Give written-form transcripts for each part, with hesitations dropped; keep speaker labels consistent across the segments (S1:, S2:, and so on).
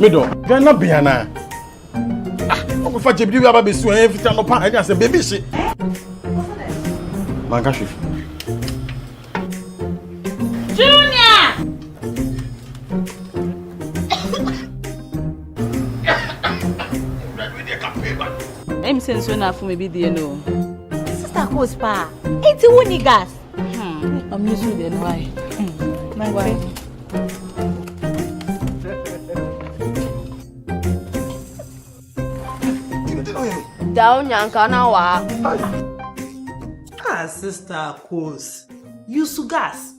S1: Mido, you're not Biana. I'm going to be able to do everything. I'm going to say, baby, shit. Mangashi.
S2: Junior! I'm saying so now for maybe the no.
S3: Sister Cospa, it's a winning gas.
S2: I'm using the why. My wife.
S3: Down Yankana wa.
S4: Ah, Sister Cos. Use gas.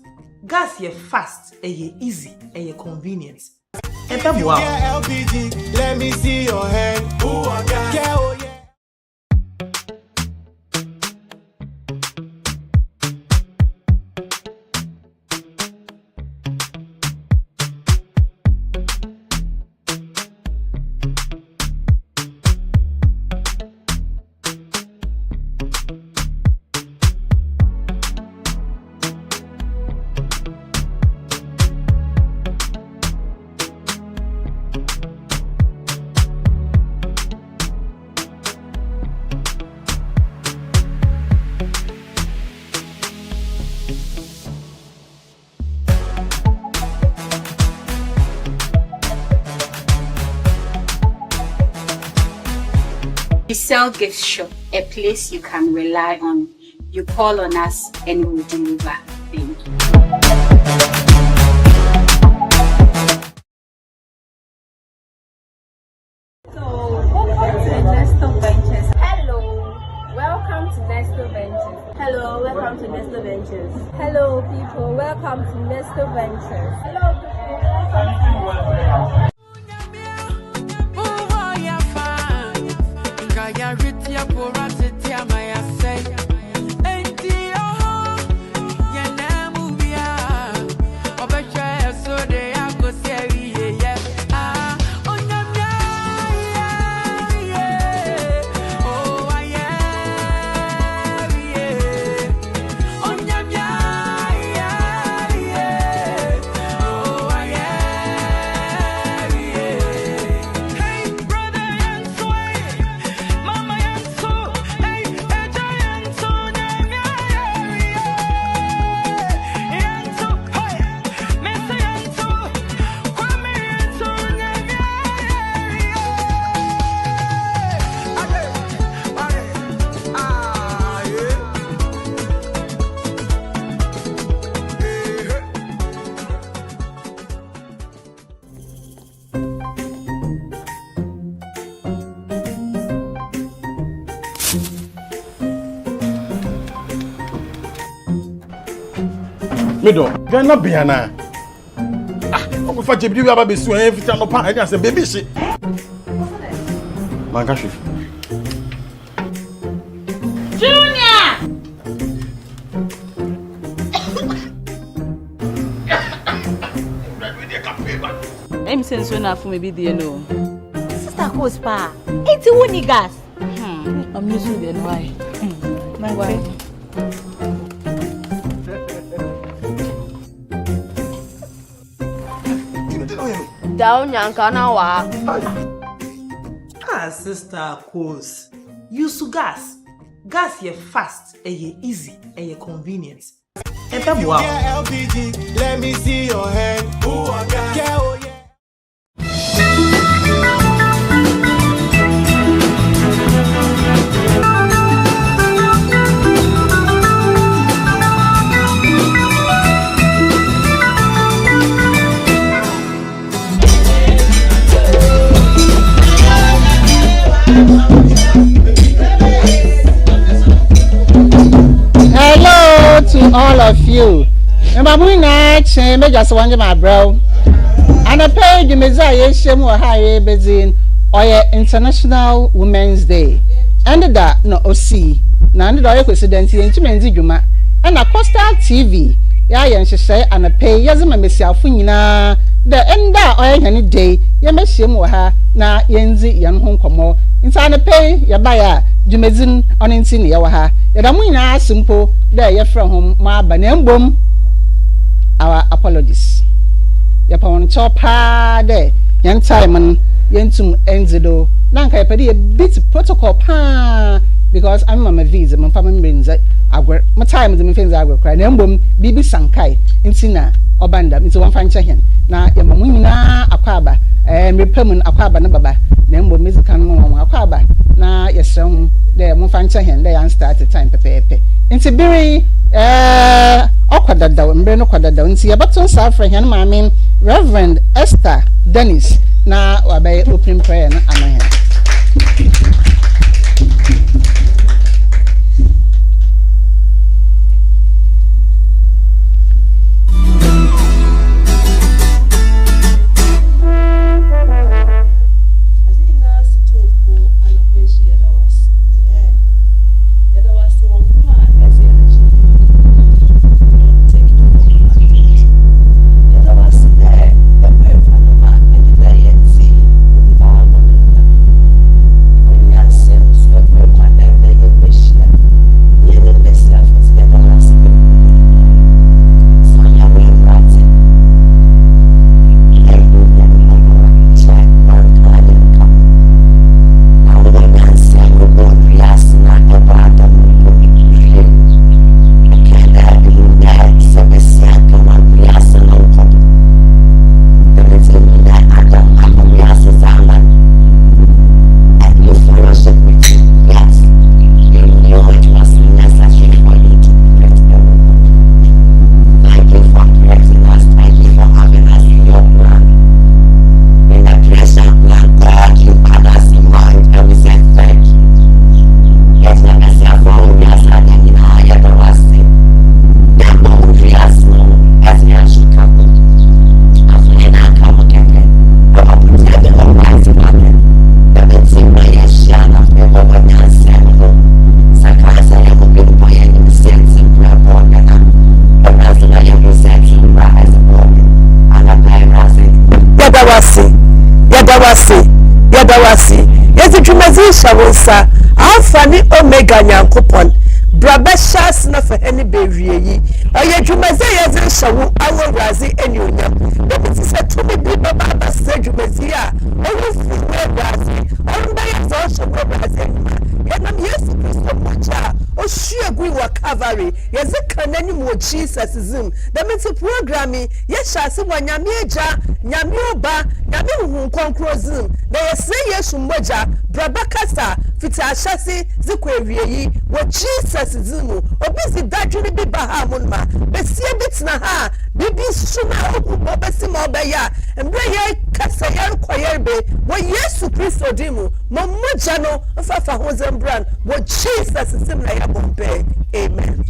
S4: Gas ye fast, ye easy, ye convenient. And wow.
S5: LPG, let me see your hand. Ooh, I got yeah.
S6: We sell gift shop, a place you can rely on. You call on us and we'll deliver. Thank you.
S7: Welcome to Nesto Ventures. Hello, welcome to Nesto Ventures. Hello, people, welcome to Nesto Ventures. Hello, people, welcome to Nesto Ventures.
S1: Mido, you're not Biana. I'm going to be able to do everything. I'm going to say, baby, shit. Mangashi.
S2: Junior! I'm saying so now for maybe the no.
S3: Sister Cospa, it's a winning gas.
S2: I'm using the why. My wife.
S3: Down Yankana wa.
S4: Ah, Sister Cos. Use gas. Gas ye fast, ye easy, ye convenient. And wow.
S5: LPG, let me see your hand. Ooh, I got yeah.
S8: Hello to all of you. Remember we night me just want my bro. And the page you mezaya shemu high bezin or International Women's Day. And that no OC. Na and the presidency intimenzi juma. And a Coastal TV. Ya yenhye and a pay yazima mesiafo nyina the enda oya hene day ye mehyem wo ha na yenzi yan ho nkomo nsa na pay ya baya jumezin onenti ne ye wo ha ya da mu nyina asimpo da ye fra hom ma aba na mbom our apologies ya pa won chopa de yan time yentum enzido nanka yepedi a bit protocol pa because I'm my visa my family means agwer my time the things agwer cry na mbom bibi sankai nti na obanda nti wan fanche hen na yamamu nyina akwaba mrepamun akwaba na baba na mbom musical no akwaba na yesem de mo fanche hen de yan start time pepepe nti biri okwadada mbre no kwadada nti yabaton safra hen maame Reverend Esther Dennis na wabe open prayer na amahen.
S9: Shawonsa afani omega nyankopon brabeshas na fa eni bewie yi oye dwumaze ye ze shawu awuraze eni onyam de bi se to bi baba basa dwumaze a orufu awuraze onba ye zo shawu awuraze ye nam Yesu Kristo mocha o shiagui wa Calvary ye ze kanani mo Jesus zim de meti programming ye shase wanyame eja nyame oba nyame hu konkro zim de ye se Yesu moja brabakasa fita ashasi zikwewie yi wo Jesus zimu obizi dadwini bi bahamun ma besie bitna ha bibi suma okubo besi ma obeya mbre ye kasa yer koyerbe wo Yesu Kristo dimu mo moja no mfafa ho zembran wo Jesus zimu na ya bombe amen.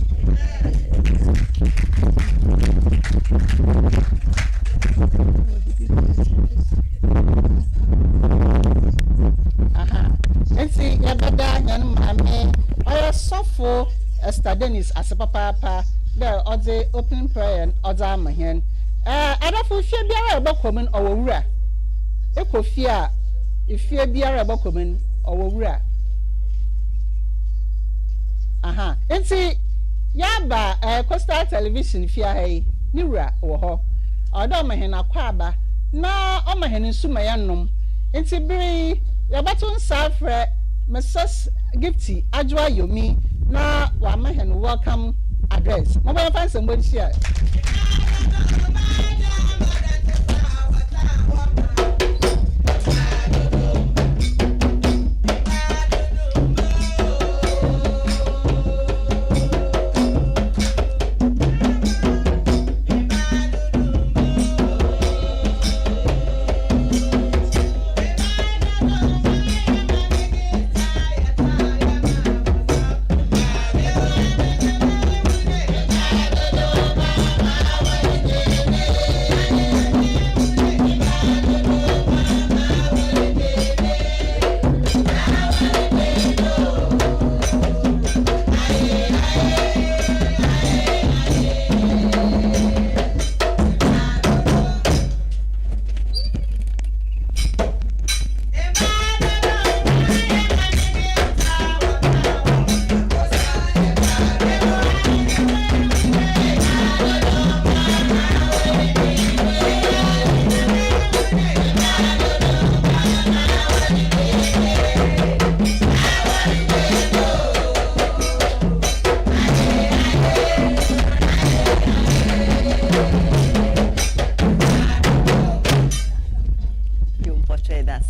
S8: Ensi yabada yan mame oya sofo Esther Dennis asepapa there ode opening prayer oda amahen adafo fie biara ebokomen owowura ekofia ifie biara ebokomen owowura ensi yaba Coastal Television fie hai niwura wo ho oda amahen akwaba na amahen nsuma yanom ensi biri yabatun safre Mrs. Gifty Ajwa Yomi na wa mahen welcome address. Mo ba fan somebody share.
S5: Power.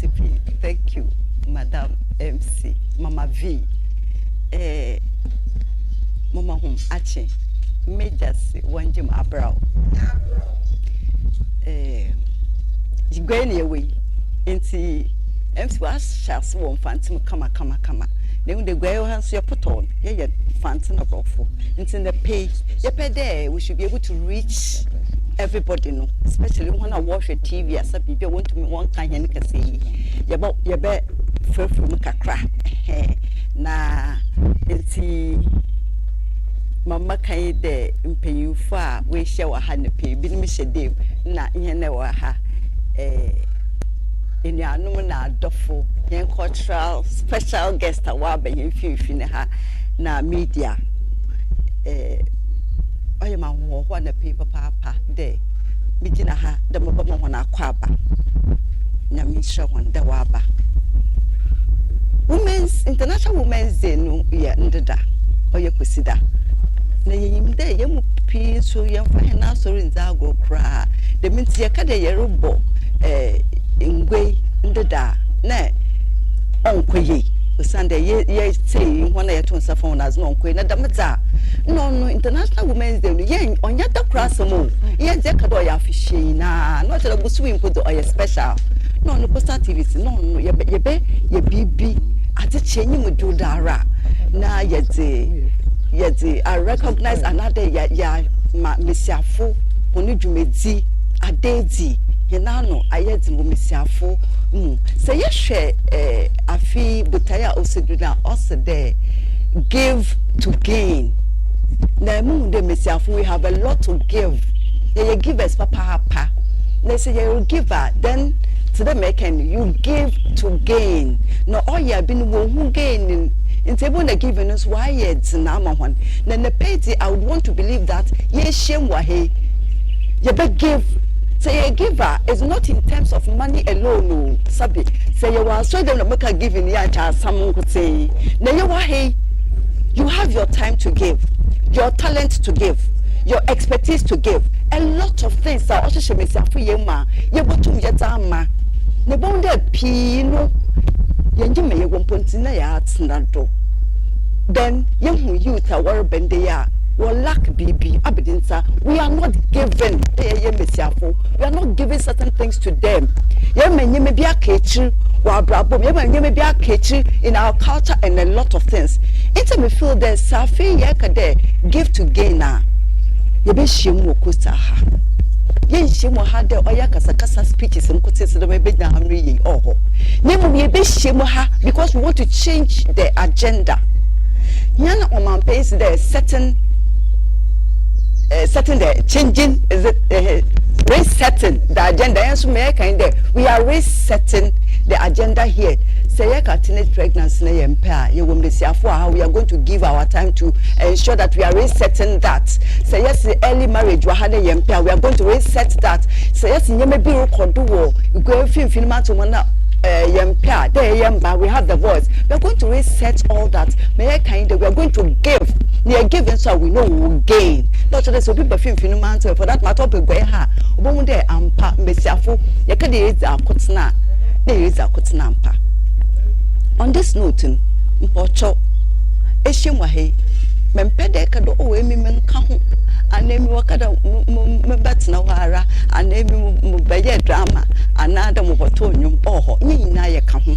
S10: Tiffy. Thank you, Madam MC, Mama V. Mama Hum Ache, Majors, one Jim Abrow. You go anyway. Into MC was shas one phantom, come. Then the girl has your put on, yeah, phantom of awful. Into the pay, there, we should be able to reach everybody, no, especially when I watch a TV as a people want to me one kind and can say, you bet from Kakra. Na, it's Mama Kay de impay far, we shall hand pay, be Mr. Dave, na in ha. In your nominal duffel, young cultural special guest a wabba in few ha na media. I am a one a paper papa day. Midina ha the mobile one a quaba. Namisha one the waba. Women's International Women's Day no ya ndeda or ya kusida. Na yim de yam pee so yam fahina so in zago cra. The mints ya kada yerubo ingwe ndeda na onkwe Sunday ye say when I turn sa phone as no kwe na damza no International Women's Day ye onya da krasamo ye je kado ya fishi na no tell go swim put the special no poster TV no ye bibi ati chenyi mu judara na ye I recognize another ya mesiafo oni dwumedi adedi Yenano ayedi mu mesiafo say ye share afi butaya oseduna osede give to gain na mu de mesiafo we have a lot to give ye give us papa they say you giver then to the making you give to gain no all you have been who gain in table na giving us why it's na ma hon na the pay I would want to believe that ye shame wa he ye be give. Say a giver is not in terms of money alone, no. Sabi. Say you are so them make a giving ya cha someone could say. Na you hey, you have your time to give, your talent to give, your expertise to give. A lot of things are also she me say for you ma. You go to me ma. Ne bonde pino. Yenji me ye wonponti na ya atnado. Then you youth are worry bende ya. We lack BB abidinsa. We are not giving. We are not giving certain things to them. In our culture and a lot of things. It's me feel that Safi Yakade give to gain now. Yebe shimu kusaha. Yen shimu hade oya kasa speeches and kutis the maybe na hamri oho. Nemu yebe shimu ha because we want to change the agenda. Yana oman pays there certain the changing is it resetting the agenda. Yes, we are resetting the agenda here. Say teenage pregnancy you will miss how we are going to give our time to ensure that we are resetting that. Say yes, early marriage we are going to reset that. Say yes, you may be you go film we have the voice. We are going to reset all that. We are going to give. We are giving so we know we will gain. Not just so people film for that matter. We ha. Obonde ampa mesiafo. Yakade eza kotna. There is a kotna ampa. On this note, mpocho eshimwa he. Mempede kado o emi menka ho. Anemi wakada mbetina wara. Anemi mubeye drama. Anada muboto nyum oho. Nyina ye ka ho.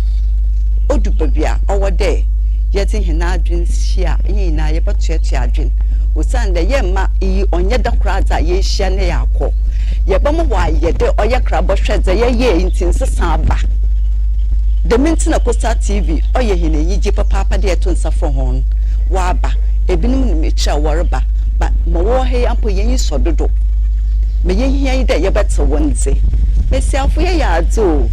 S10: Odu babia owo de. Yeti hina adwin hia. Nyina ye batoeto adwin. Osande ye ma yi onye da kraza ye hia ne yakọ. Ye bamo wa ye de oye krabo hweze ye ntinsesa aba. The Mintina Costa TV, oye hine yiji papa de to nsafo hon. Wa aba. Ebinim ni mecha warba. But mo he ampo yen sododo. Me yen hia de ye beta wonze. Me siafo ye ya adzo.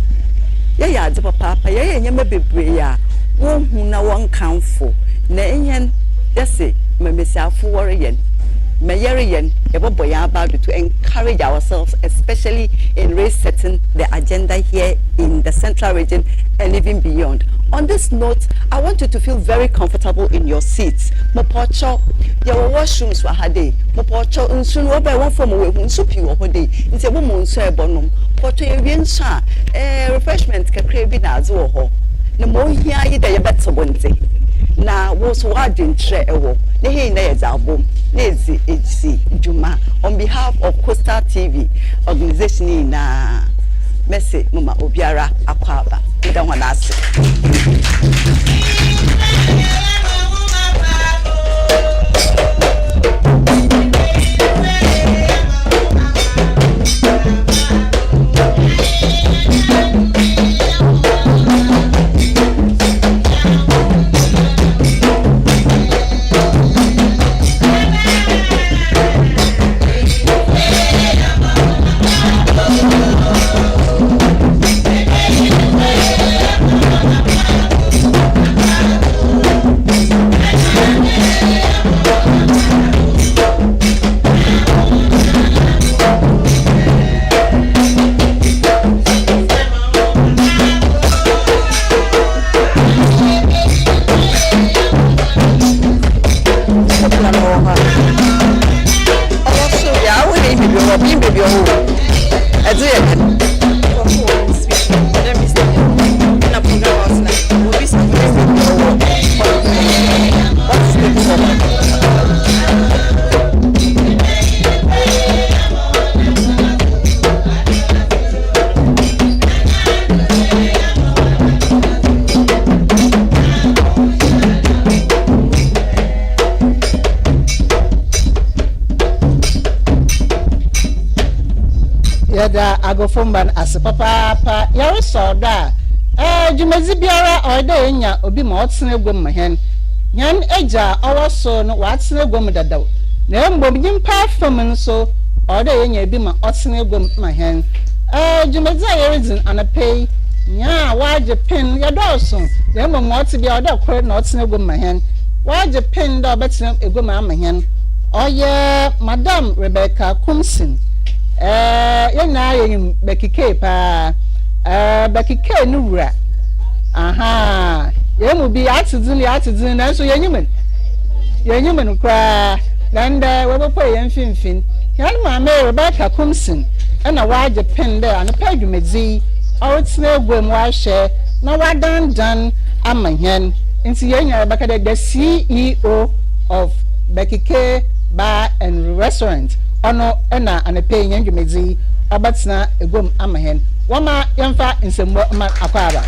S10: Ye ya adzo papa ye nyema bebre ya. Won hu na won kanfo. Na enyen yesi me siafo wore yen. Mayerian, about to encourage ourselves, especially in resetting the agenda here in the central region and even beyond. On this note, I want you to feel very comfortable in your seats. Mopocho, your washrooms were had day. Mopocho, and soon over one from away when soupy over day. It's a woman, sir bonum. Porto, refreshment can crave in as well. No more here, you better one day. Now, was watching tre ewo. The hay nails album, Nazi HC Juma, on behalf of Coastal TV organization in Messi Mama Obiara Akwaba. We don't want to ask.
S8: Agofomban as papa yare so da jumezi biara oda enya obi ma otsene gwam mahen nyan eja owoso no watsene gwam dadaw na mbom nyimpa fam nso oda enya bi ma otsene gwam mahen jumezi yare zin anapei nya waje pin ya doso na mbom otsi bia oda kore na otsene gwam mahen waje pin da obetsene egwam mahen oye Madam Rebecca Kumsin yana yin bekike pa bekike nuwura aha yemu bi atizin na so yenyumen kwa landa webo yen finfin yan ma me Rebecca Kumsin na waje pende an padwumezi awtsina egwem wa hye na wadandan amahen nti yenya Rebecca the CEO of Bekike Bar and Restaurant ono na anepe nyandwumezi abatsena egom amahen wama yemfa nsembo ma akwaba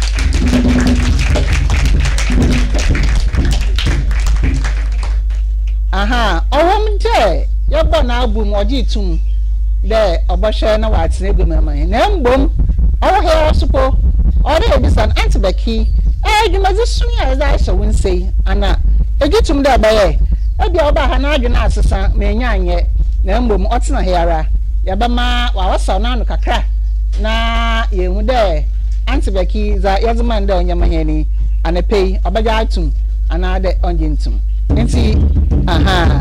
S8: aha owom de yebo na abum oji tum de oboshe na watsena egom amahen na mbom owo he supo ore ebisan antibaki edwumezi sunya eza hye wonsei ana egitum de abaye ebi oba ha na adwena asesa menya anye na mbom otsena hiara yabama wawasa na anu kakra na yehu de antibaki za yazman de onyamaheni anepei obaja atum anade onjintum nti aha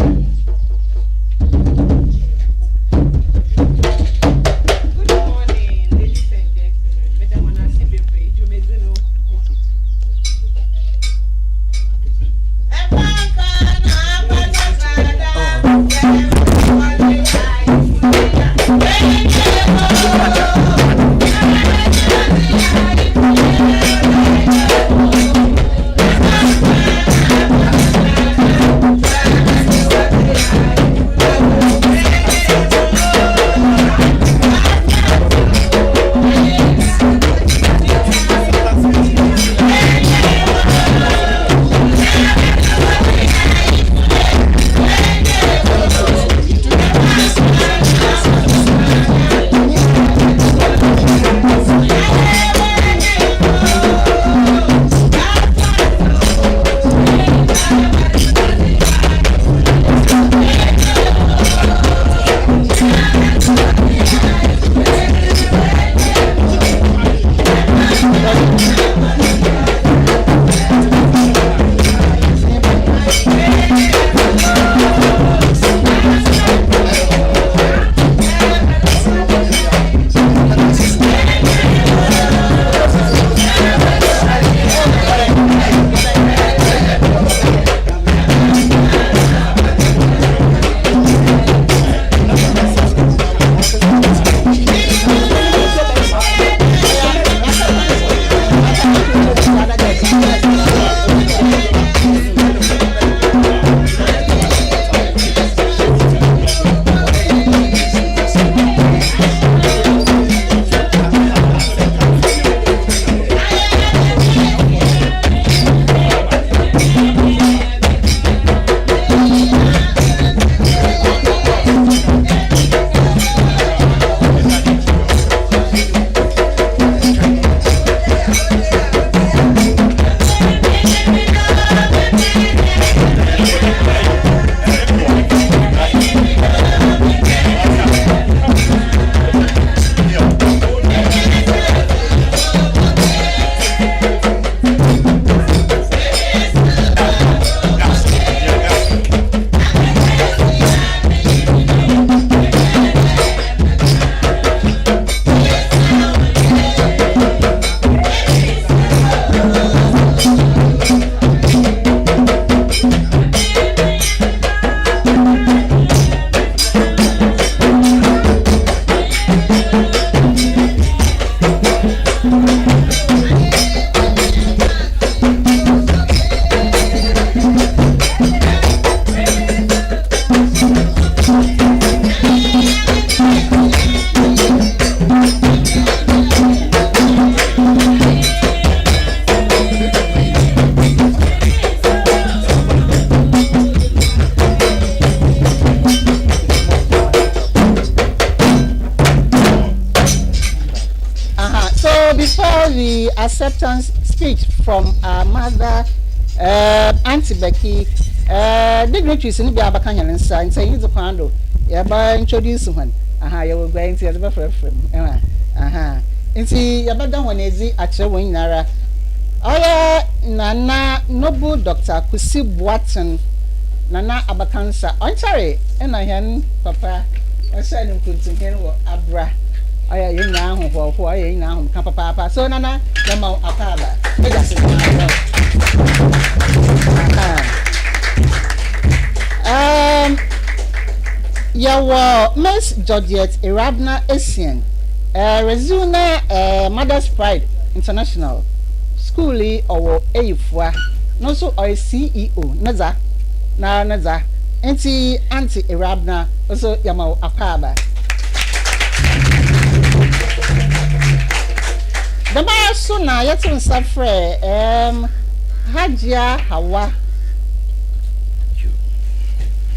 S8: So before the acceptance speech from our mother, Auntie Becky, dignitaries in the Abakan and Sign saying the Pando, Yaba introduce one. You were going to the frame. And see, Yabada one is at your wing Nara. Oh, Nana, noble Doctor Kusi Watson, Nana Abakansa. I'm sorry, and I am Papa. I said him put in here Abra. I am now who I am now, Papa. So, Nana, the Mount Akaba. Yawa Miss Georgette Irabna Essien, Resuna Mother's Pride International Schoolie or Eifwa, no so or CEO, Naza, Naza, Auntie Irabna, also Yamo Akaba. The Maya Suna Yatun Safre, Hajia Hawa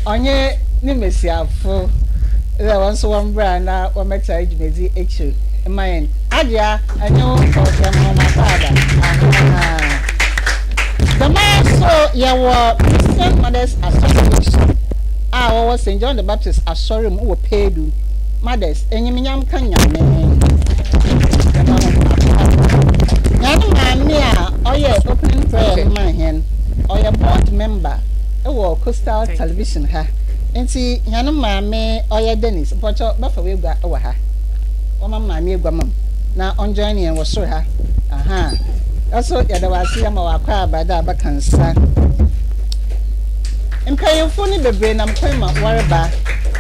S8: Onye Nimesiafo. There was one brand now, one metal age, H. Mine. Adia, I know for my father. The man saw your Christian Mothers Association. I was St. John the Baptist Asorium who paid you. Mothers, and you mean can you name? Now, your opening prayer in my hand, or your board member, Coastal Television, ha. And see, Yana Mammy or your Dennis, but your buffer will go over her. Woman, mammy, woman. Now on journey and was so her. Aha. Also, there was a more crab by that bacansa. Imperial phony the brain and Prima Waraba,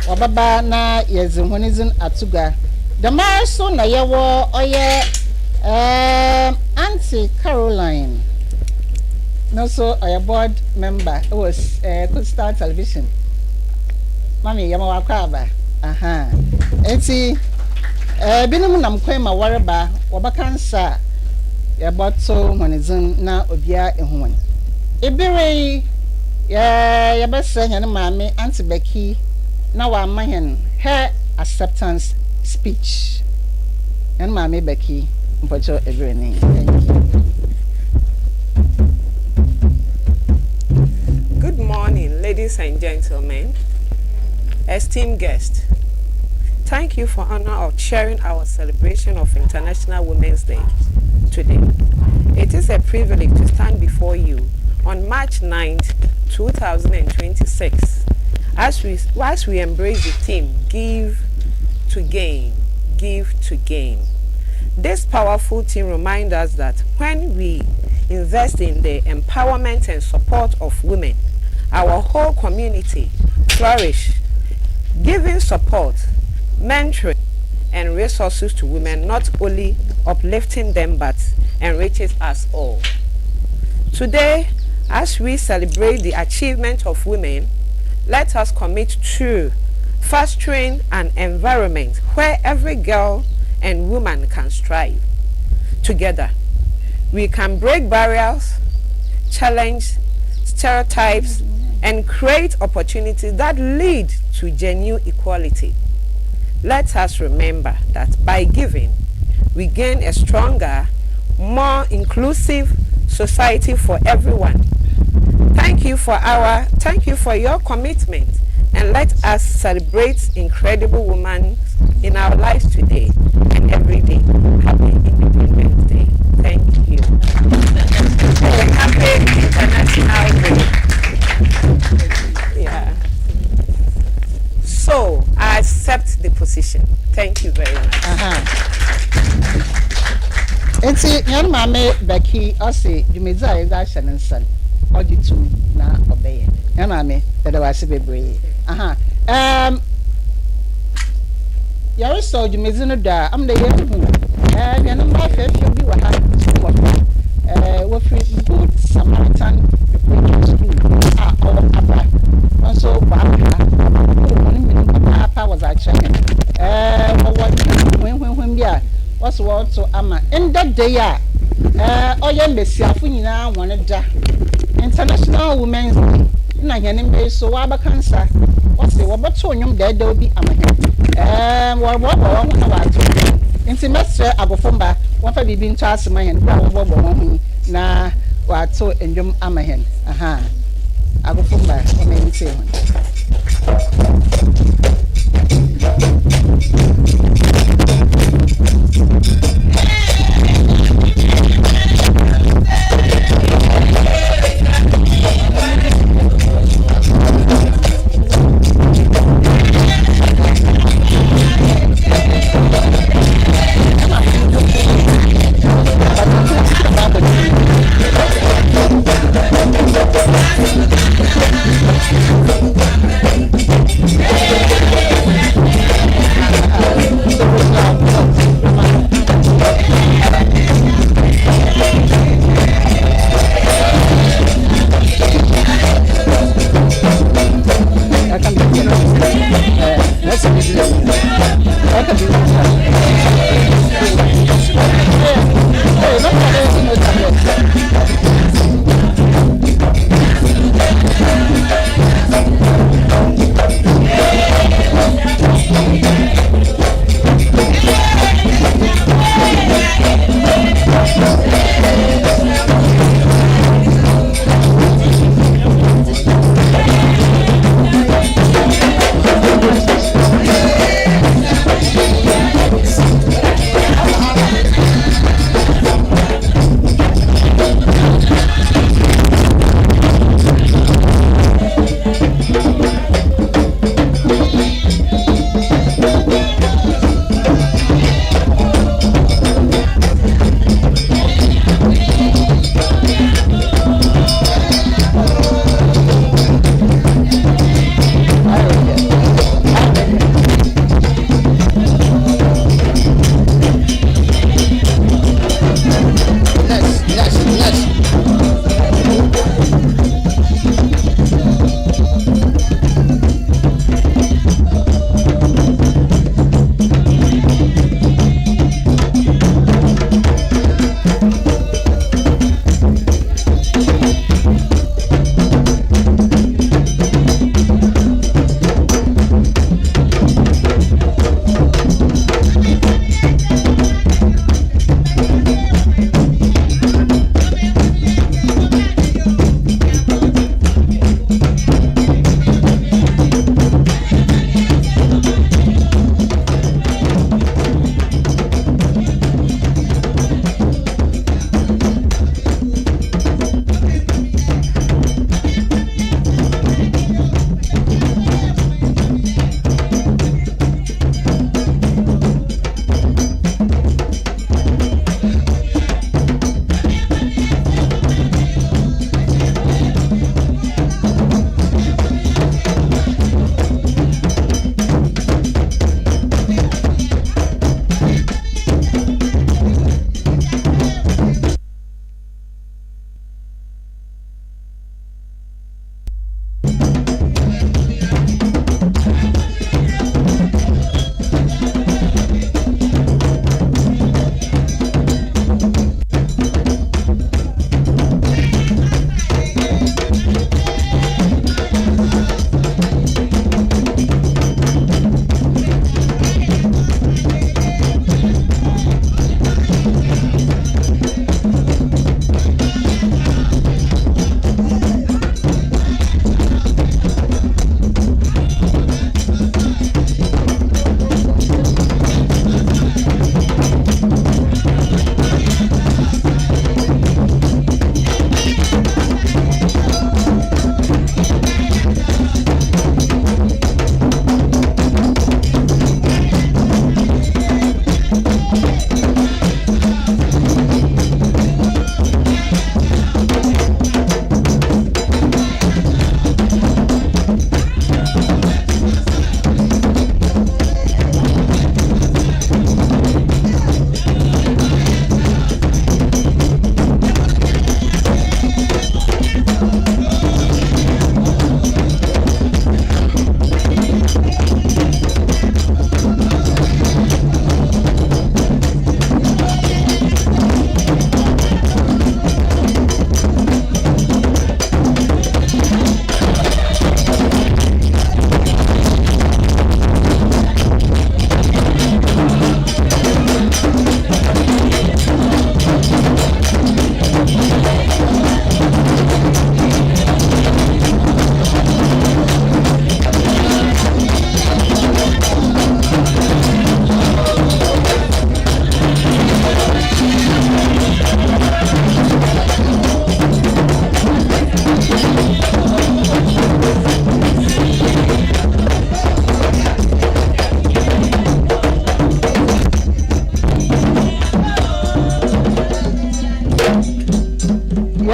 S8: or Baba na yes, when isn't Atuga. The Mars so na yawo or ye Auntie Caroline. No, so a board member was Coastal Television. Mammy, Yamawa Crabba. Aha. And see, Binum Quema Waraba, Wabakansa, ya bottle when it's in now Obia in one. Ibere, ya best saying, and mammy, Auntie Becky, now I'm making her acceptance speech. And mammy Becky, but your every name. Thank you.
S11: Good morning, ladies and gentlemen, esteemed guests. Thank you for honor of sharing our celebration of International Women's Day today. It is a privilege to stand before you on March 9th, 2026, as we embrace the theme, Give to Gain, Give to Gain. This powerful theme reminds us that when we invest in the empowerment and support of women, our whole community flourish. Giving support, mentoring, and resources to women not only uplifting them but enriches us all. Today, as we celebrate the achievement of women, let us commit to fostering an environment where every girl and woman can strive. Together, we can break barriers, challenge stereotypes, and create opportunities that lead to genuine equality. Let us remember that by giving, we gain a stronger, more inclusive society for everyone. Thank you for your commitment, and let us celebrate incredible women in our lives today and every day. Happy Independence Day. Thank you. Happy International Day. Yeah. So I accept the position. Thank you very much.
S8: And see, young mammy Becky, I say, you may say that Shannon son, or you two now obey. Young mammy, that I was a baby. You saw you may know I'm the young and you're not if you be what happened. What good Samaritan also, Papa was a chicken. When we are, what's what so ama. In that day, oh, yeah, Bessie, now wanted International Women's Day. Na so waba cancer. What's the wabatonium dead will be a man. What intimate Abofumba, fa bibi nto asema hen bra wo bo ho na wato endwom ama hen aha agofumba o me nti ho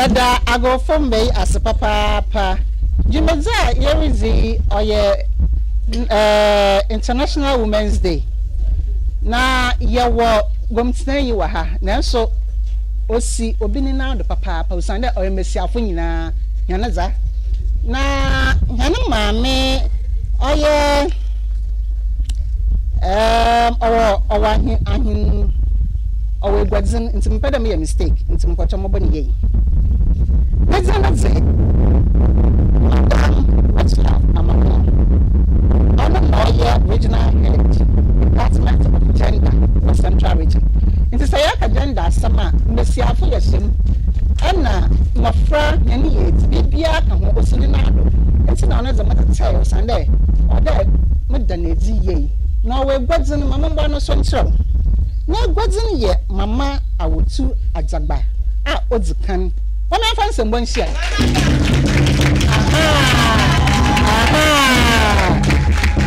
S8: Yada I go from bay as a papa. Jimeza Yerizi or International Women's Day. Na yawo gomtena yi wa ha na so osi obini na do papa pa usande o mesiafo nyina yana za na yana maame oye owa ahin owe gwadzin ntimpeda me mistake ntimpotwa mo bani yei na ze amama ona oye regional head department of gender for central region nti say aka gender sama mesiafo yesem ana mafra nyane ye bibia ka ho osini na do nti na ona ze mata tell Sunday oda medanedi ye na we gwadzin mama mba no so ntro na gwadzin ye mama awotu ajagba a odzikan wona fa nsem bonhia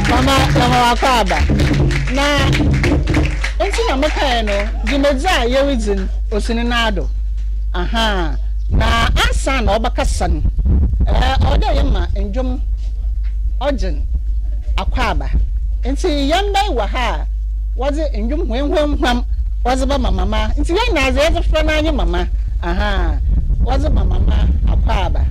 S8: mama wakaba na enti na meka no jimeza yerizin osini nado na asa na obakasa no oda yema enjom ogen akwaba enti yamba wa ha waze enjom hwenhwenhwam waze ba mama enti yan na ze ze fra na anyi mama waze mama akwaba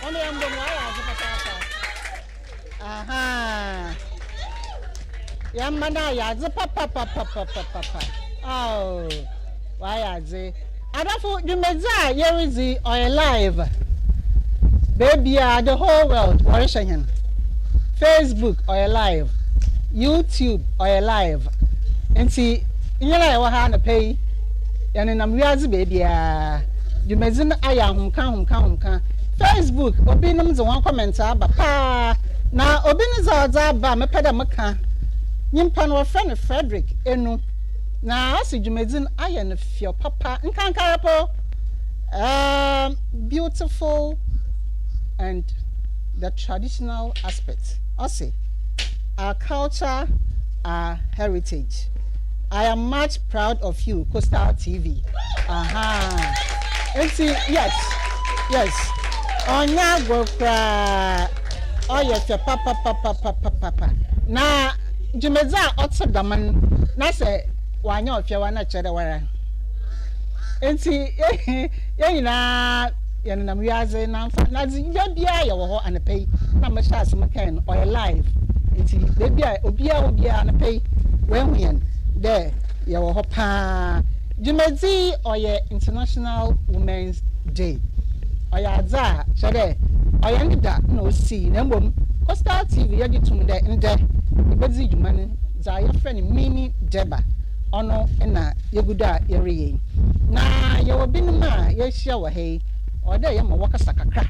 S8: Only I'm going to aha. Yamana ya papa. Oh, why are they? Adafu Jumeza Yerizi or live. Baby, the whole world, Warishayan. Facebook or live. YouTube or live. And see, you know what I pay. And in Amriazi baby, Jumezin Ayam come. Facebook, Obinum the one commenter, papa. Now Obiniza ba me peda maka. Nyimpa no friend Frederick enu. Na asi Jumezin ayen fio papa nkankarapo. Beautiful and the traditional aspects. Also, our culture, our heritage. I am much proud of you, Coastal TV. And see, yes. Onya go cry. Oh yes, papa. Na Jumeza otso daman. Na se wanyo ofia wana chere wara. And see, na mwiaze na mfa na bia ya wo ho anapei na mashas makan or live nti bia obia anapei when we there ya wo ho pa Jumezi oye International Women's Day oya za chede oya ndida no see na mbom Coastal TV ya gitum de nde ibezi jumane za ya friend mini deba ono na yeguda yeriye na ya wobinuma ya hia wa hei oda ya ma waka sakakra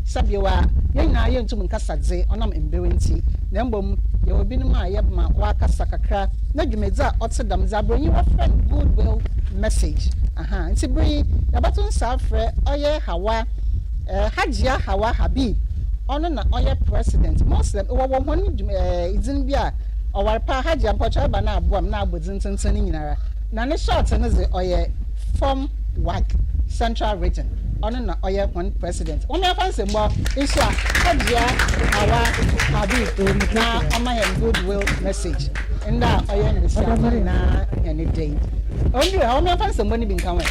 S8: sabiewa yena ye ntum nkasadze onam embewenti na mbom ye obinuma ya ma waka sakakra na dwumedza otsedam za bronyi wa friend goodwill message nti bri ya batun safre oye hawa hajia hawa habib ono na oye president muslim wo hon izin bia owarpa hajia mpacha ba na aboam na abodzintintin nyinara na ne short ne ze oye form work Central Region. On na oye one president. Omi afanse mbo isha hajia hawa habib na omayen goodwill message. Nda oye ndisia na any day. Omi afanse mbo ni binkanwe.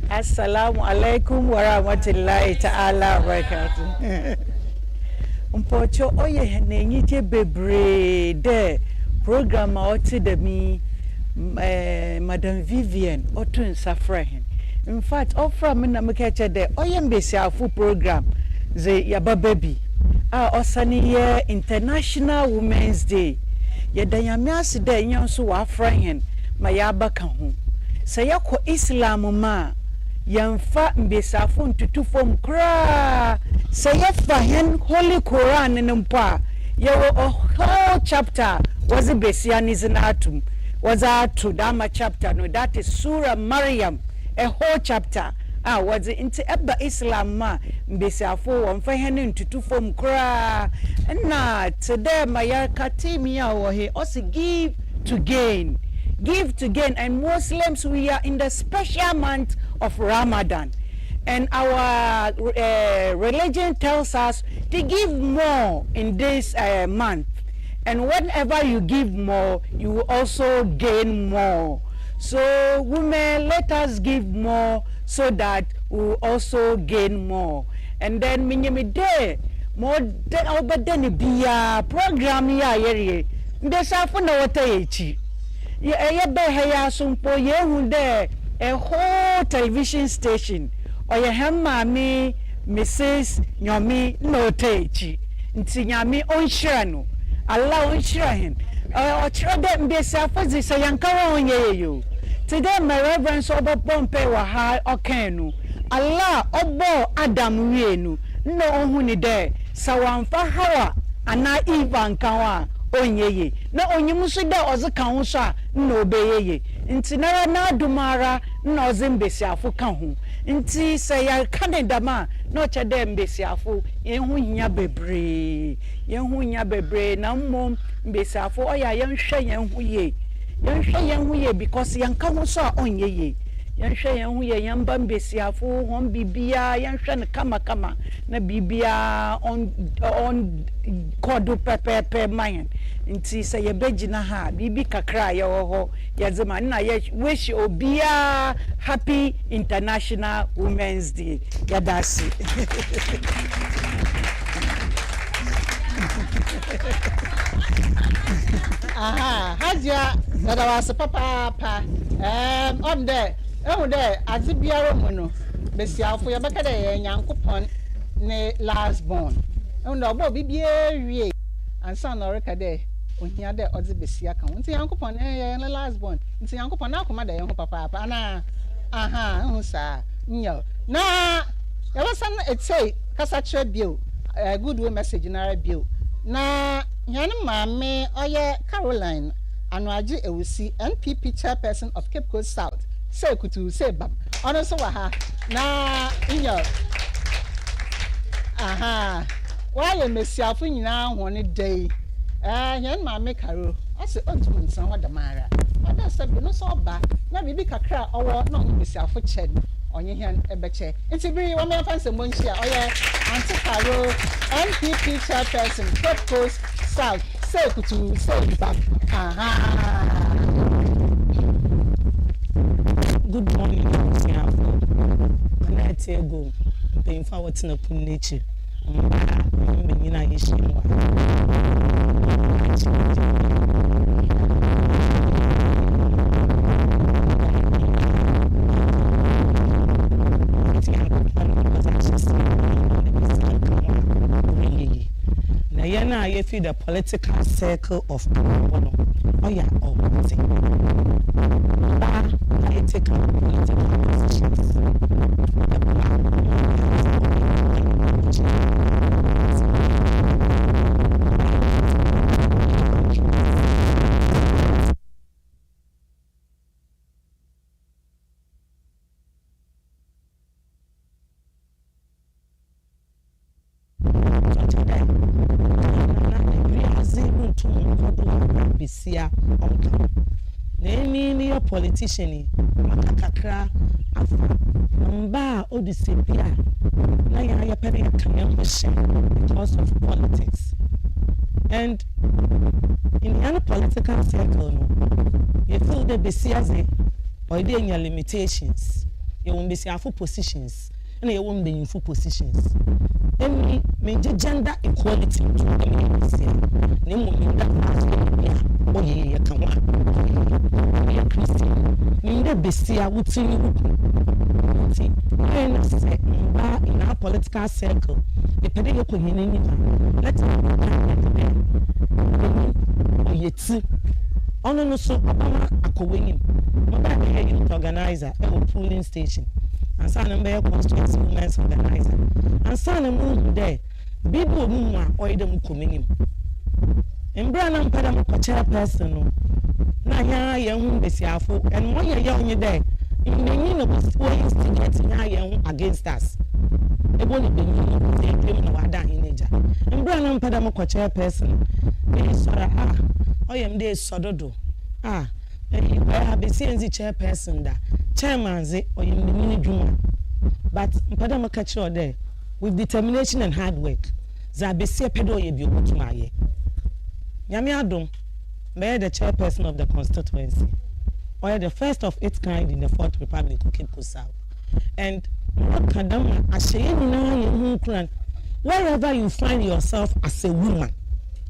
S12: Assalamu alaikum wa rahmatullahi ta'ala wa barakatuh. Mpocho oye nenyiche bebre de program oti de mi Madam Vivian Otun Safrahen. In fact, offer me na mkeche de oye mbesi afu program ze yaba baby. Osani ye International Women's Day. Ye danyame aside nyanso wa afrahen ma yaba ka ho. Se yakọ Islam ma yamfa mbesafo ntutu fom kra se yefa hen Holy Quran nempa yewo a whole chapter was besia nizinatum was atu dama chapter no that is Surah Maryam a whole chapter was into eba Islam ma mbesafo wamfa hen ntutu fom kra na today mayakati miya wo he also give to gain. And Muslims, we are in the special month of Ramadan, and our religion tells us to give more in this month, and whenever you give more you will also gain more. So women, let us give more so that we will also gain more. And then minyemide more obadeni biya program ya yeri ndesafuna watayechi ye be heya sumpo ye hunde a whole television station oye hemma mi Mrs. Nyomi no techi nti nyami onhira no Allah onhira hen o chira de mbesa fozi se yankawa onye yo today my reverence obo pompe wa ha okanu Allah obo Adam wienu no ohuni de sawamfa hawa ana Eva nkawa onyeye na onyimuso de ozeka ho so a na obeyeye nti na dumara na ozimbesiafo ka ho nti se ya Canada ma na oche de mbesiafo yehu nya bebre na mmom mbesiafo oya yenhwe yenhu ye because yanka ho so a onyeye yɛnhwɛ yɛn ho yɛ yɛn bambesiafo hɔn bibia yɛnhwɛ no kama na bibia on kodo pepepe man nti sɛ yɛbɛgyina ha bibi kakra yɛwɔ hɔ yɛdze ma na yɛ wish obia happy International Women's Day yɛdase
S8: aha hadia dada was papa de ehu de adze biara mu no besiafo yɛbɛka de Nyankopɔn ne last born ehu de obo bibia wie ansa na oreka de ohia de odze besia ka nti Nyankopɔn ne last born nti Nyankopɔn na akoma de yɛn ho papa na aha ehu sa nyo na yɛbɛsan etei kasa kyerɛ bio good way message na bio na yan mame oye Caroline Anuaji Ewusi NPP chairperson of Cape Coast South say kutu say bam ono so wa ha na inyo aha wale mesiafo nyina ho ne dai yan mame Caro ase ontum nsan ho da mara oda sabi no so ba na bibi kakra owo na mesiafo che onye hian ebeche ntibiri wo me fanse monhia oye Auntie Caro NPP chairperson Cape Coast South say kutu say bam aha
S11: good morning mesiafo na tego pay for what na pun nature me nyina yeshimwa na you feel the political circle of Abono. Oh yeah, oh see. I take up political positions. Besia onka na your politician makakakra afa mba odisebia na ya pere kan because of politics. And in the political circle no you feel the besiaze or there your limitations you won't be for positions and you won't be for positions. Any major gender equality to the name that oh yeah, come on. Yeah, Christian. Minda besia wutini wuku. See, and say in our political circle, the pede ko hini nipa. Let's oh yeti. Ono no so abama akowenim. Maba be youth organizer e polling station. And sa na be constituency women's organizer. And sa na mu there. Bibo mu a oyedem komenim. Embrana mpada mo chairperson no na ya hu besiafo and mo ya onye there in no was instigate na ya hu against us ebo ni be ni na wada hineja embrana mpada mo chairperson e sora oyem dey sododo e ha besienzi chairperson da chairman ze oyem ni mini dwuma but mpada mo ka chiro there with determination and hard work za besie pedo ye bi okutuma ye Yami Adom, may the chairperson of the constituency, or the first of its kind in the Fourth Republic of Cape Coast South. And wherever you find yourself as a woman,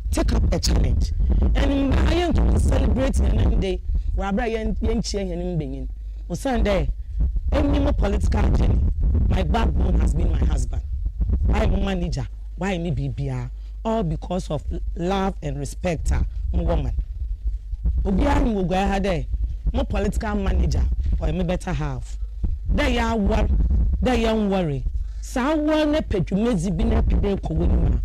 S11: take up a challenge. And I am to celebrate the day where Brian Yenchi and Mbingin. On Sunday, any more political journey, my backbone has been my husband. I am a manager. Why me BBR? All because of love and respect her, woman. Obiani will go ahead more political manager or me better half. They are worry, they are worry. Sawa ne pedumezi bine pede kowinima.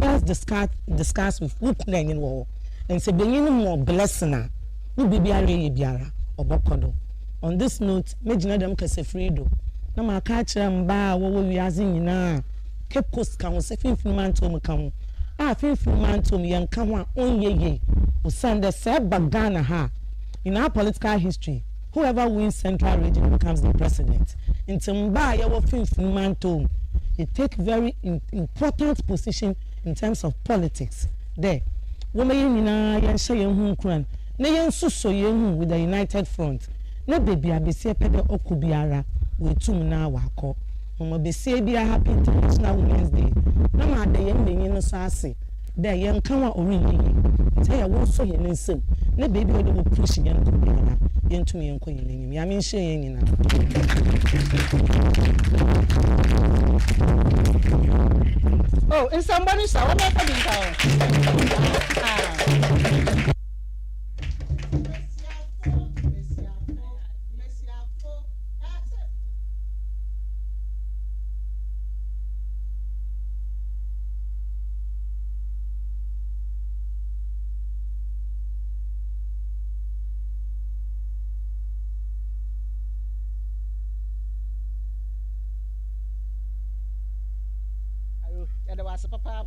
S11: First discuss with who kunen in war and say benin more blessing who be biara or bokodo. On this note, majina dem kase freedo. Na ma ka kire mba wo wiaze nyina. Cape Coast kan se finfin to me kan. Finfin man to me yanka ho onye ye. Usande se bagana ha. In our political history,
S12: whoever wins Central Region becomes the president. In Timba, you finfin manto. You take very important position in terms of politics. There, women yen say yen kran. Ne yen suso yen with the United Front. Ne baby abese pede okubiara we tum na wako. Mama bese bi a happy International Women's Day. Na ma de yen menye no so ase. There yen kanwa orinye. Tell you what so yen nsem. Ne baby o dey push yen okubiara. Yen tum yen ko yen nim. Ya me hye yen nyina. Oh, in somebody saw what I can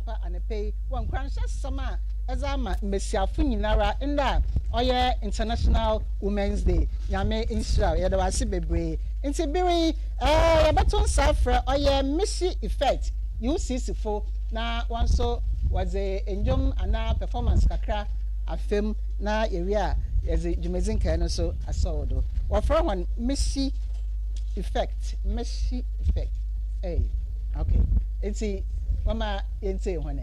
S12: papa and a pay one cransha summer as I'm Messiafu Nyinara in that Oye International Women's Day. Yame Insha, Yadawasi Bebre. In Tibiri, Baton Safra, Oye Missy Effect. You see, for now, one so was a enjom and now performance kakra a film na area as a Jumazin and so I saw do. Or from one Missy Effect. Hey, okay. It's a Mama yente hone.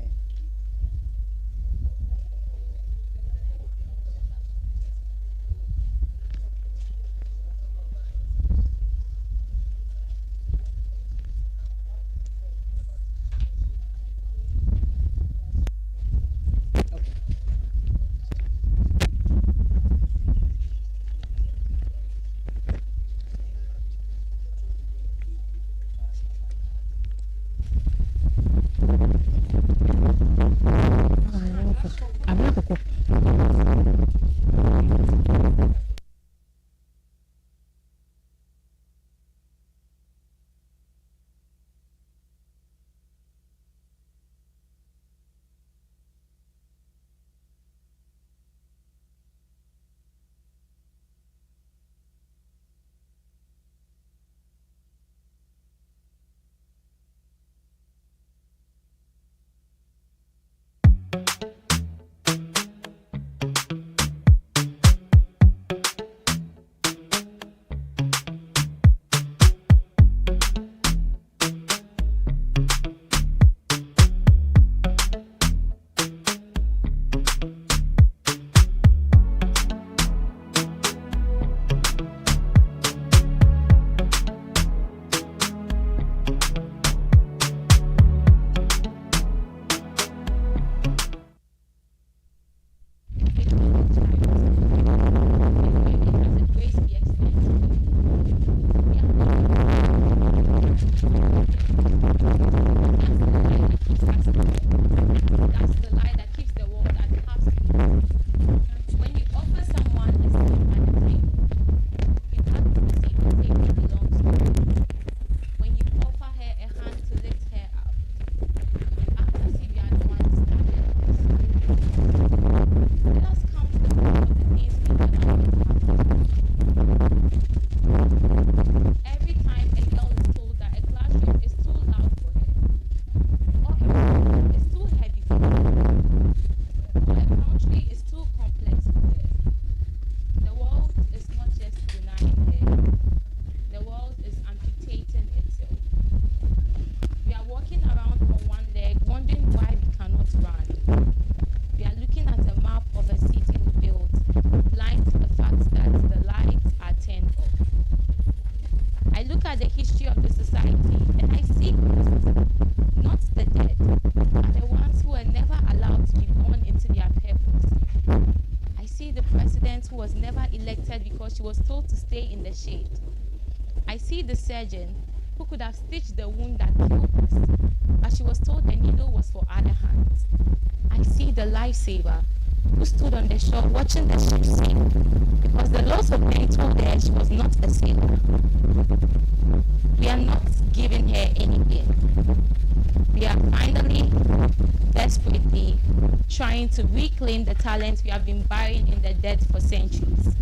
S13: Surgeon who could have stitched the wound that killed us, but she was told the needle was for other hands. I see the lifesaver who stood on the shore watching the ship sink because the loss of men told her she was not a sailor. We are not giving her anything. We are finally, desperately trying to reclaim the talent we have been burying in the dead for centuries.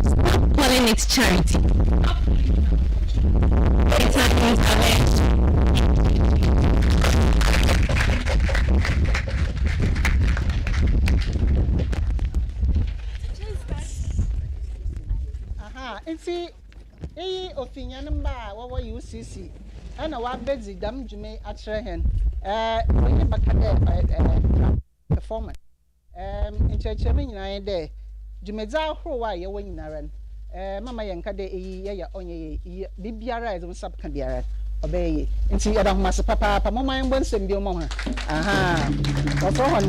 S14: Stop calling it charity. It's an intervention.
S8: Nti ofinya namba wo UCC ana wa bezi dam dwume akyere hen onye baka performance nkyerɛkyerɛme nyinaa de dwumadza ahorow a yɛwɔ nyinara mama yɛnka de yɛyɛ onye bibiara ɛdum sabka biara ɔbɛyɛ nti yɛda homase papa mama yɛmbɔ nsɛm bi ɔmɔ ha wɔfrɛ hɔ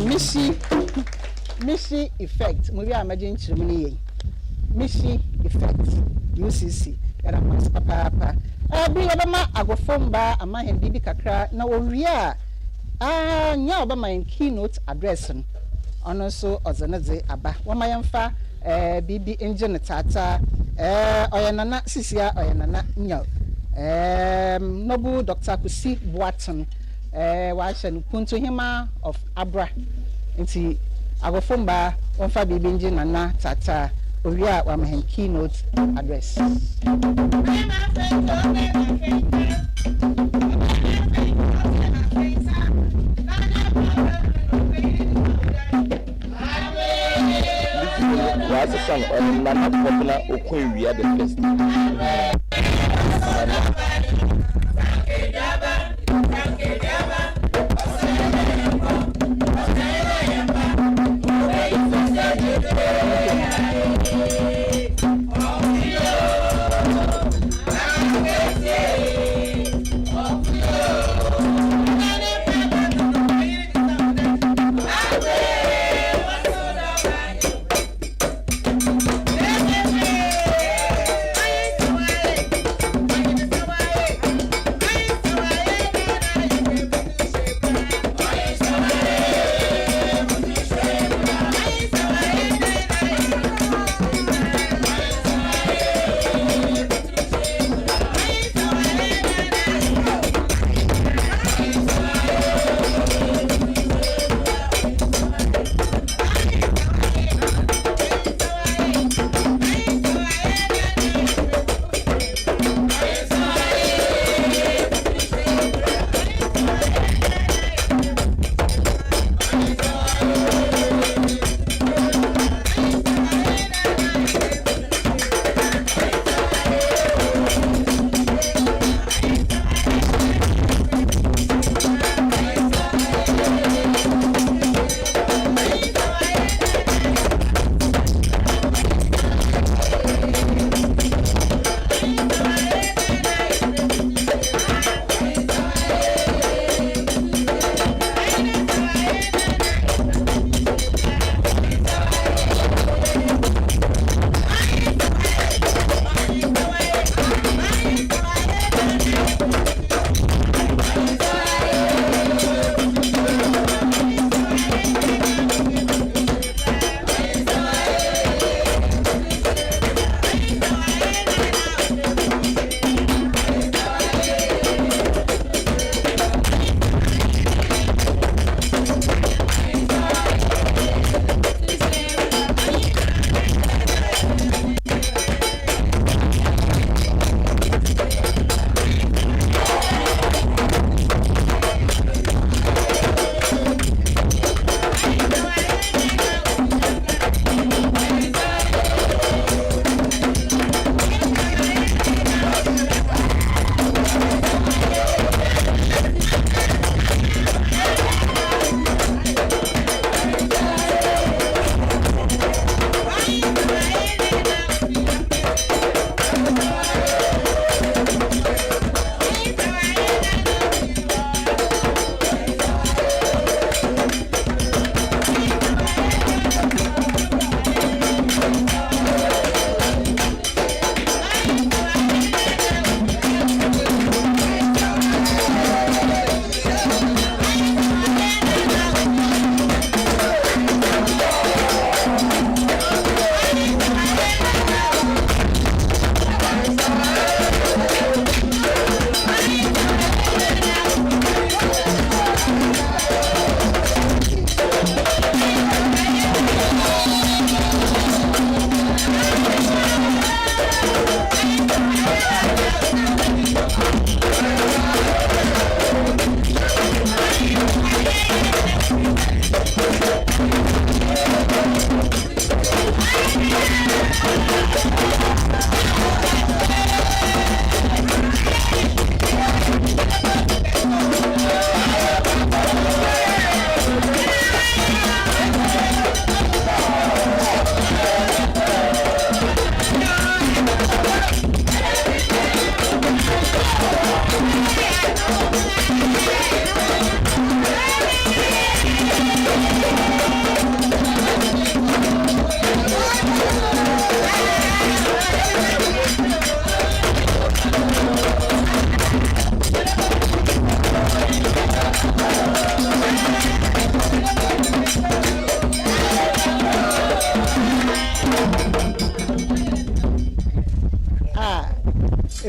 S8: Missy effect mu bi a magye nkyerɛmu ne yɛ Missy effect UCC yɛda homase papa bi yɛbɛma agofomba ama hɛn bibi kakra na wɔwie a nya ɔbɛma yɛn keynote address no ɔno nso ɔdze aba wɔma yɛmfa bibi engine tata ɔyɛ nana sisia ɔyɛ nana nya nobu Dr. Kusi Boaton wahyɛ no Kuntuhima of Abra nti agofomba wɔmfa bibi engine nana tata owie a wɔma hɛn keynote address
S15: was a song on Nana Popular Okun we are the first.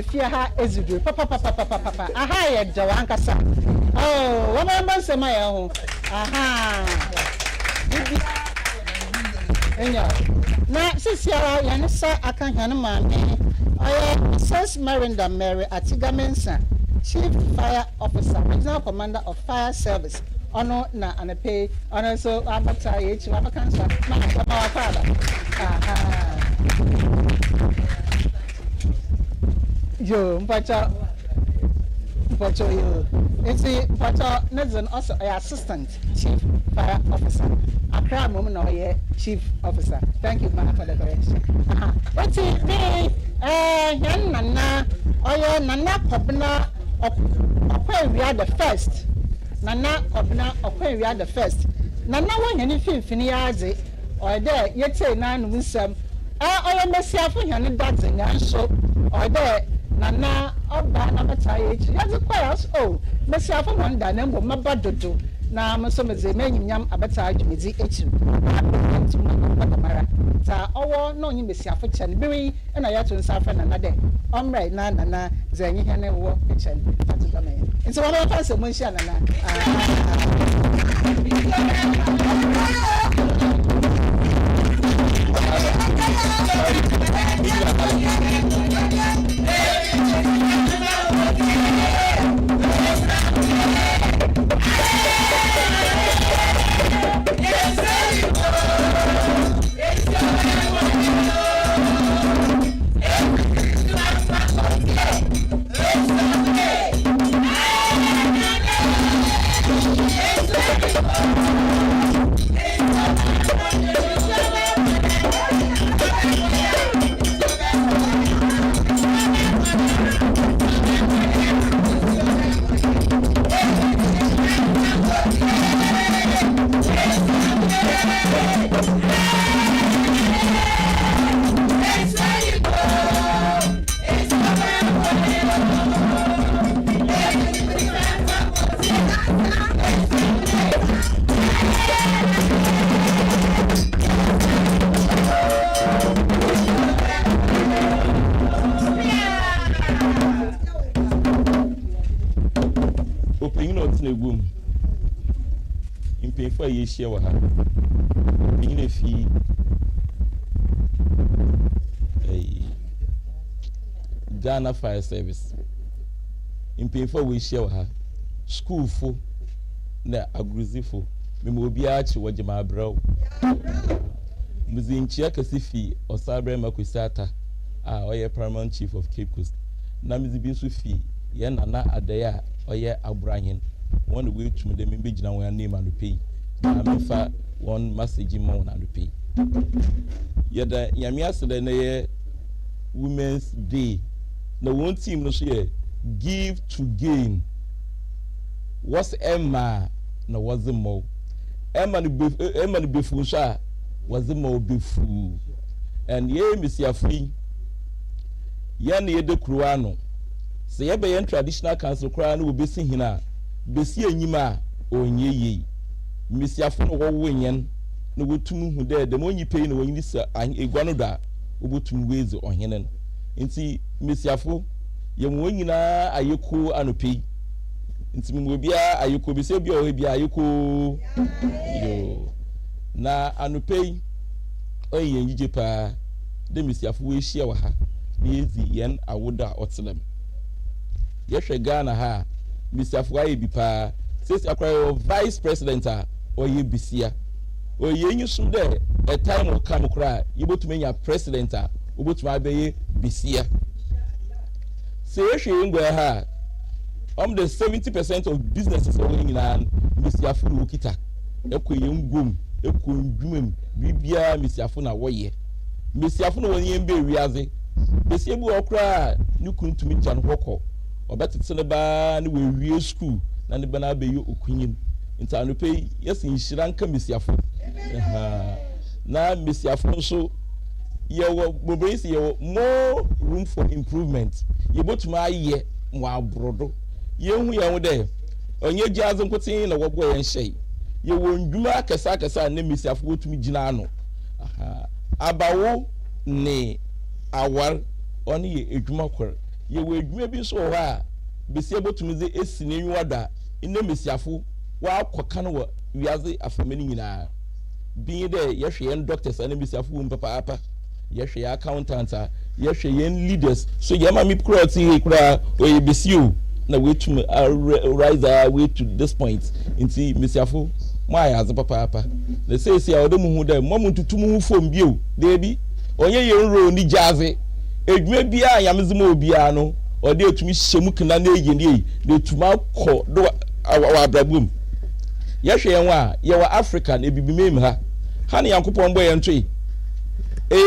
S8: efia ha ezidu papa aha ye de wankasa oh wo member sema ye ho aha enya na sisiara ya ne sa aka hwane maame oye Sis Marinda Mary Atigamensa, Chief Fire Officer, Regional Commander of Fire Service. Ono na anape ono so abata yechi abakansa na kama wakala aha yo mpacha yo enti mpacha Nelson also assistant chief fire officer Accra mom no ye chief officer. Thank you ma for the correction. Aha enti me yan nana oye nana kobna okwa the first Nana Kobna Okwenwia the first. Nana one any fini yaze or there yet say nine winsome. I Messia for him dancing and so or there Nana Oba Nabatai. Yes, of course. Oh, Messia for one dynamo, my badodo. Now, Masomaze, many yam abatage with the H. Sa owo no nyi besia fo chen biri na ya to nsa fa na na de omre na na zenyi hene wo chen atu ga me nti wo ba fa se mo nsia na Share with her. Being a fee, Ghana Fire Service. In painful we share with her. School for na aggressive. Me will be arch what you my bro. Muzin Chiaka Sifi or Sabre Makusata, or your paramount chief of Cape Coast. Namizi Sufi, Yan Nana Adaya, or ye Abraham. One way to the image now and name and pay. I'm fa one message in more and pay. Yada Yamia said na Women's Day. No one team no share give to gain. What's Emma? No was the more. Emma the befu was the more befu. And ye Miss Yafi Yan ye de Cruano. Say a traditional council crown will be seen here. Besi enyima onye Misiafo no wenyen no wotum hu de the money pay no wenyi sa egwano da obotum wezi ohenen nti misiafo ye wonyina ayeko anopi nti mu bia ayeko bi se bia o bia ayeko yo na anopi oyen yije pa de misiafo we hia wa ha ezi yen awoda otelem ye hwe Ghana ha misiafo aye bi pa sesi akwa vice president or ye bisia or ye nyusum there a time will come cry you both mean your president or both my be bisia say she ain't go ha the 70% of businesses are going in Mr. Fulu Kita eko yengum eko ndwumem bibia Mr. Funa woye Mr. Funa won yembe wiaze bisia bu okra ni kuntumi jan hoko obetete ba ni we wie school na ne bana be yo okunyin intanu pay yes inshiranka Mesiafo na Mesiafo so yewo bobrisi yewo more room for improvement yebotuma aye mo abrodo yehu yewo de onye giazo nkotin na wobo yen hye yewo ndwuma kasa na Mesiafo botumi gina ano abawo ne awar oni ye edwuma kwar
S15: ye we adwuma bi so ho a besi abotumi ze esi ne nwada ina mesiafo wa akɔka no wa wiaze afamani nyina bi de yehwe yen doctors ana mesiafo won papa yehwe ya accountants a yehwe yen leaders so ye ma mi kura ti kura oye besi o na we to rise our way to this point inti mesiafo mo ayaze papa na say a odemu hu da mo tutumu hu fom bio debi onye ye nro ni jaze edwuma bia yamzema obia no ode etumi hyemu kena na eye ne de tuma kɔ do abrabum yehwe yen wa ye wa Africa na bibimem ha ne yankopɔn bɔ ye ntwe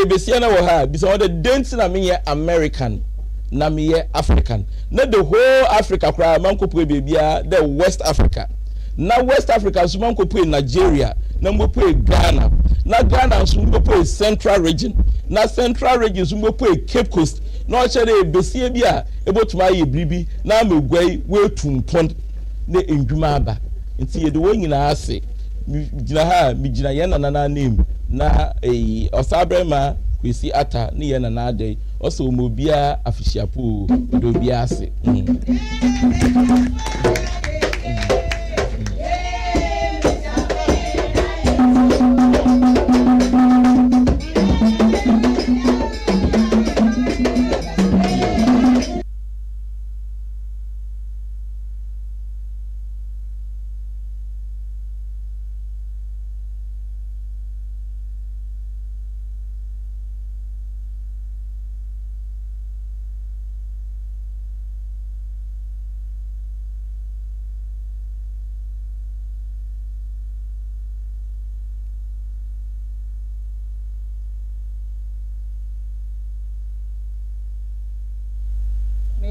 S15: besia na wo ha bisa wo de dent na me ye American na me ye African na the whole Africa kra mankopɔ bebia the West Africa na West Africa so mankopɔ Nigeria na mbopɔ Ghana na Ghana so mbopɔ Central region na Central region so mbopɔ Cape Coast na o chere besie bi a ebotuma ye bribi na megwai wetumpon na endwuma aba nti ye de wo nyina ase gina ha mi gina ye na name na osabrema kwesi ata ne ye na ade oso mo bia afishiapo do bia ase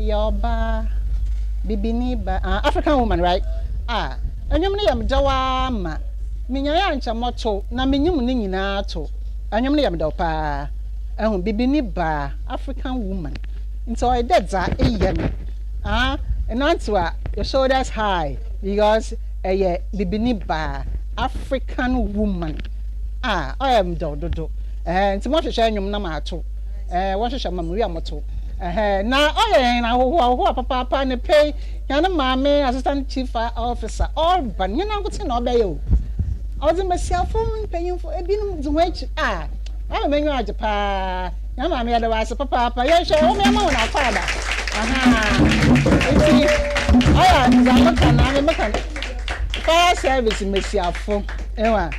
S8: Yoba bibini ba African woman, right? Anyum ne yam dawa ma minyaya ancha moto na menyum ne nyina to anyum ne yam daw pa bibini ba African woman nso I did that eyem and answer your shoulders high because bibini ba African woman I am do nti mo hwehwe anyum na ma to wo hwehwe ma wi amoto na na ho papa ne pay yana mame assistant chief officer all ban yana nguti na obeyo ozi mesiafo mpanyimfo ebinum zuwachi ama menyu ajepa yana mame ya da wase papa ye hwe o me ma wona kwada zamaka na me maka fire service mesiafo ewa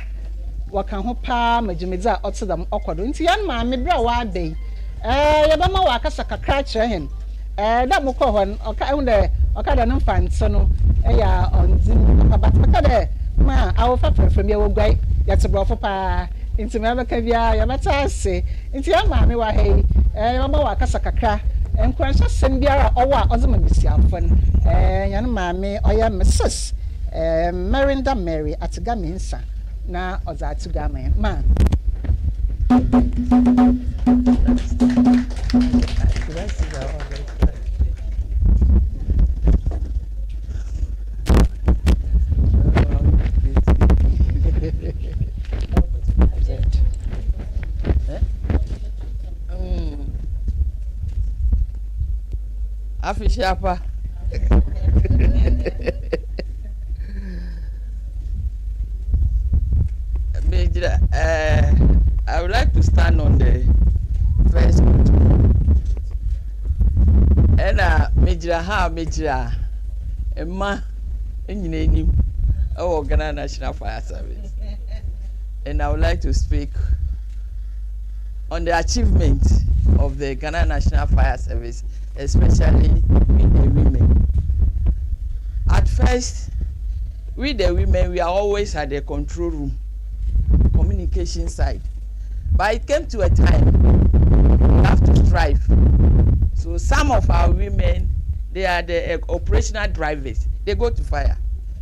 S8: waka ho pa majimedza otsedam okodo nti yana mame bra wa dey yaba ma wa kasa kakra kire hen da mo ko hon oka da no fanso no ya onzim papa papa de ma awo fa from ya wogwai ya tebrofo pa nti me baka bia ya bata ase nti ya ma me wa hei yaba ma wa kasa kakra enkwansha sem biara owo a ozema bisiafo no ya no ma me oya Mrs. Merinda Mary Atigaminsa na oza Atugame ma
S10: Afishiapa. I would like to stand on the first and Mejira Emma Enyini our Ghana National Fire Service, and I would like to speak on the achievement of the Ghana National Fire Service, especially with the women. At first, with the women, we are always at the control room, communication side. But it came to a time we have to strive. So some of our women, they are the operational drivers. They go to fire,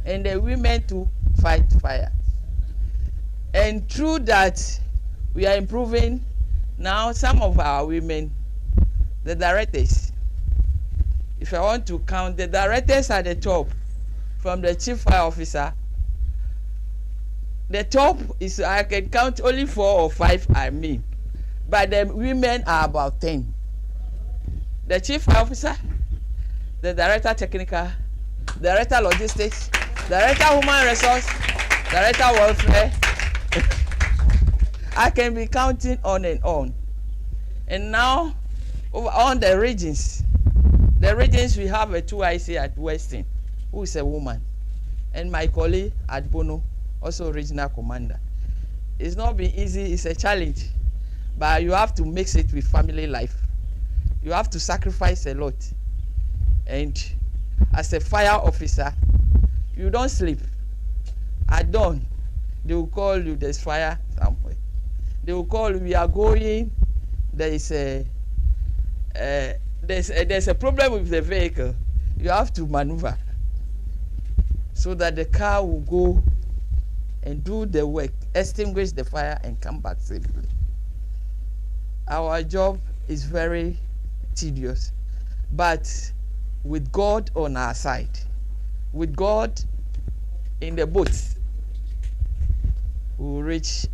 S10: and the women to fight fire. And through that, we are improving. Now some of our women, the directors, if I want to count, the directors at the top, from the chief fire officer, the top is, I can count only 4 or 5, I mean, but the women are about 10.
S16: the chief officer, the director technical, director logistics, director human resource, director welfare. I can be counting on and on. And now, over on the regions we have a 2IC at Weston, who is a woman, and my colleague at Bono, also regional commander. It's not been easy, it's a challenge, but you have to mix it with family life. You have to sacrifice a lot. And as a fire officer, you don't sleep. At dawn, they will call you, there's fire somewhere. They will call you, we are going, there's a problem with the vehicle. You have to maneuver so that the car will go and do the work, extinguish the fire and come back safely. Our job is very tedious, but with God on our side, with God in the boat, we will reach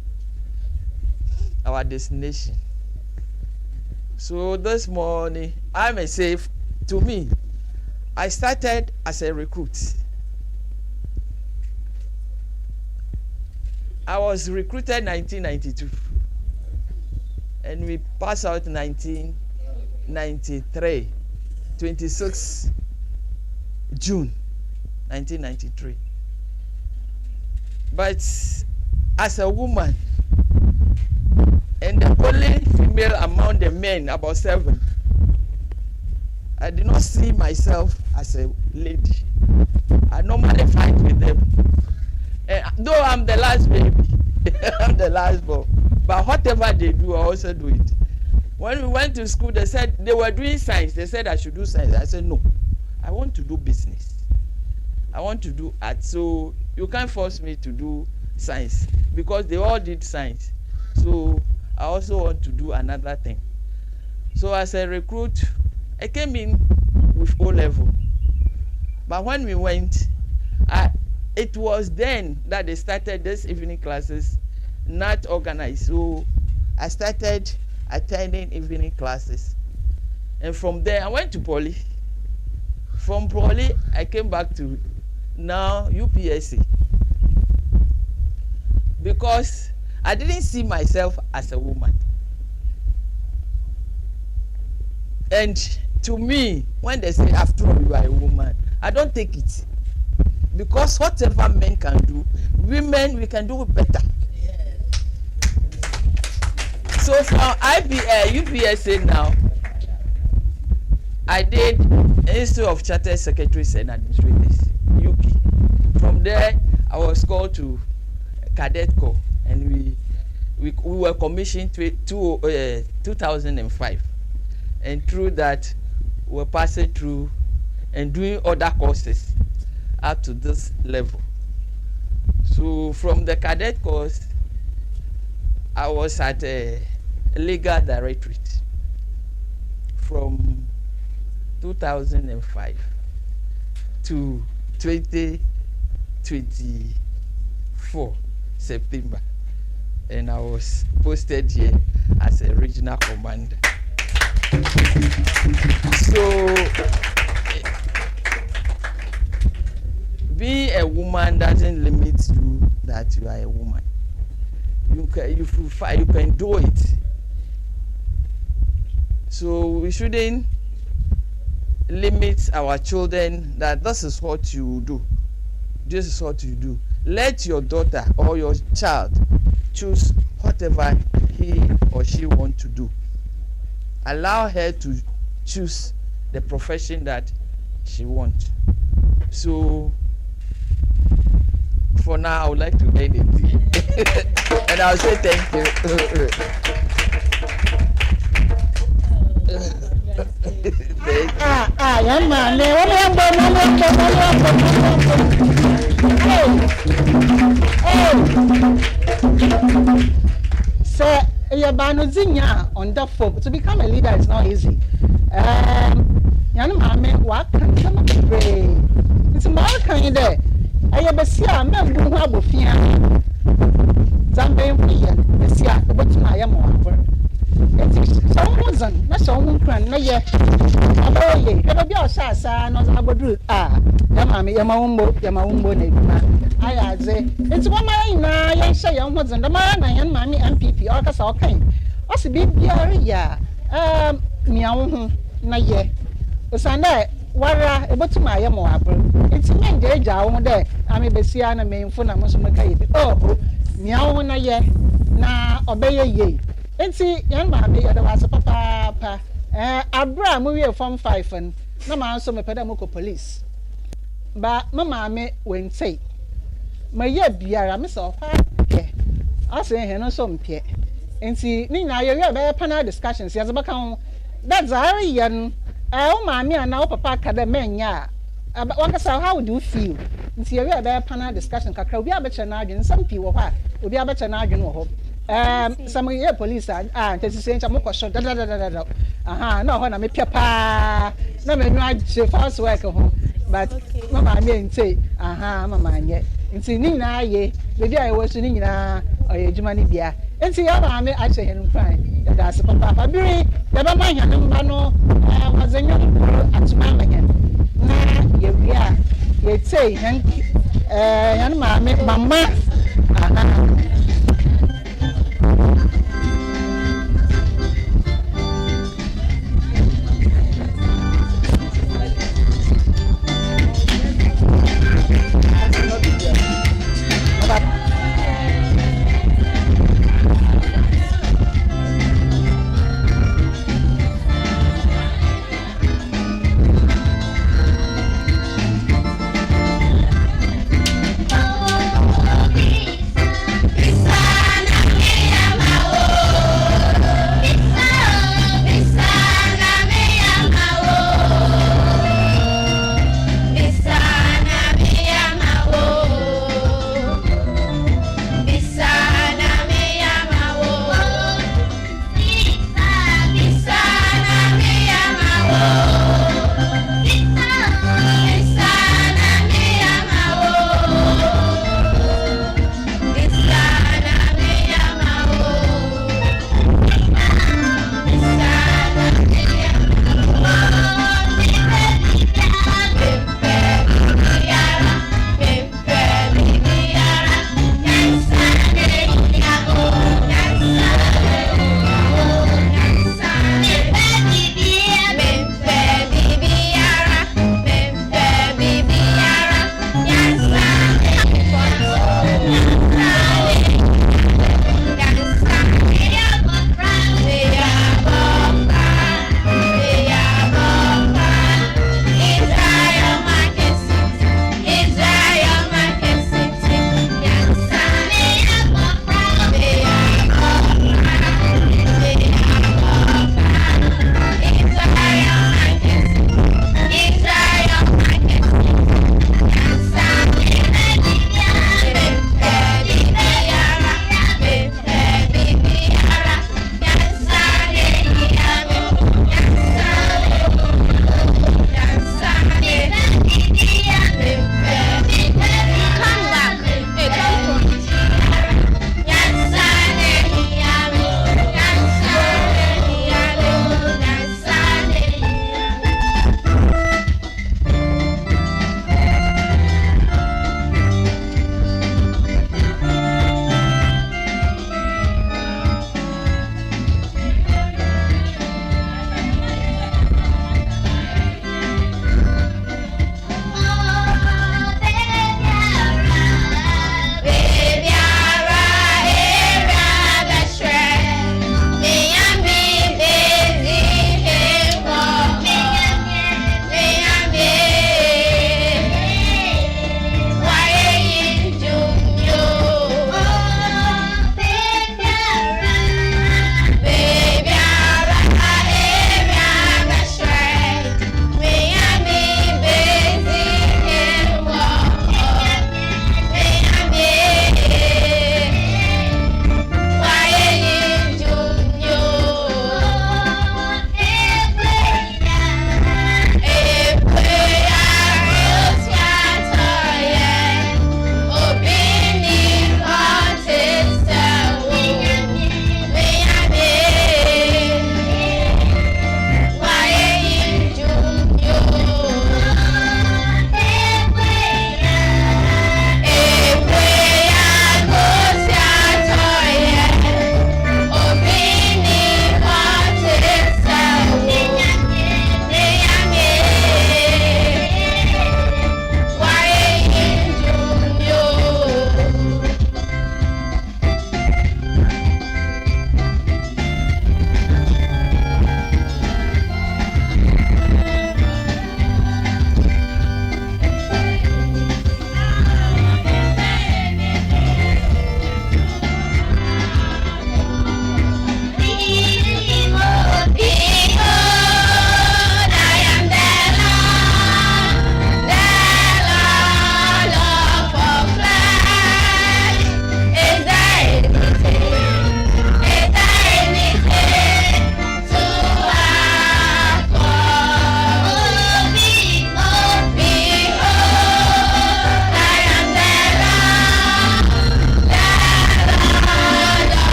S16: our destination. So this morning, I may say, to me, I started as a recruit. I was recruited 1992, and we passed out 1993, 26 June 1993. But as a woman, and the only female among the men, about 7, I did not see myself as a lady. I normally fight with them. Though I'm the last baby, I'm the last born, but whatever they do, I also do it. When we went to school, they said they were doing science. They said I should do science. I said no, I want to do business. I want to do art. So you can't force me to do science because they all did science. So I also want to do another thing. So as a recruit, I came in with O level. But when we went, it was then that they started this evening classes, not organized. So I started attending evening classes. And from there, I went to Poly. From Poly, I came back to now UPSC. Because I didn't see myself as a woman. And to me, when they say, after all, you are a woman, I don't take it. Because whatever men can do, women, we can do it better. So from UPSA now, I did Institute of Chartered Secretaries and Administrators, UK. From there, I was called to Cadet Corps, and we were commissioned 2005. And through that, we were passing through and doing other courses up to this level. So from the cadet course, I was at a legal directorate from 2005 to 2024 September, and I was posted here as a regional commander. So being a woman doesn't limit you that you are a woman. You can do it. So we shouldn't limit our children that this is what you do. This is what you do. Let your daughter or your child choose whatever he or she wants to do. Allow her to choose the profession that she wants. So for now, I would like to end it. And I'll say thank you.
S8: So, on the phone. To become a leader is not easy. It's American there. I have a Sia, men who have a fear. Zambian, a Sia, but I am over. It is someone's 1,000 na so hu kran na ye aboye ebe bi o sha asa no za bodu ya ma wumbo na eduma ayaze enti mama ina ye hye ye ho zenda ma na ye mami MPP o ka sa o kan o se bi biare ya mia wo hu na ye osanda wara ebotuma ye mo abro enti menje eja wo de ami besia na menfo na moso meka ye bi mia wo na ye na obeye ye enti yan mami ye da was papa abra mu wie form 5 na ma so me peda mo ko police ba mama me wentei ma ye biara me so fa ke ase he no so mpie enti ni na ye be panel discussions ya zaba kan that zari yan o mama ana o papa kada menya waka say how do you feel nti ye be panel discussion kakra obi abeche na adwen some pi wo ha obi abeche na adwen wo ho some ye police ntesi se ncha mo ko shot da na ho na me pia pa na me nwa je fast work ho but mama me ntse mama anye nti ni na ye bebi aye wo so ni nyina oye juma ni bia nti ya mama me ache hen kwan da se papa biri da ba ma hyan mba no wazenyo atuma manya na ye bia ye tse hen yan mama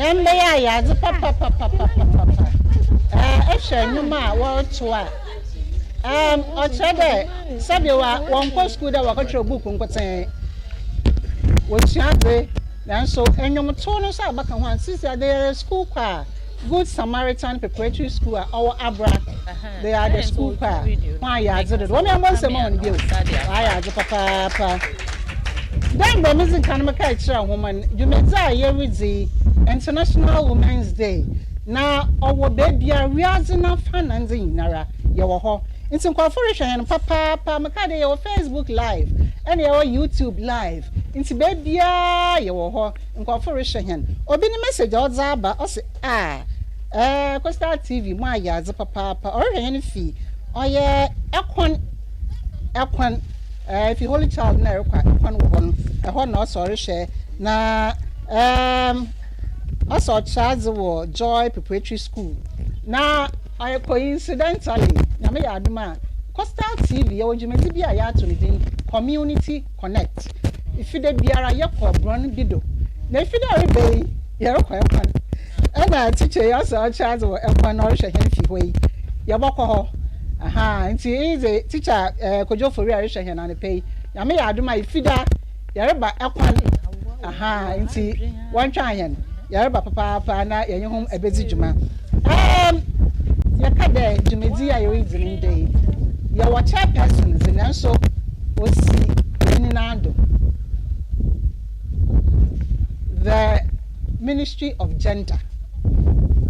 S8: Yam lay ya the papa. Nyuma wa toa. O chede sabiwa won ko school da wa ko book nkoten. Wo chiade nanso enyom to no so abaka ho ansisi there school kwa Good Samaritan Preparatory School our Abra. They are the school kwa. Why ya did it? What me am say mo on you. Why ya papa. Then the music can make a woman. You may say here is the International Women's Day. Now our baby are realizing our finance in Nara. You were ho. It's in cooperation and papa makade your Facebook live and your YouTube live. It's baby you were ho in cooperation. Obi ni message or zaba or say Costa TV my ya papa or any fee. Oh yeah, Ekwan if you holy child na one no sorry share na also child Joy Preparatory School na I coincidentally na me aduma Costa TV ya ojumezi bia ya to ni Community Connect if you dey biara ye ko bron bido na if you dey be ye ko ekwan and teacher ya so child wo ekwan no hwe hen fi hoi ye bokọ ho nti is teacher kojo fori are hwe hen na ne pay na me aduma ifida ye reba ekwan nti wan twa hen ye reba papa na ye hom ebezi djuma yakade jumedi ya yo izini day ya wacha persons and so osi ninando the Ministry of Gender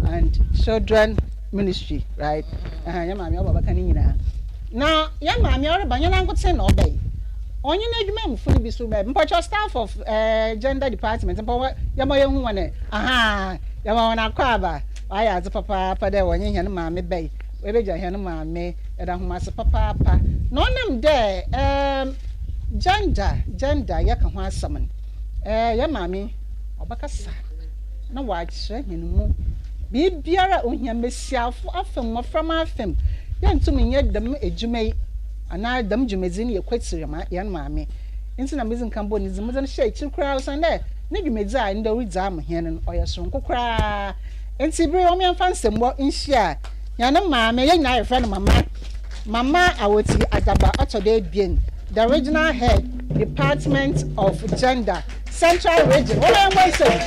S8: and Children Ministry, right? Ya mami oba baka ni nyina na ya mami ore banya na nkote na obey onye na adwuma mu funi bi so be mpacho staff of gender department mpa ya mo yehu wane ya ma wana kwaba aya az papa de wonye hia no maame bai we beja hia no maame e da homa se papa no nam de gender ya ka ho asam ya maame obakasa na wa kire hia no mu bi biara ohia mesiafo afem moframa afem ya ntumi nye dam ejumai ana dam jumezi ne yakwatire ma ya no maame nti na mezin kambo ni zimuzan shey chikra usande ne jumezi a nda ridza am hia no oyesoro kokra enti bre o me amfansem bo nhia ya no maame ya nyina refa no mama awoti adaba atode bien the regional head Department of Gender Central Region what am I saying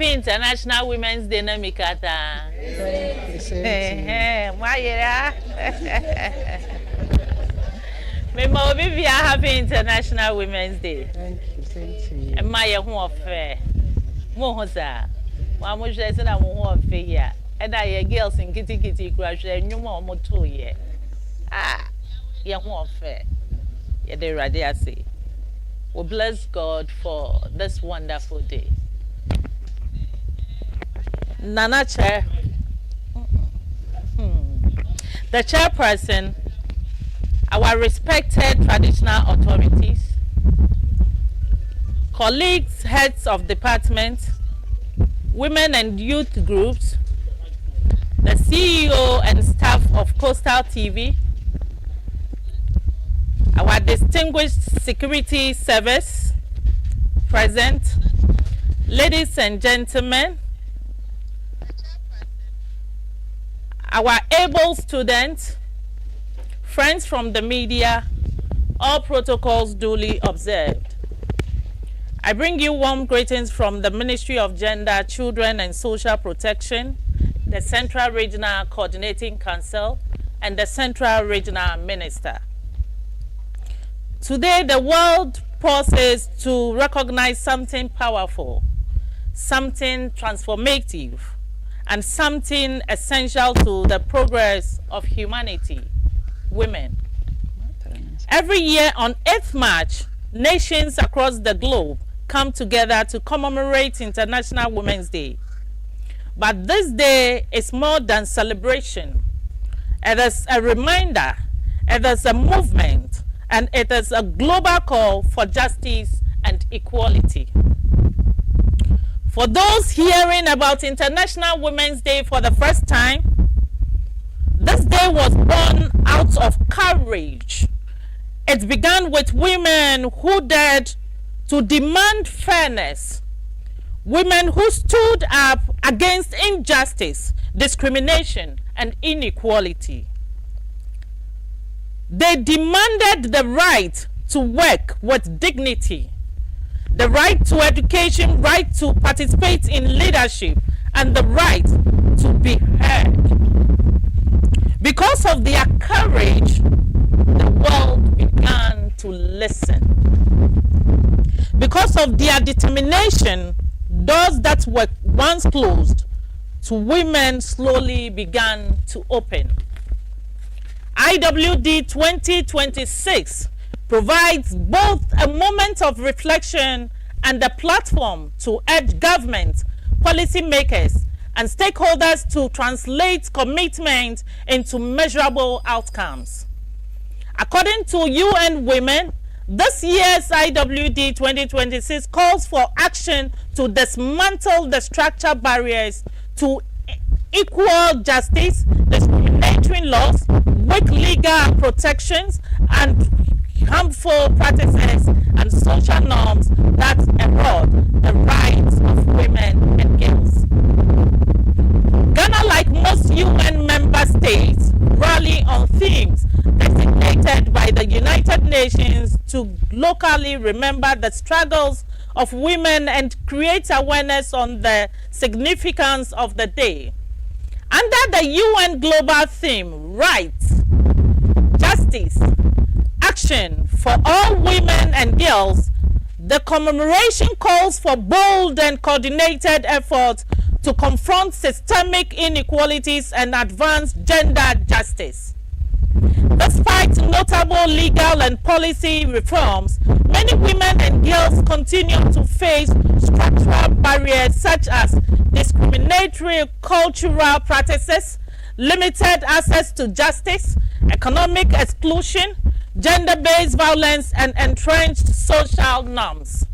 S17: International Women's Day na mikata. Mayera. Mema obi via happy International Women's Day.
S8: Thank you.
S17: E ma ye ho ofe. Mo ho za. Wa mo hwe se na mo ho ofe ya. E da ye girls nkiti kura hwe nwuma o mo to ye. ye ho ofe. Ye de rade ase. We bless God for this wonderful day. Nana Chair, the chairperson, our respected traditional authorities, colleagues, heads of departments, women and youth groups, the CEO and staff of Coastal TV, our distinguished security service present, ladies and gentlemen, our able students, friends from the media, all protocols duly observed. I bring you warm greetings from the Ministry of Gender, Children and Social Protection, the Central Regional Coordinating Council, and the Central Regional Minister. Today, the world pauses to recognize something powerful, something transformative, and something essential to the progress of humanity, women. Every year on 8th March, nations across the globe come together to commemorate International Women's Day. But this day is more than celebration. It is a reminder, it is a movement, and it is a global call for justice and equality. For those hearing about International Women's Day for the first time, this day was born out of courage. It began with women who dared to demand fairness, women who stood up against injustice, discrimination, and inequality. They demanded the right to work with dignity, the right to education, right to participate in leadership, and the right to be heard. Because of their courage, the world began to listen. Because of their determination, doors that were once closed to women slowly began to open. IWD 2026 provides both a moment of reflection and a platform to urge government, policymakers, and stakeholders to translate commitment into measurable outcomes. According to UN Women, this year's IWD 2026 calls for action to dismantle the structural barriers to equal justice, discriminatory laws, weak legal protections, and harmful practices and social norms that erode the rights of women and girls. Ghana, like most UN member states, rally on themes designated by the United Nations to locally remember the struggles of women and create awareness on the significance of the day. Under the UN global theme, rights, justice, action for all women and girls, the commemoration calls for bold and coordinated efforts to confront systemic inequalities and advance gender justice. Despite notable legal and policy reforms, many women and girls continue to face structural barriers such as discriminatory cultural practices, limited access to justice, economic exclusion, gender-based violence, and entrenched social norms.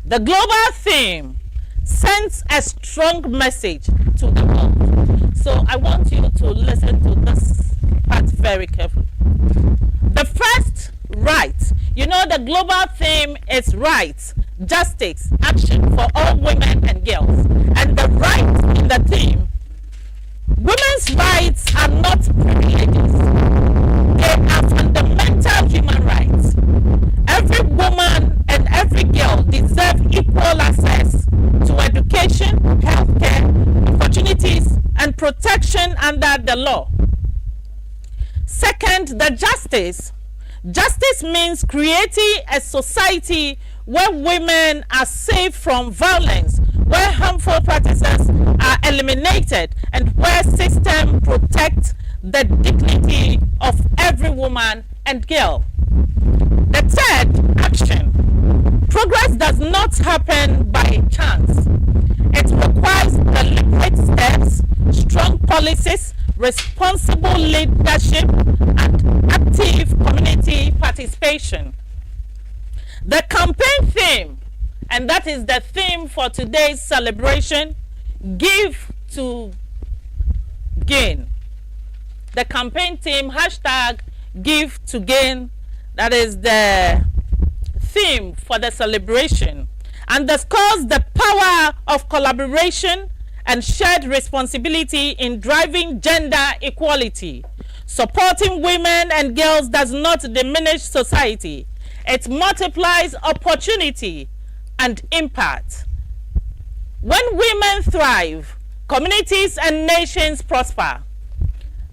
S17: The global theme sends a strong message to the world. So I want you to listen to this part very carefully. The first, right. You know, the global theme is rights, justice, action for all women and girls. And the right in the theme, women's rights are not privileges. They are fundamental human rights. Every woman and every girl deserve equal access to education, healthcare, opportunities, and protection under the law. Second, the justice. Justice means creating a society where women are safe from violence, where harmful practices are eliminated, and where systems protect the dignity of every woman. woman and girl. The third action, progress does not happen by chance. It requires deliberate steps, strong policies, responsible leadership, and active community participation. The campaign theme, and that is the theme for today's celebration, Give to Gain. The campaign theme, hashtag Give to Gain, that is the theme for the celebration, underscores the power of collaboration and shared responsibility in driving gender equality. Supporting women and girls does not diminish society. It multiplies opportunity and impact. When women thrive, communities and nations prosper.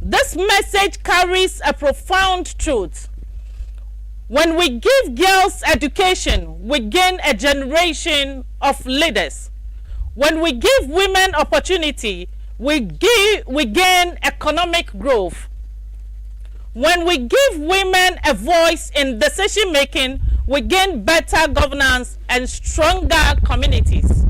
S17: This message carries a profound truth. When we give girls education, we gain a generation of leaders. When we give women opportunity, we gain economic growth. When we give women a voice in decision making, we gain better governance and stronger communities.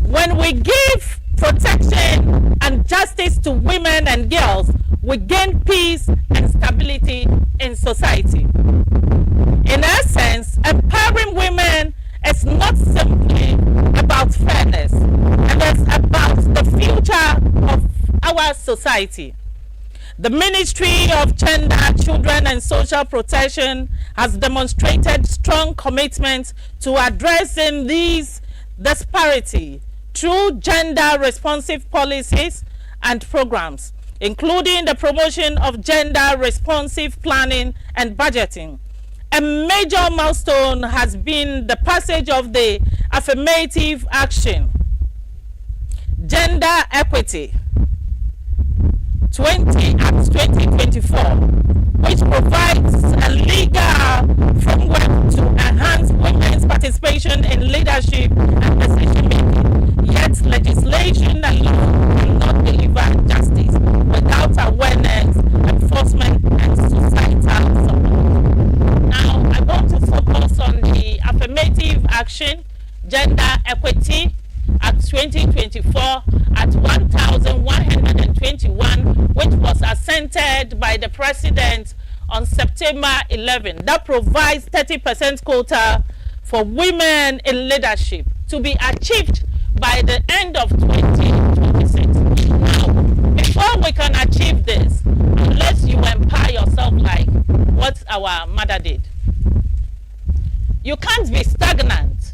S17: When we give protection and justice to women and girls, we gain peace and stability in society. In essence, empowering women is not simply about fairness, it is about the future of our society. The Ministry of Gender, Children and Social Protection has demonstrated strong commitment to addressing these disparities through gender-responsive policies and programs, including the promotion of gender-responsive planning and budgeting. A major milestone has been the passage of the Affirmative Action, Gender Equity Act 2024, which provides a legal framework to enhance women's participation in leadership and decision-making. Yet legislation alone will not deliver justice without awareness, enforcement, and societal support. Now, I want to focus on the Affirmative Action, Gender Equity Act 2024 at 1121, which was assented by the President on September 11. That provides 30% quota for women in leadership to be achieved by the end of 2026. Now, before we can achieve this, unless you empower yourself like what our mother did, you can't be stagnant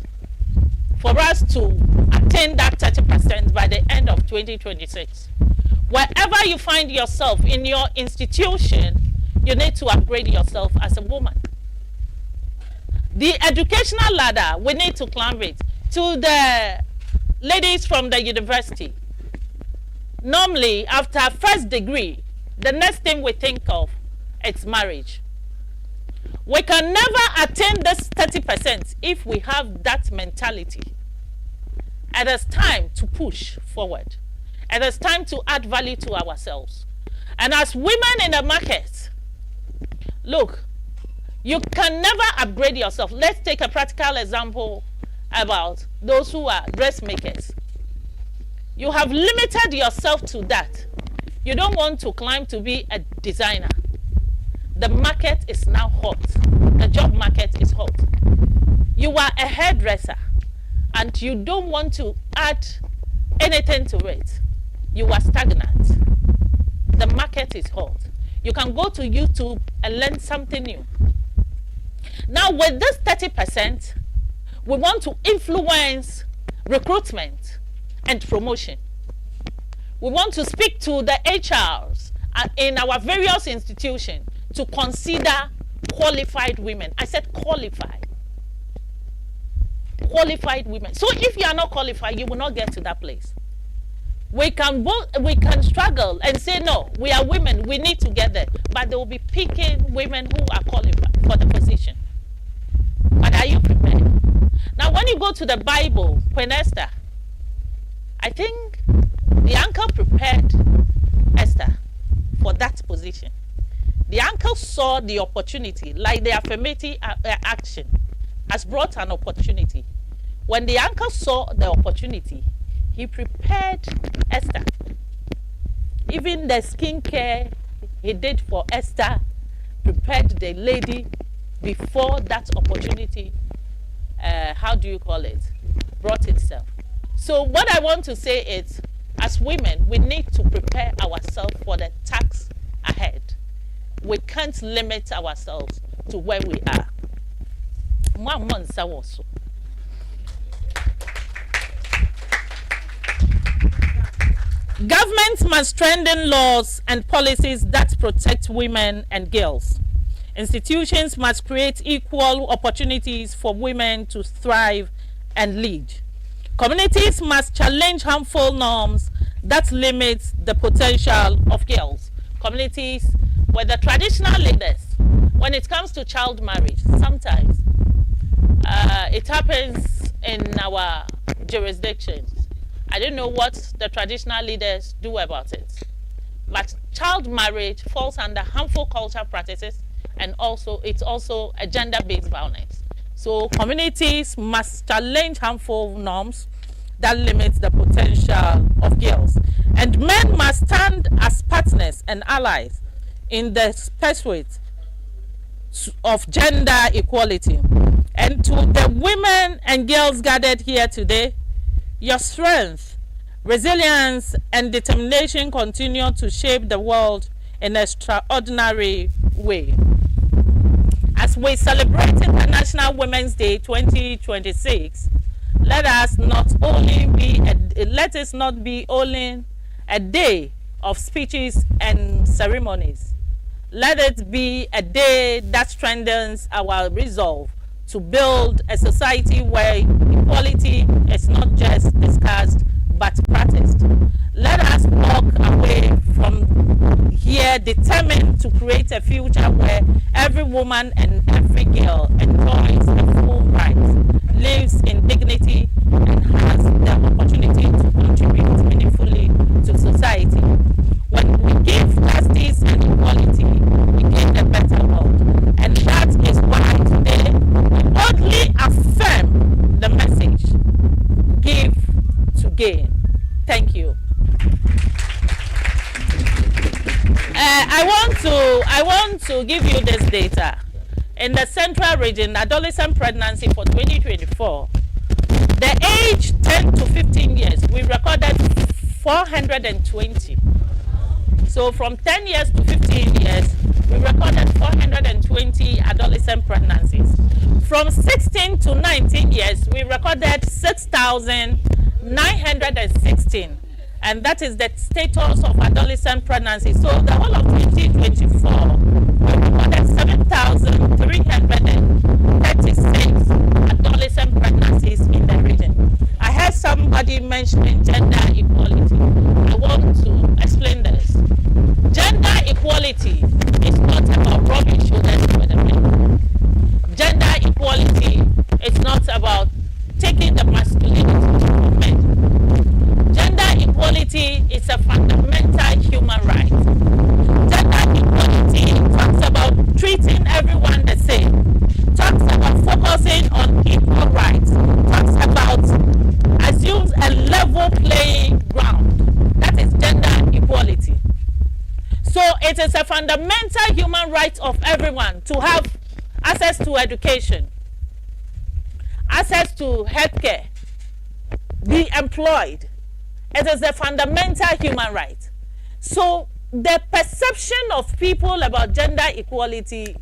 S17: for us to attain that 30% by the end of 2026. Wherever you find yourself in your institution, you need to upgrade yourself as a woman. The educational ladder, we need to climb it. To the ladies from the university, normally after first degree, the next thing we think of is marriage. We can never attain this 30% if we have that mentality. It is time to push forward. It is time to add value to ourselves. And as women in the market, look, you can never upgrade yourself. Let's take a practical example about those who are dressmakers. You have limited yourself to that. You don't want to climb to be a designer. The market is now hot. The job market is hot. You are a hairdresser and you don't want to add anything to it. You are stagnant. The market is hot. You can go to YouTube and learn something new. Now with this 30%, we want to influence recruitment and promotion. We want to speak to the HRs in our various institutions to consider qualified women. I said qualified. Qualified women. So if you are not qualified, you will not get to that place. We can struggle and say, no, we are women, we need to get there. But they will be picking women who are qualified for the position. But are you prepared? Now, when you go to the Bible, Queen Esther, I think the uncle prepared Esther for that position. The uncle saw the opportunity, like the affirmative action has brought an opportunity. When the uncle saw the opportunity, he prepared Esther. Even the skincare he did for Esther, prepared the lady before that opportunity, brought itself. So what I want to say is, as women, we need to prepare ourselves for the task ahead. We can't limit ourselves to where we are. Government must strengthen laws and policies that protect women and girls. Institutions must create equal opportunities for women to thrive and lead. Communities must challenge harmful norms that limit the potential of girls. Communities where the traditional leaders, when it comes to child marriage, sometimes it happens in our jurisdictions. I don't know what the traditional leaders do about it. But child marriage falls under harmful cultural practices, and it's also a gender-based violence. So communities must challenge harmful norms that limit the potential of girls. And men must stand as partners and allies in the pursuit of gender equality. And to the women and girls gathered here today, your strength, resilience, and determination continue to shape the world in an extraordinary way. As we celebrate International Women's Day 2026, let us not be only a day of speeches and ceremonies. Let it be a day that strengthens our resolve to build a society where equality is not just discussed but practiced. Let us walk away from here determined to create a future where every woman and every girl enjoys a full rights, lives in dignity, and has the opportunity to contribute meaningfully to society. When we give justice and equality, we gain a better world. And that is why today we boldly affirm the message, give to gain. Thank you. I want to give you this data. In the Central Region, adolescent pregnancy for 2024, the age 10 to 15 years, we recorded 420. So from 10 years to 15 years, we recorded 420 adolescent pregnancies. From 16 to 19 years, we recorded 6,916. And that is the status of adolescent pregnancy. So the whole of 2024, we recorded 7,336 adolescent pregnancies in the region. I heard somebody mentioning gender equality. I want to explain this. Gender equality is not about rubbing shoulders with the men. Gender equality is not about taking the masculinity from men. Gender equality is a fundamental human right. Gender equality talks about treating everyone the same, talks about focusing on equal rights, talks about assumes a level playing ground. That is gender equality. So it is a fundamental human right of everyone to have access to education, access to healthcare, be employed. It is a fundamental human right. So the perception of people about gender equality,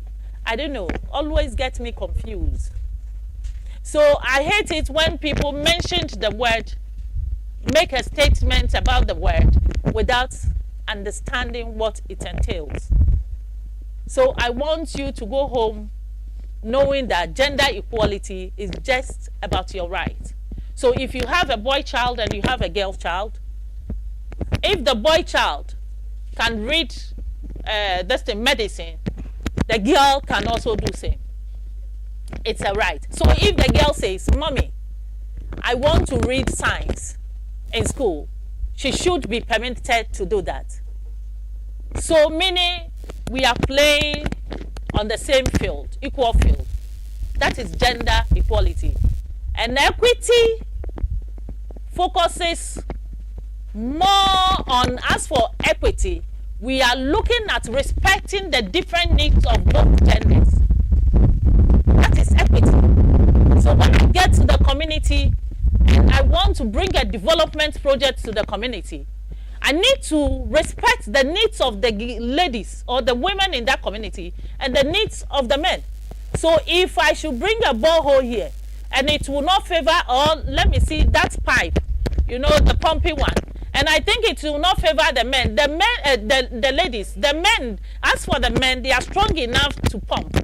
S17: I don't know, always gets me confused. So I hate it when people mention the word, make a statement about the word without understanding what it entails. So I want you to go home knowing that gender equality is just about your right. So if you have a boy child and you have a girl child, if the boy child can read medicine, the girl can also do same. It's a right. So if the girl says, "Mommy, I want to read science in school," she should be permitted to do that. So meaning we are playing on the same field, equal field. That is gender equality. And equity focuses more on, as for equity, we are looking at respecting the different needs of both genders. That is equity. So when I get to the community and I want to bring a development project to the community, I need to respect the needs of the ladies or the women in that community and the needs of the men. So if I should bring a borehole here and it will not favor, or let me see that pipe, you know, the pumping one, and I think it will not favor the men. The men, the ladies, the men, as for the men, they are strong enough to pump.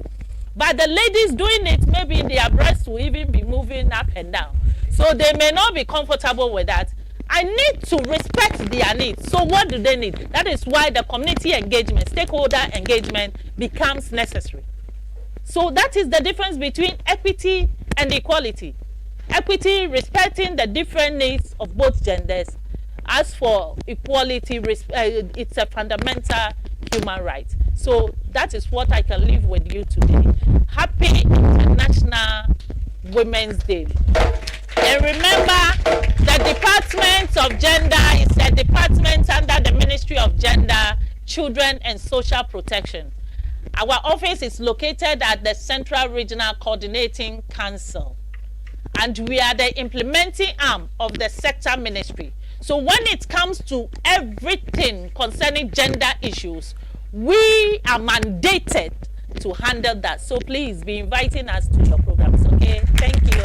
S17: But the ladies doing it, maybe their breasts will even be moving up and down. So they may not be comfortable with that. I need to respect their needs. So what do they need? That is why the community engagement, stakeholder engagement becomes necessary. So that is the difference between equity and equality. Equity, respecting the different needs of both genders. As for equality, it's a fundamental human right. So that is what I can leave with you today. Happy International Women's Day. And remember, the Department of Gender is a department under the Ministry of Gender, Children and Social Protection. Our office is located at the Central Regional Coordinating Council. And we are the implementing arm of the sector ministry. So when it comes to everything concerning gender issues, we are mandated to handle that. So please be inviting us to your programs, okay? Thank you.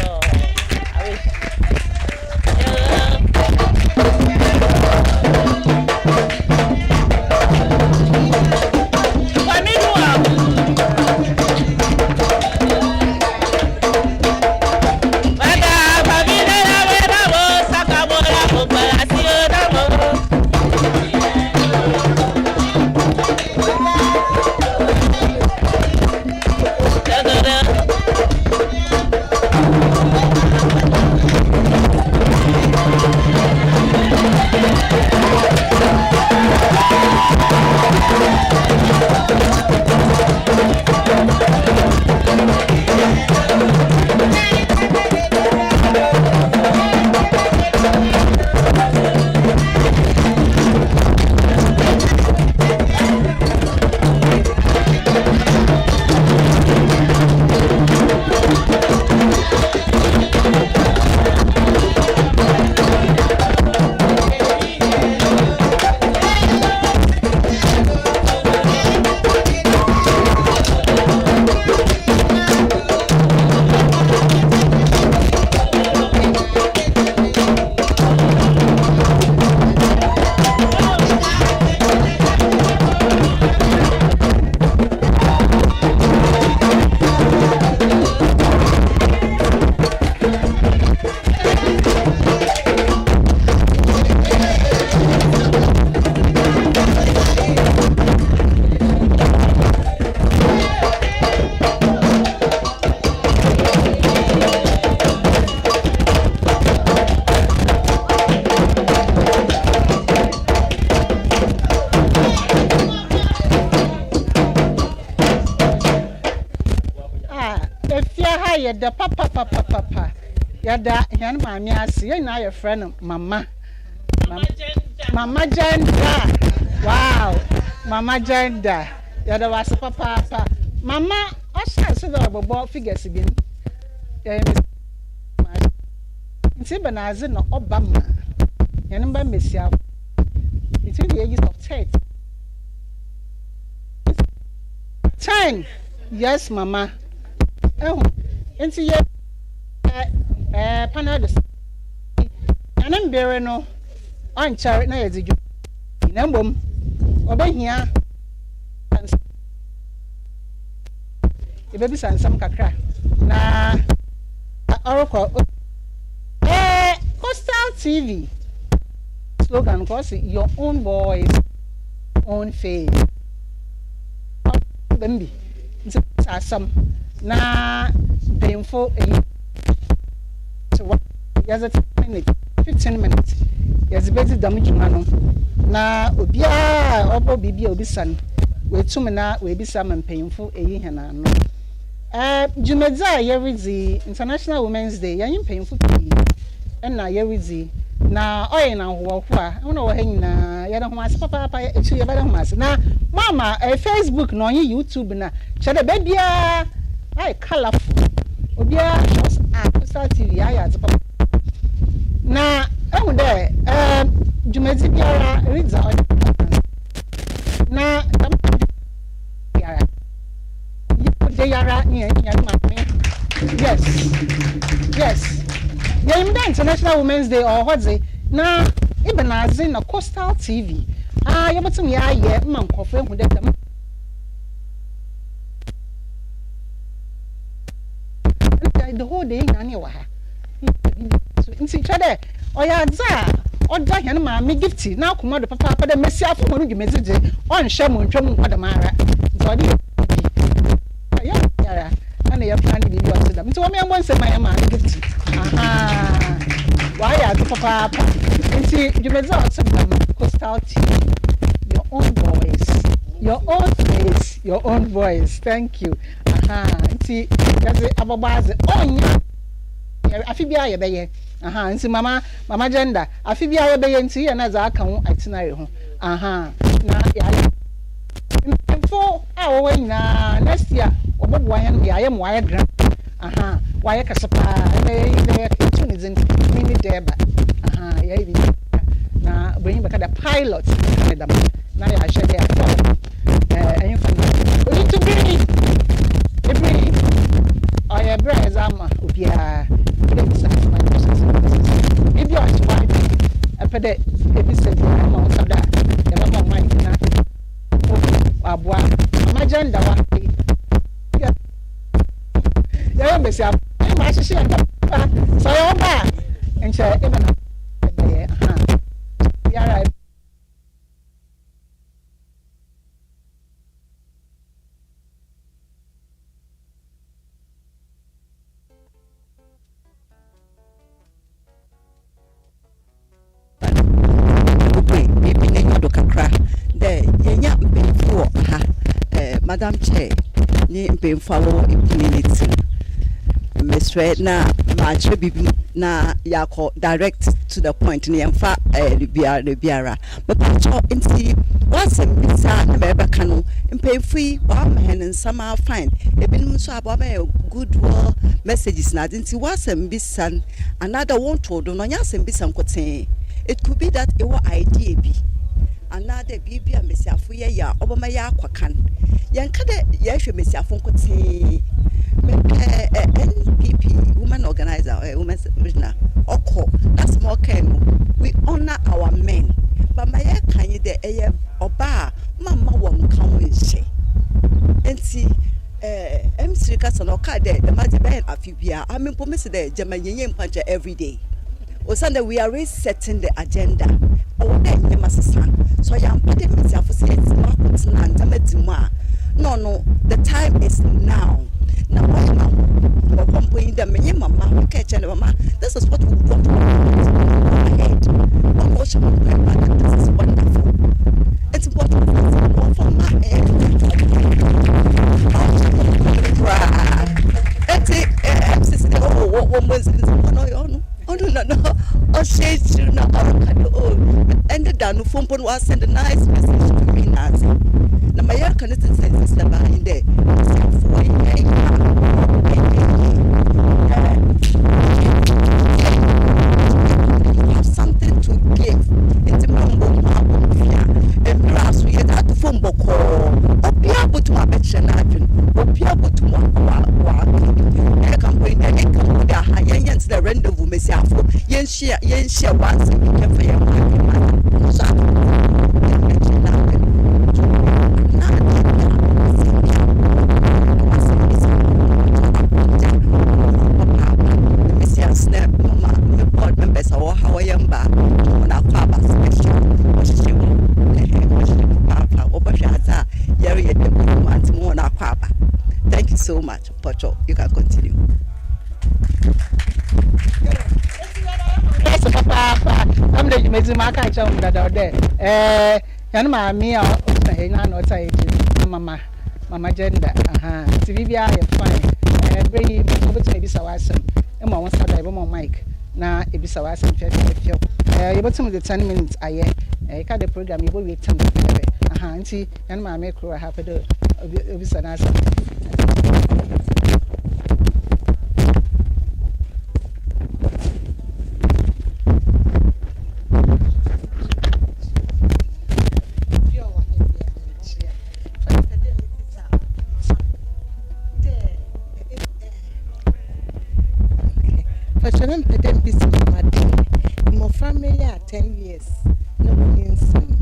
S8: The papa yada yan mami asi yan na your friend mama gender. Wow, mama gender yada was papa mama osha so the bobo figures bin nti banaze no obama yan ba mesia between the ages of 10. Yes mama into your panel and I'm bearing no on chariot na as you numbum obey here and the baby son some kakra na oracle Coastal TV slogan cause your own voice own face bambi some na painful so yes 15 minutes yes better damage mano na obia obo bibia obi san we tumina we bisa mpanyimfo eyi hena no jumedza yerizi International Women's Day yan mpanyimfo pi na yerizi na oye na ho a una wo hanyina ya na ho ase papa etu ya bada ho ase na mama Facebook no yin YouTube na chede be bia ai colorful obia shows Coastal TV aya ze papa na ehun de jumedzi biara riza na yara de yara ni yes yeah, International Women's Day or what's it na even as in a Coastal TV you betum ya ye man kofe hu de dem the whole day nani wa ha so nti chade oya za oda hene ma me gifty na akoma do papa de mesi afo mo no dwumezije on hwe mo ntwam nkwadamara nti odi ya ana ya plan bi yo so da nti wo me ambo nse ma ya ma gifty why are the papa nti dwumezije o so da Coastal TV your own voice thank you nti yaze ababaze onya afibia ye beye nti mama gender afibia ye beye nti ye na za aka ho itinerary ho na ya info awo nyina next year obobo ayan ya ye mo aye grand wa ye kasapa le kitchen is in mini deba ya ibi na bring back the pilot na ya shede ato ayin fa we to bring every oya braze ama obia if you are to buy a pede ebi se ma sada e ba ma mai na abua magenda wa ya mesi ab ma sisi anda so yo ba enche even ya right
S10: Madam Chair, ni mpemfawo immunity. Mr. na mache bibi na yako direct to the point ni yamfa biara. Mepacho inti wase mbisa na beba kanu mpemfui wa mahenen sama fine. Ebinum so ababa goodwill messages na inti wase mbisa another one told no nyase mbisa nkoten. It could be that ewo idea bi. Another bibi a mesiafo ye ya obama ya kwakan yanka de ye hwe mesiafo nkote NPP woman organizer women's regional oko that's more ken we honor our men but my kan de eye oba mama won kan nche enti MC kasa no ka de the maji ben afibia amempo mesi de jamanyenye mpancha every day osande we are resetting the agenda owo masasa so ya mpade mesiafo se na ntamadimu no the time is now mama in the many mama catch and mama this is what we want to do ahead this is wonderful it's important for my head no shades you know and the danu phone was send a nice message to me Nazi na my can it say sister in there have something to give into mambo and perhaps we had that phone book or be able to have a chanage or be able to the rendezvous mesiafo yen share once and for your so snap mama the board members or how I am back on our papa special thank you so much Pocho you can continue.
S8: Yes, papa. I'm the Mezimaka chum that out there. Yan mammy, I know what I mama gender ti bibia ye fine bring obet me bisa wasem e mo won sada e mo mic na e bisa wasem fe you botum the 10 minutes aye e ka the program you go wait time nti yan ma me kro ha pe do obisa na asem
S12: Fashion pedem busy my family are 10 years. No insane.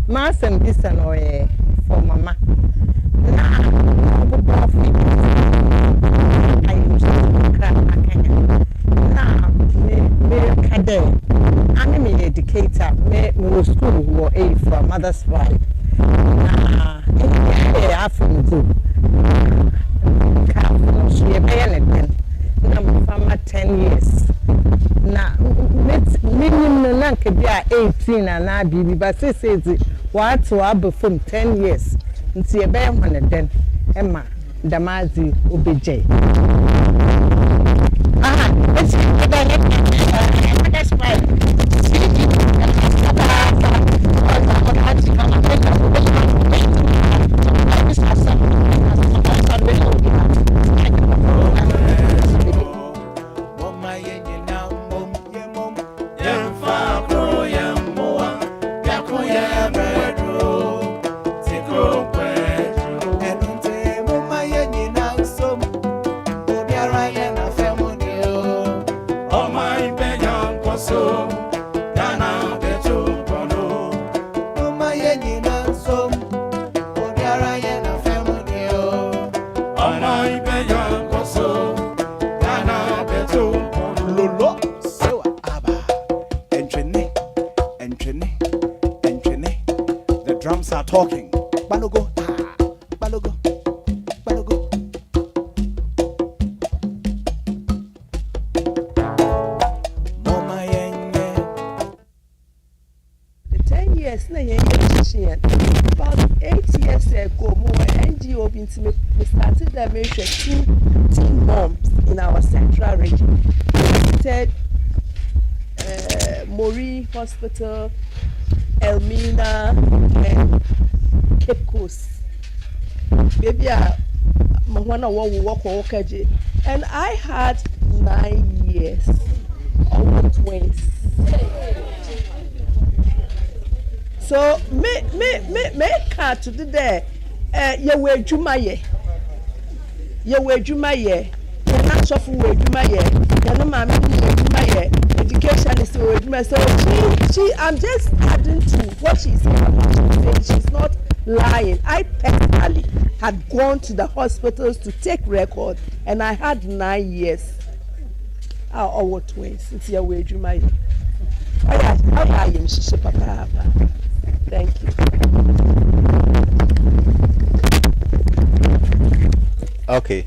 S12: Master this and for mama. I used to cry. Now, I'm an educator. Me school who are a for mother's wife. I from good. She a bayonet. I'm from 10 years. Now, minimum nanke be 18 and I be, but say what to have from 10 years. Nti ebe hwane den Emma Damazi Obj. It's that's right.
S5: Talking. Balogo. Balogo. Balogo. Mama yenye.
S12: The 10 years na yenye about 8 years ago, more NGO we started the measure 2 teen moms in our central region. We visited Mori Hospital, Elmina, and Cape Coast. Baby, and I had 9 years of twins. So me car to the ye we jumaye. Ye we jumaye. Ye not shuffle we jumaye. Ye no mama we jumaye. Education is we jumaye. So she I'm just adding to what she's saying. She's not lying. I personally had gone to the hospitals to take record, and I had 9 years. Our twins. It's your way, Jumaye. I am Papa. Thank you.
S18: Okay.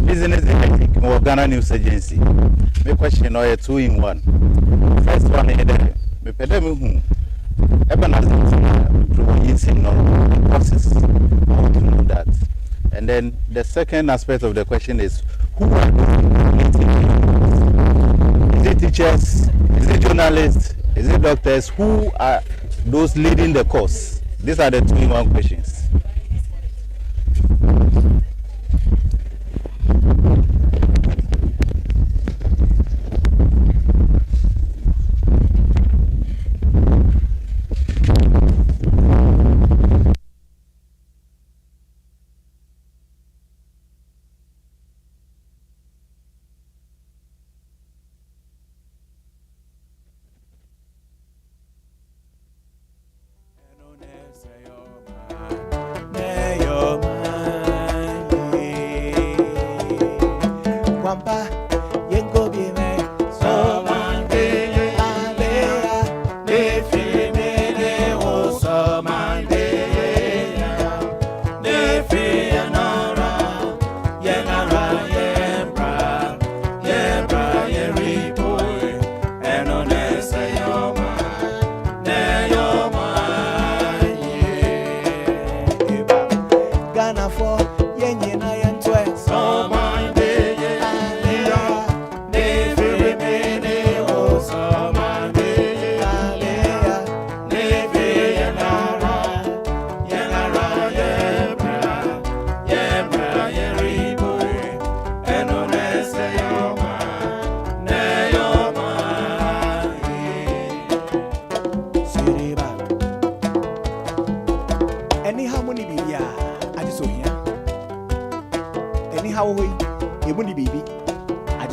S18: Business ethic or Ghana News Agency. My question are 2 in 1. First one is me pedem who even as using process. I want to know that. And then the second aspect of the question is who are those? Is it teachers? Is it journalists? Is it doctors? Who are those leading the course? These are the 2 in 1 questions.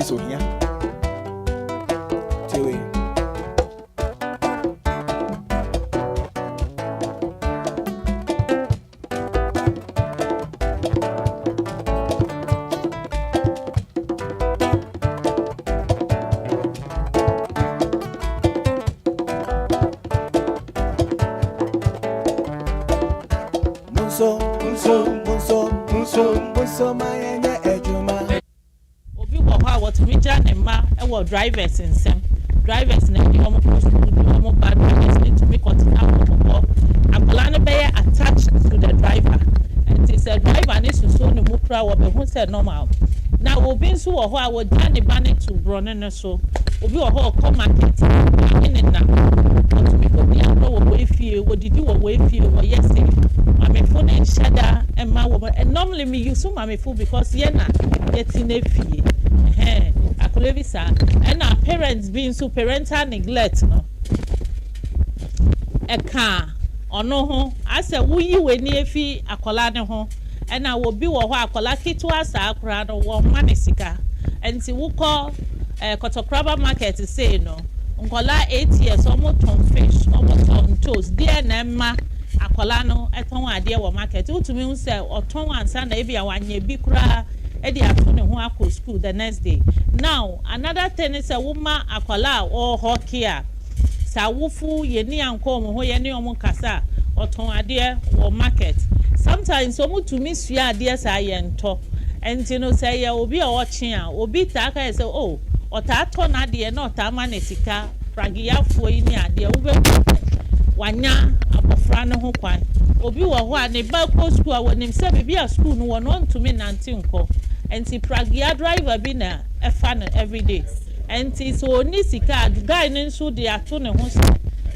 S19: is on here.
S17: Drivers in some drivers na the bad drivers need to make it out. Abalana be attached to the driver, and it's a driver needs to so no mupra or be who said normal. Now obi nso wo ho a wo dan ne ba ne to brone ne so obi wo ho come market in it na to be go be no wo efie wo didi wo efie wo yesi mame fo na shada e ma wo and normally me use mame fo because ye na yet in efie Akulevisa and our parents being so parental neglect no eka ono ho ase wuyi we ni efi akola ne ho and I will be wo ho akola kitwa sa akra no wo manisika enti wo call Kotokraba market say no nkola 8 years omo ton fish omo ton toast there na ma akola no eton ade wo market utumi hu say oton ansa na e bia wanye bi kura Eddie Atone who ako school the next day. Now, another thing is a woman akwala or hockey. Sa wufu yeni anko mo ho yeni omo kasa oton ade or market. Sometimes omo to miss ya ade sa yento. And you know say ya obi o watching obi ta ka say oh ota to na ade na ota ma na sika pragia fo yi ni ade wo be wanya abofra ne ho kwan. Obi wo ho a ne ba ko school a wonim se bibia school no won to me nanti nko. And si pragia driver bi na e fan every day. And so ni sika guy nso de ato ne ho so.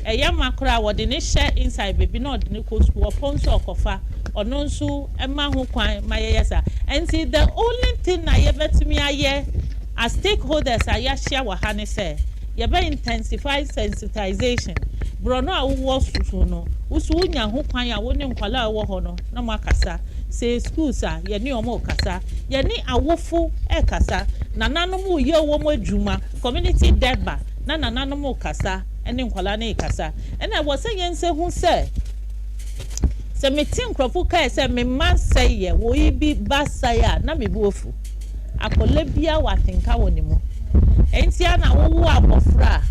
S17: E ya makra wo de ne share inside baby na de ne ko school upon so okofa. Ono nso e ma ho kwan mayeyesa. And see the only thing na ye betumi aye as stakeholders aya share wa ha ne say ye be intensify sensitization. Brono a wo susu no usu nya ho kwan a wo ne nkwala wo ho no na makasa. Say schools are ye ni omo kasa ye ni awofu e kasa na nanom ye wo mo adwuma community deba na nanom kasa ene nkwala na kasa ena wo se ye nse hu se metin krofu kai se me man say ye wo ibi basaya na me buofu akole bia wa tinka woni mo entia na wo wo abofra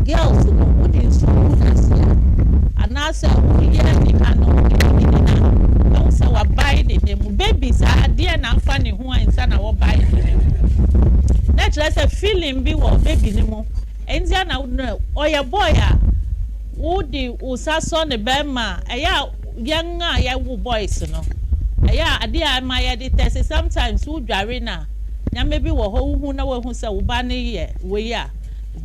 S17: girls no wo din so asia anasa wo ye ni kanu so wa buy the babies are there na fani ho ansa na wo buy na just a feeling bi wo baby ni mo endia na oya boy a wo di usaso ne bema eya yanga ya wo boys no eya ade a ma ya di test sometimes wo dware na nyame bi wo ho hu na wo hu se wo ba ne ye we ya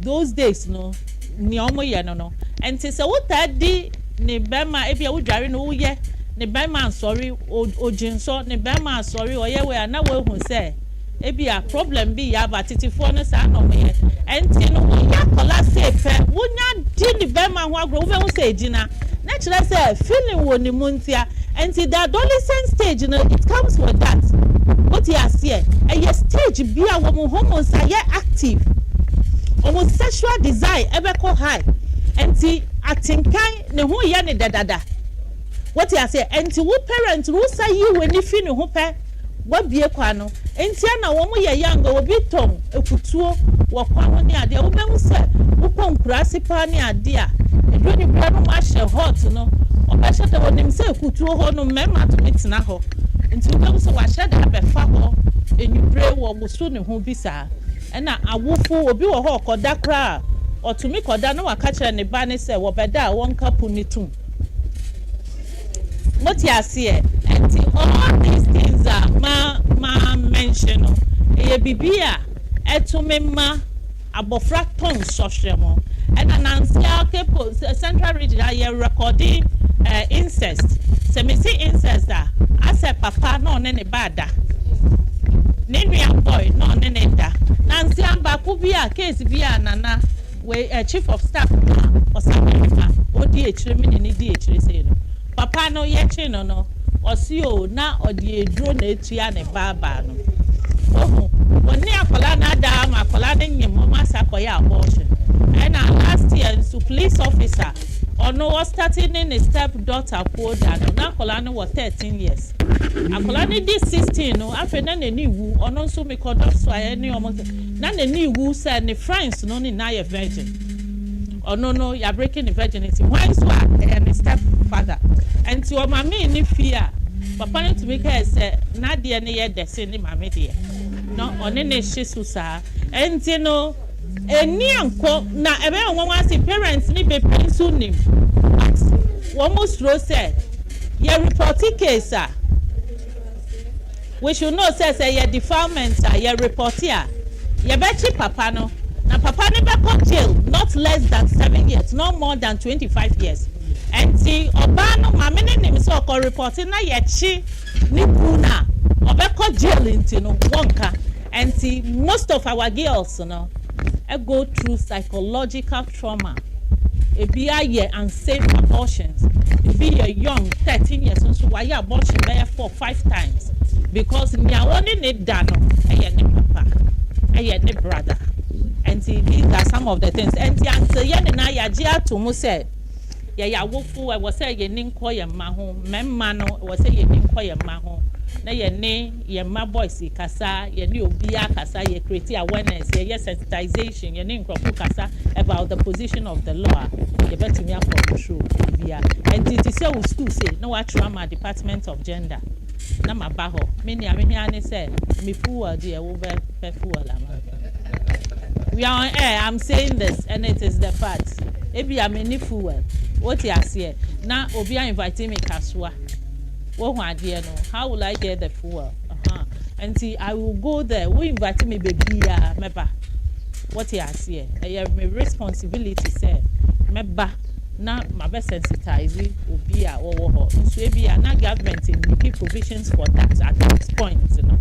S17: those days no ni omo ye no enti se wo ta di ne bema e bia wo dware no wo ye ne bema sorry ojinso ne bema sorry oye we na we hu say e bia problem bi ya batitifo no sa no me enti no ya kola say fe wonya di ne bema ho agro wo hu say gina na kire say feeling wo ni muntia enti the adolescent stage no it comes with that what you see a stage bia wo mo hormones are active homosexual desire ebe ko high enti atinkan ne ho ye ne dadada what you say enti wo parent wo say you when you feel ho pe wa bie kwa no enti na wo mo ye young wo bi tom ekutuo wo kwa ho ne ade wo be mu se wo konkura sipa ne ade a edro ni bra no ma she hot no o be she de wonim se ekutuo ho no mema to metina ho enti wo be mu se wa she da be fa ho enyubre wo go so ne ho bisa na awofo obi wo ho koda kra otumi koda no waka kire ne ba ne se wo beda won kapu ni tum what you see and all these things are ma mention e bibia etumema abofra ton sohwemo and anansia kepo central region are recording incest se me see incest as a papa no ne bada Nenia boy no ne da nansi amba ku bia case bia nana we chief of staff or something odi echire mi ni di echire say no papa no ye chi no osi na odi edro na etua ne baba no ohu oni akola na da nyim o ma sakoya abortion. And last year so police officer ono was starting in a stepdaughter Koda na akola no was 13 years. Akola ni this 16 no afa na nani wu ono nso me kodo so aye ni omo na nani wu say ne friends no ni na ye virgin. Ono no you are breaking the virginity. Why so and stepfather. And to mama ni fear. Papa ni to make her say na de ne ye de se ni mama de. No one ne hyesu sa. Enti no eni anko na ebe won wan say parents ni be pensu nim. Almost ro say ye report case we should know say ye defilement ye report here. Ye be chi papa no. Na papa ni be go jail not less than 7 years, no more than 25 years. And see oba no mama ni nim so ko reporting na ye chi ni kuna oba go jail into no wonka. And see most of our girls no go through psychological trauma. If you are here and safe abortions, if you are young 13 years so why abortion there 4-5 times because me I only need dano ne papa ne brother. And see, these are some of the things. And the answer, na ya jia to mu say, ya wofu. I was say ye nin kwa ye maho. Memmano was say ye nin kwa ye maho. Na ye ne ye ma boys kasa ye ni obia kasa ye create awareness ye sensitization ye nin krofu kasa about the position of the law. Ye better me for show bia. And it say we school say no what trauma department of gender. Na mabaho. Me ni ame say me fool dear wo be fool ama. We are on air. I'm saying this, and it is the fact. Maybe I'm any fool. What you say? Now, Obia inviting me Kaswa. What want you know? How will I get the fool? And see, I will go there. Who invited me, baby? Meba. What you say? I have my responsibility, sir. Meba. Now, my best sensitizing Obia or so maybe I'm not government in making provisions for that at this point. You know,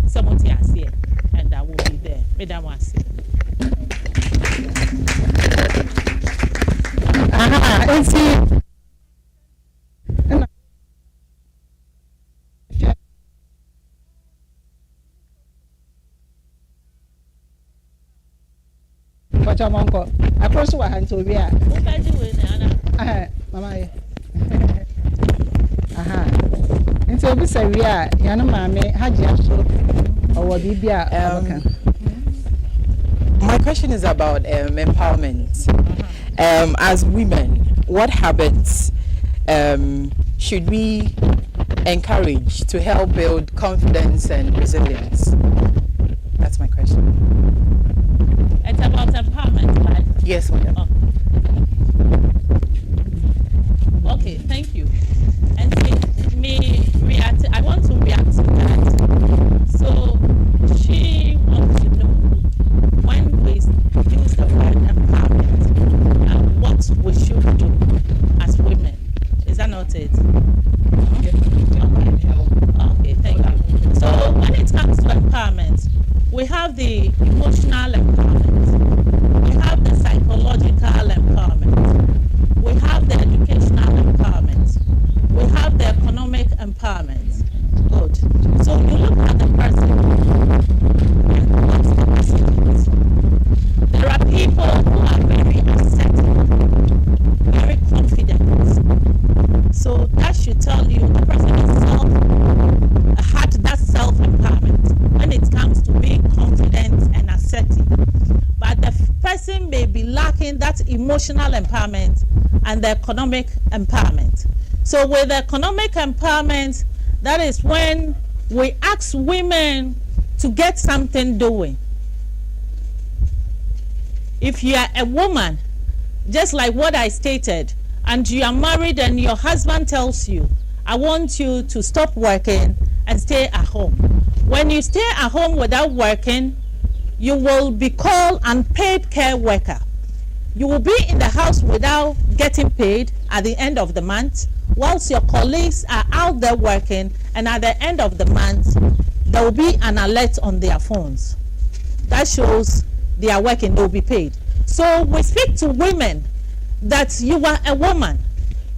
S17: someone you say, and I will be there. Madam was say.
S8: And see, what your uncle? I cross what hand to be at. Mama. And so we say we are, Yana Mammy, had you or what be
S11: My question is about empowerment. As women, what habits should we encourage to help build confidence and resilience? That's my question.
S17: It's about empowerment, right?
S11: Yes, madam.
S17: Okay, thank you. And I want to react to that. So she wants to know when we use the word empowerment and what we should do as women. Is that not it? Okay, thank you. So when it comes to empowerment, we have the emotional empowerment, we have the psychological empowerment, we have the educational empowerment, we have the economic empowerment. Good. So you look at the person and what's the message? There are people who are very assertive, very confident. So that should tell you the person itself had that self-empowerment when it comes to being confident and assertive. But the person may be lacking that emotional empowerment and the economic empowerment. So with economic empowerment, that is when we ask women to get something doing. If you are a woman, just like what I stated, and you are married and your husband tells you, I want you to stop working and stay at home. When you stay at home without working, you will be called unpaid care worker. You will be in the house without getting paid at the end of the month, whilst your colleagues are out there working, and at the end of the month, there will be an alert on their phones. That shows they are working, they will be paid. So we speak to women that you are a woman.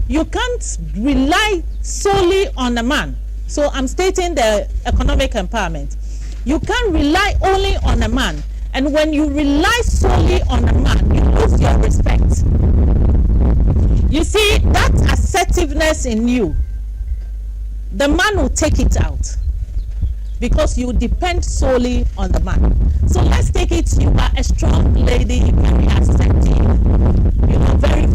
S17: You can't rely solely on a man. So I'm stating the economic empowerment. You can't rely only on a man And when you rely solely on a man, you lose your respect. You see, that assertiveness in you, the man will take it out because you depend solely on the man. So let's take it, you are a strong lady, very assertive, you know, very and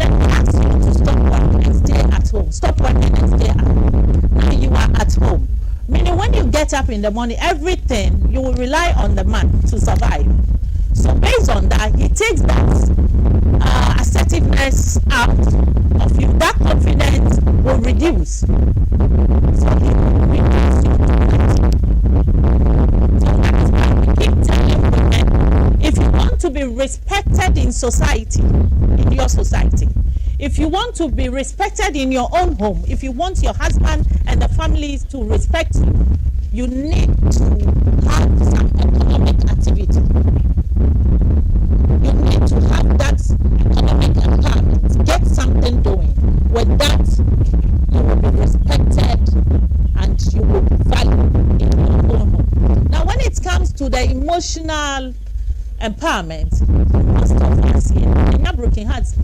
S17: then we ask you to stop working and stay at home. Stop working and stay at home. Now you are at home. Meaning when you get up in the morning, everything, you will rely on the man to survive. So based on that, he takes that assertiveness out of you. That confidence will reduce. So he will reduce you. So that is why we keep telling women, if you want to be respected in society, in your society, if you want to be respected in your own home, if you want your husband and the families to respect you, you need to have some economic activity. You need to have that economic empowerment. Get something doing. With that, you will be respected and you will be valued in your own home. Now, when it comes to the emotional empowerment, most of us here, in broken hearts,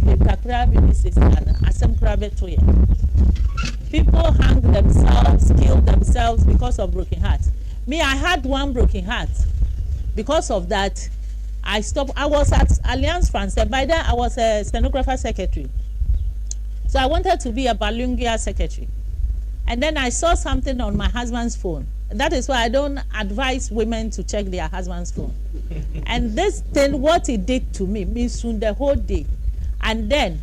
S17: people hang themselves, kill themselves because of broken hearts. Me, I had one broken heart. Because of that, I stopped. I was at Alliance Française. By then, I was a stenographer secretary. So I wanted to be a Balungia secretary. And then I saw something on my husband's phone. That is why I don't advise women to check their husband's phone. And this thing, what it did to me soon the whole day. And when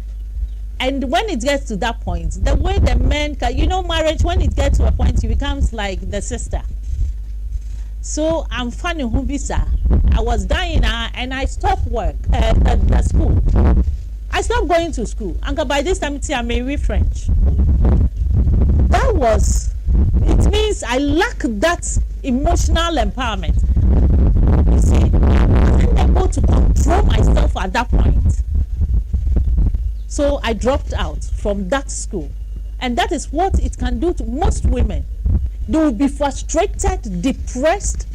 S17: it gets to that point, the way the men can, you know, marriage, when it gets to a point, it becomes like the sister. So I'm funny Hubisa. I was dying and I stopped work at the school. I stopped going to school. And by this time, I may read French. It means I lack that emotional empowerment. You see, I'm able to control myself at that point. So I dropped out from that school. And that is what it can do to most women. They will be frustrated, depressed.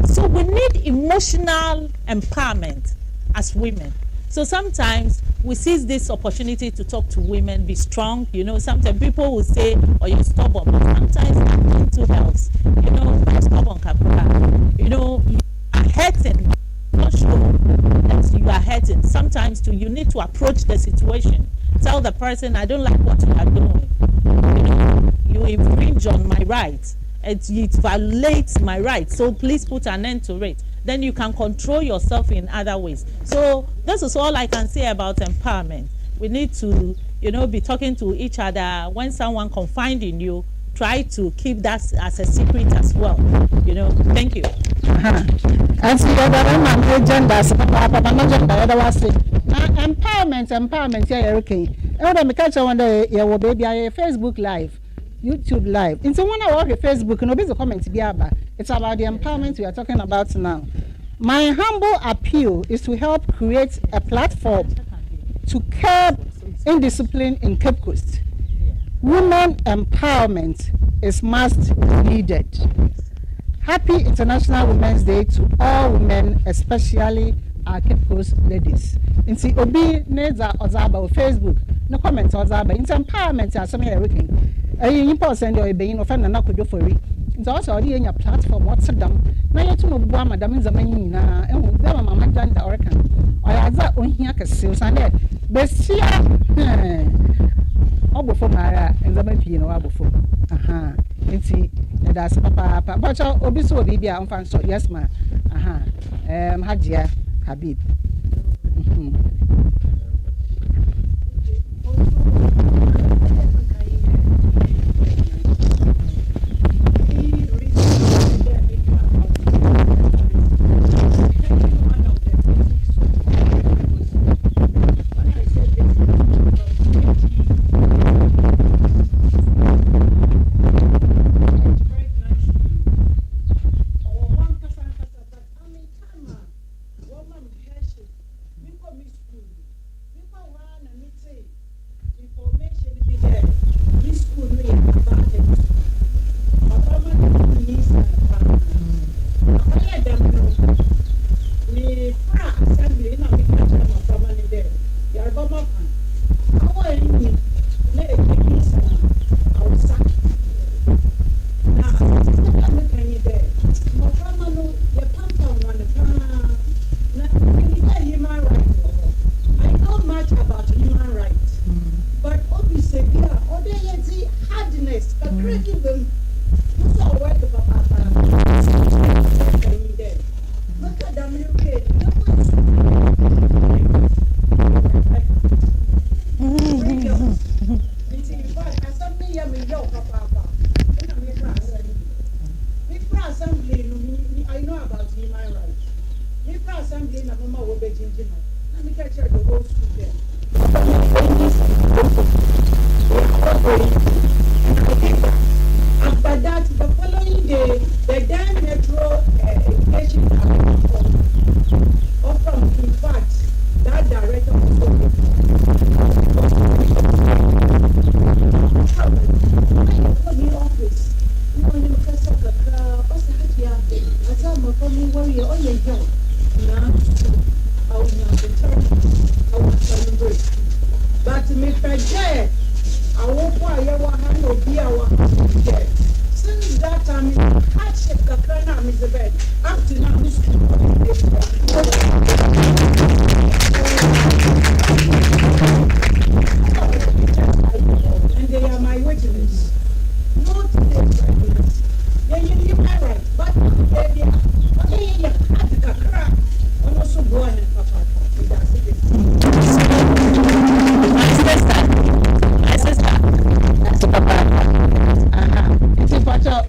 S17: So we need emotional empowerment as women. So sometimes we seize this opportunity to talk to women, be strong. You know, sometimes people will say, oh, you're stubborn. But sometimes mental health, you know, you're stubborn, Kapura. You know, you are hurting. Not sure that you are hurting. Sometimes too, you need to approach the situation. Tell the person, I don't like what you are doing. You know, you infringe on my rights. It violates my rights. So please put an end to it. Then you can control yourself in other ways. So this is all I can say about empowerment. We need to, you know, be talking to each other. When someone confides in you, try to keep that as a secret as well. You know, thank you.
S8: Empowerment, yeah, okay. I catch one day, yeah, baby, I Facebook Live, YouTube Live. It's one hour Facebook, no be the comment be it's about the empowerment we are talking about now. My humble appeal is to help create a platform to curb indiscipline in Cape Coast. Women empowerment is must needed. Happy International Women's Day to all women, especially our Cape Coast ladies. In see Obi Neza Ozaba Facebook, no comment Ozaba. It's empowerment as some here working. You send your being offended and not could do for it. It's also in your platform. What's it done? Now you know Madam is a man, and Mamma done the Oracan. Or as that on here can see Sunday. Bessia, oh, before Mara and the Mapino, before. Aha, and see, that's Papa, but I'll be so be on fan. So, yes, ma. Aha, Hajia Habib.
S12: lecture the whole school there. After that, the following day, the Dan Metro education offered, in fact, that director was but me forget I won't buy your hand or be our house. Since that time, I check the corner of the bed. Up to now, and they are my witnesses. Not their witnesses. Then you are right, but they are. Okay, you have to crack. I'm also going to Papa.
S8: My sister. That's Papa. It's important.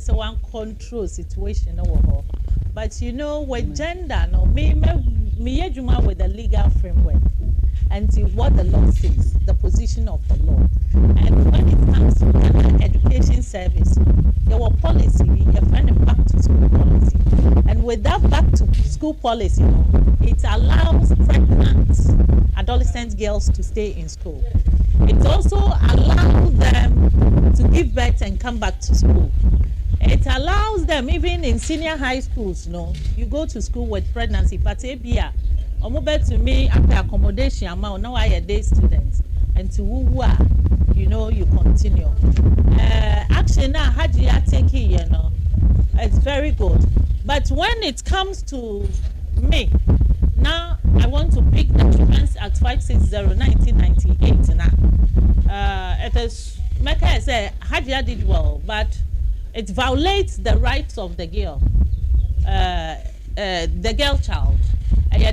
S17: One control situation over. But you know, with gender, no, me with the legal framework and see what the law says, the position of the law. And when it comes to an education service, there were policy, you find a back to school policy. And with that back to school policy, it allows pregnant adolescent girls to stay in school. It also allows them to give birth and come back to school. It allows them, even in senior high schools, you go to school with pregnancy, but to me, after accommodation amount, now I a day student, and to who are, you continue. Actually, now, Hajia take it, it's very good. But when it comes to me, now I want to pick the Defense Act 560/1998 now. It is, like I say, Hajia did well, but it violates the rights of the girl child.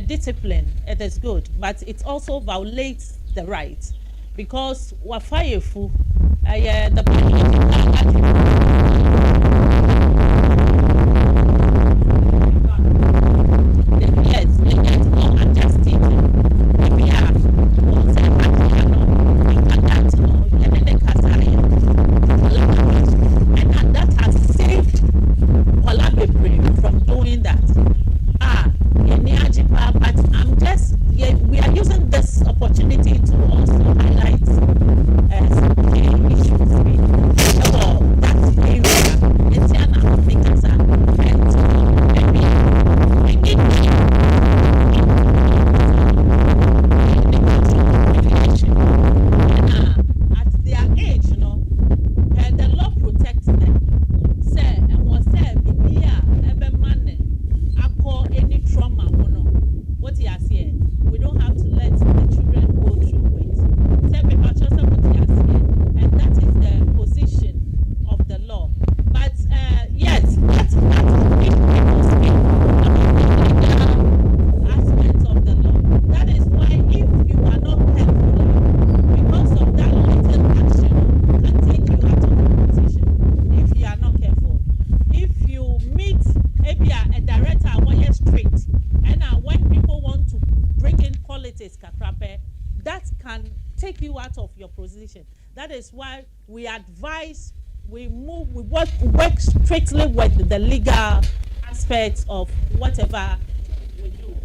S17: Discipline, it is good, but it also violates the rights because we're fireful. The we are using this opportunity to also highlight issues. take you out of your position. That is why we advise, we work strictly with the legal aspects of whatever we do.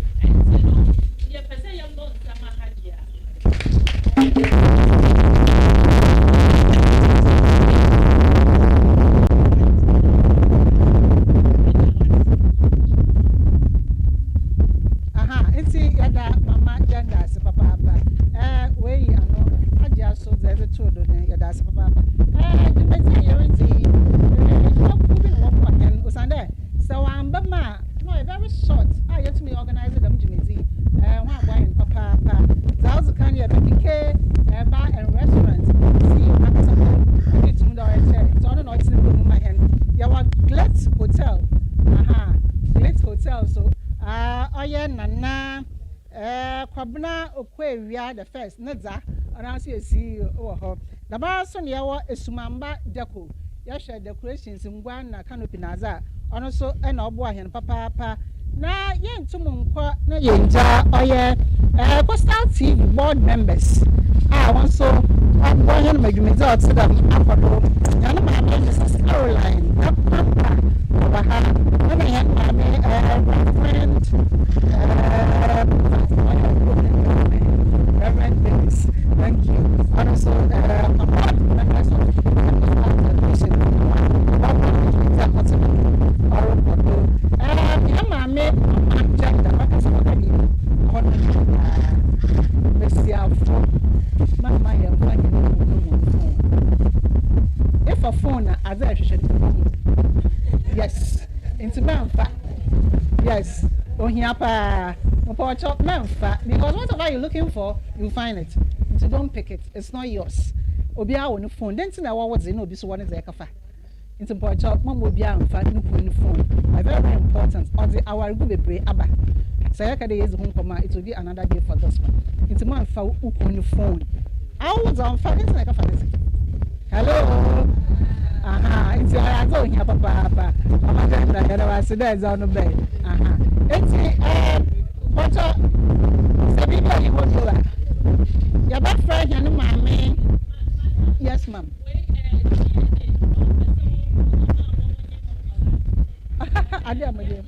S17: And the first Naza, and I see a CEO or her. The Barson Yawa is Sumamba Deco.
S8: yɛhwɛ decorations ngwa na canopy na aza ɔno so ɛna ɔbo ahɛn papaapa na yɛntum nkɔ na yɛngya ɔyɛ Coastal TV board members a wɔn so ɔbo ahɛn madwumadzi a ɔte dɛm akɔdo yɛn maame Mrs. Caroline papa ɔba ha ɛna yɛn maame Reverend Reverend Davis, thank you. And also, board members of the Television, if a phone as I should, yes, into Manfa, yes, on here, because whatever you're looking for, you'll find it. So don't pick it, it's not yours. Obia on the phone, then I was in this one is a cafe. It's important, Mom will be on phone. Very important. On the hour, will be brave. Abba. Sayaka is home command, it will be another day for this one. It's a man for on the phone. I was on fire, it's like a fantasy. Hello. Aha, it's your zone here, Papa. I'm going to was there's on the bed. Aha. It's what Sabina, you want to your best friend, and mammy. Yes, ma'am. I don't know.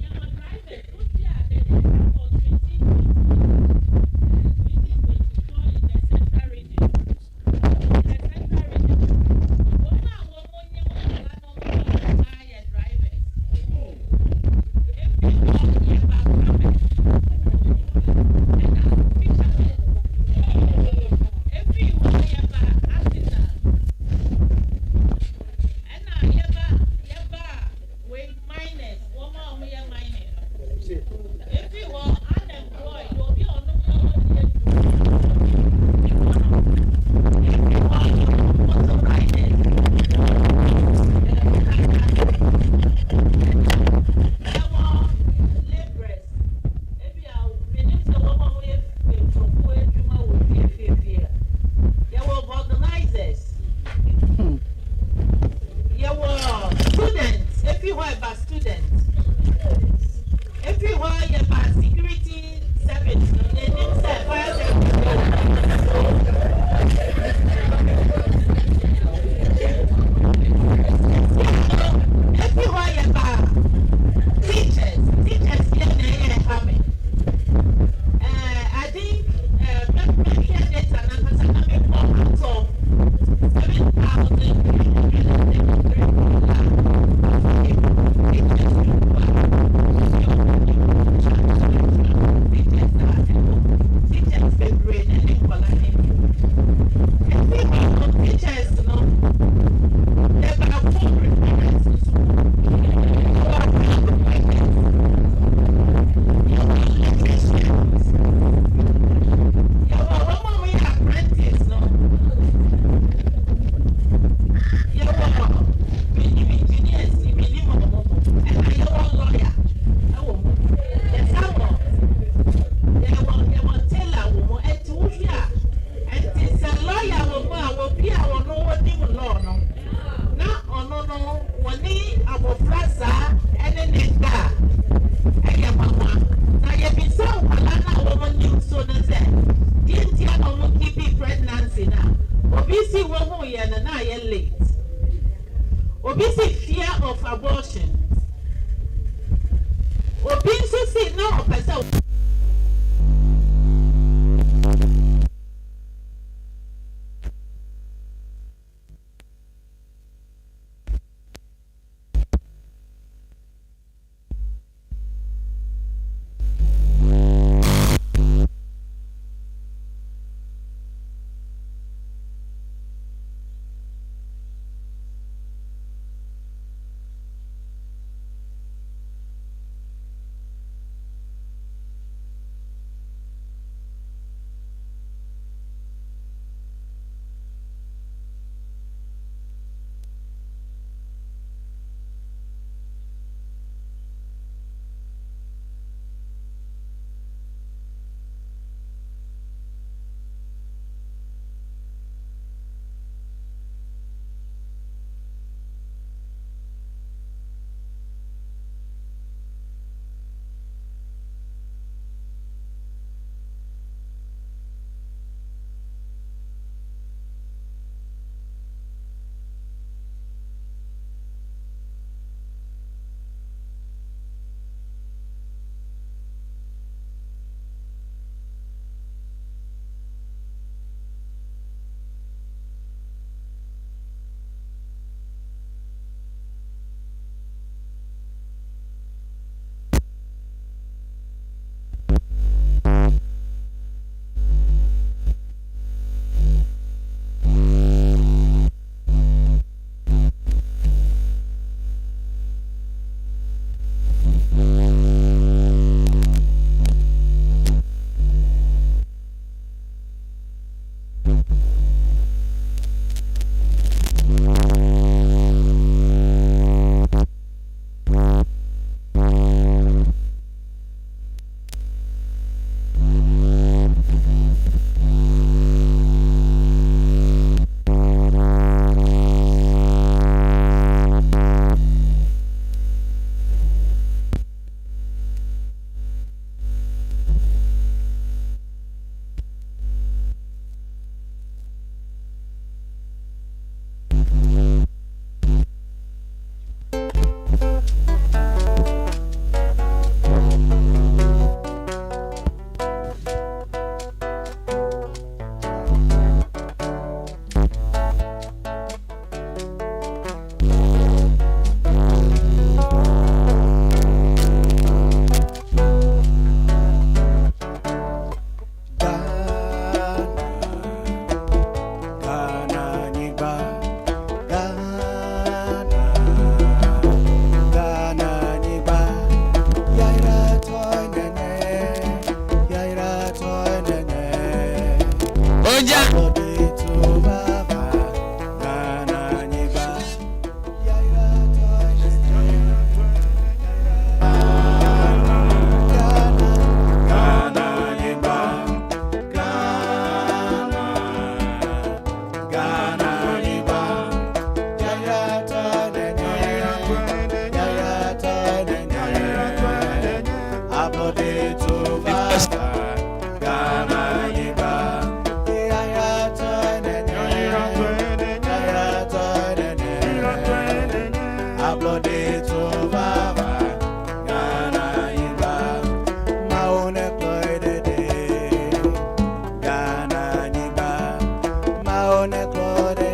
S5: Maone Claude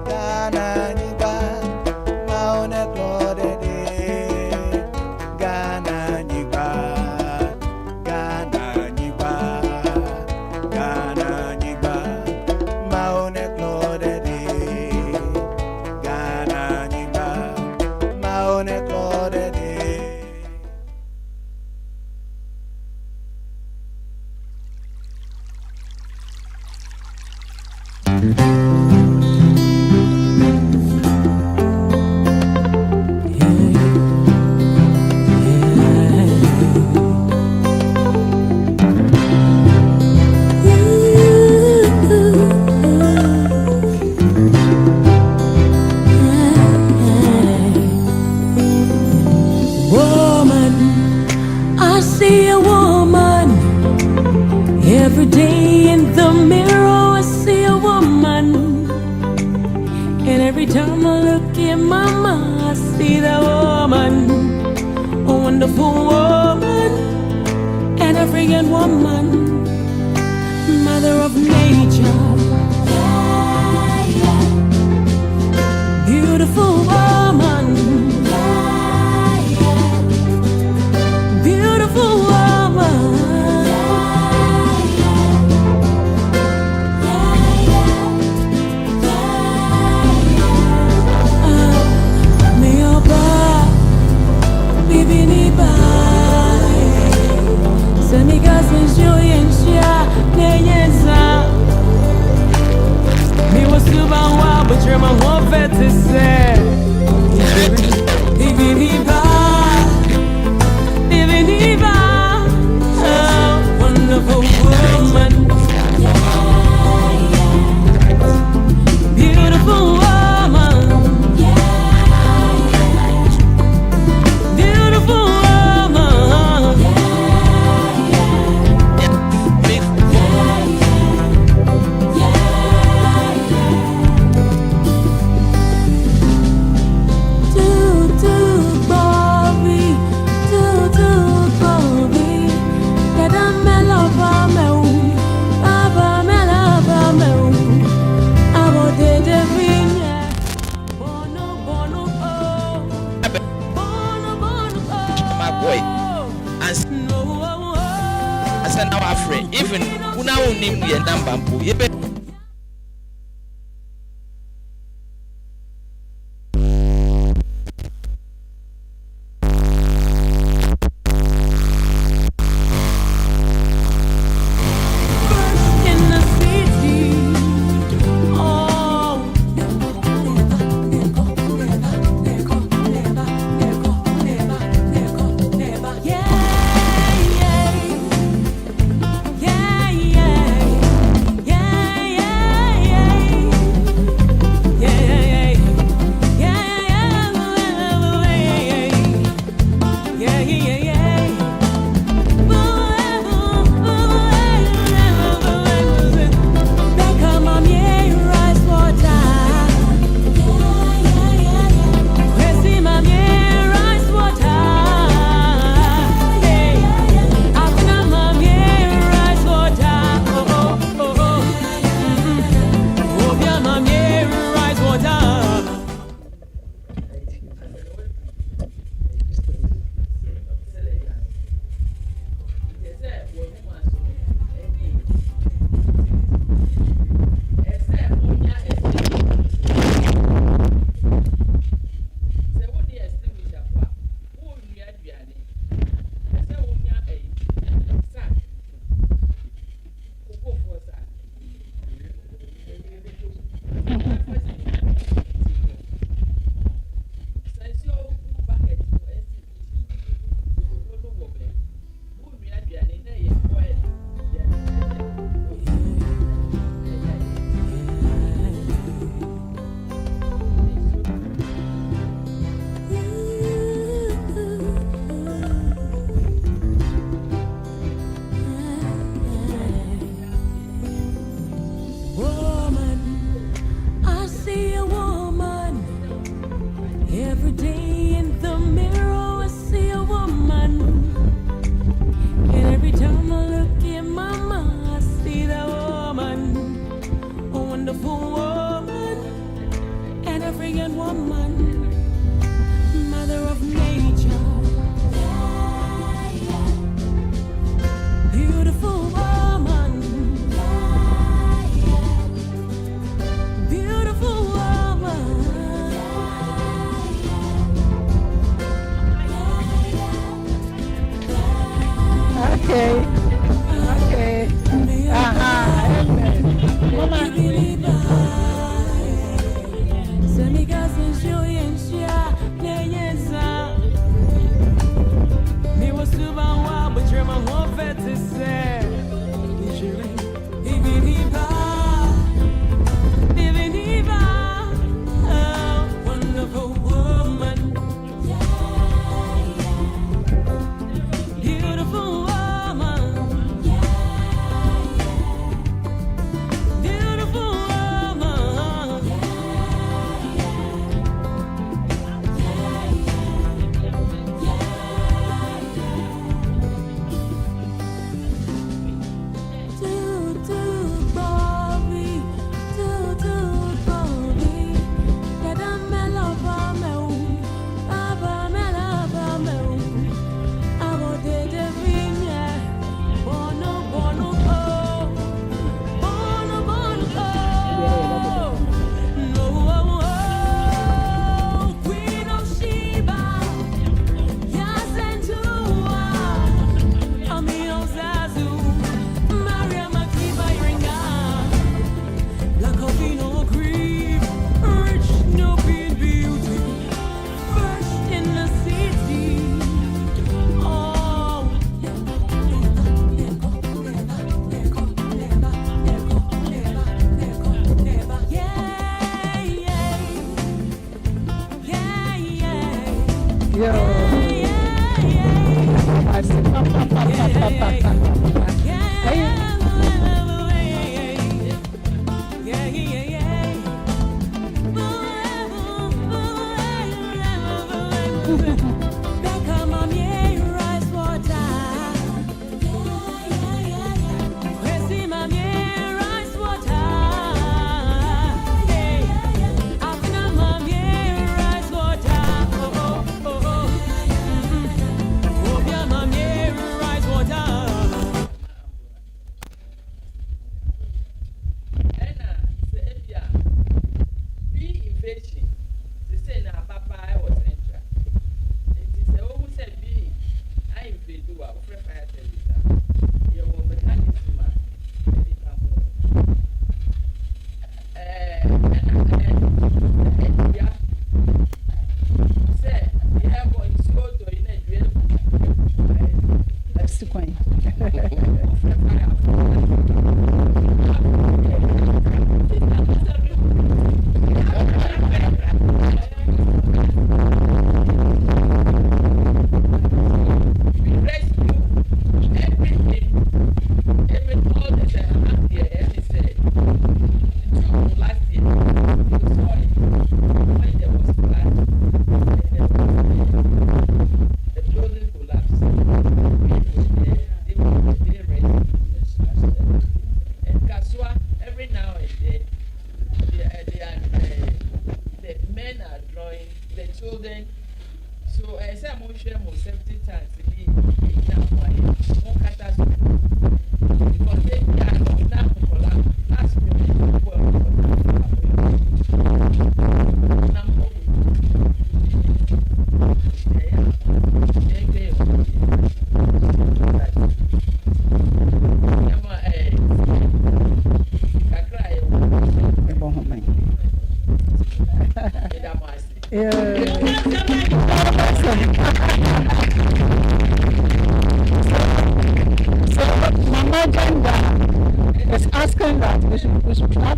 S5: Ghana Niba Maone Claude Ghana Niba Ghana Niba Ghana Niba Maone Claude Ghana Niba Maone Claude
S19: Woman, I see a woman every day in the mirror. I see a woman, and every time I look at mama, I see that woman, a wonderful woman, an African woman, mother of nature, beautiful woman. Beautiful woman, me oba, bibi ni bai, seniga senjo yensha neyenza, me wasuba wa butrema ho vetise, bibi ni bai. Wonderful woman, beautiful woman, beautiful woman.
S15: Even una unim ye ndambampu yebe
S19: Yeah. wonderful woman, an African woman, mother of nature, beautiful woman, beautiful woman.
S12: Okay.
S19: Wonderful woman, beautiful woman, beautiful woman.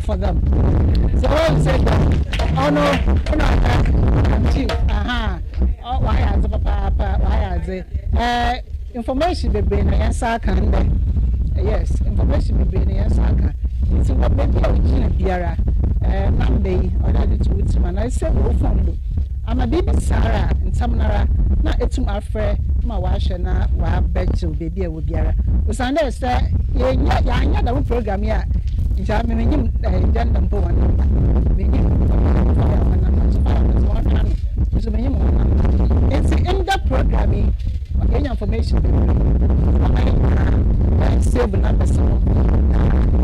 S12: For them. So I said, oh no, why has the papa, why has the information be been in Saka? Yes, information be been in Saka. So what maybe I would Biara, Monday, or that it's with him, and I said, oh, from I'm a baby Sarah and Samara, not it's my friend, my wash and I will bet you baby will be a. Was under, sir, yeah, the program here.
S8: Jam me him gender to one number. Me him one number so me him one number. It's in the programming. Okay, information. Save number so.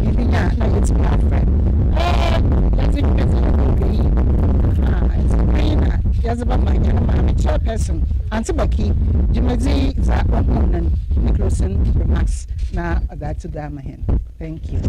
S8: Even ya na it's my friend. Let's it it's yes about my chairperson. Auntie Becky, Jimazi Zakon Nicholson remarks now that's to damn him. Thank you.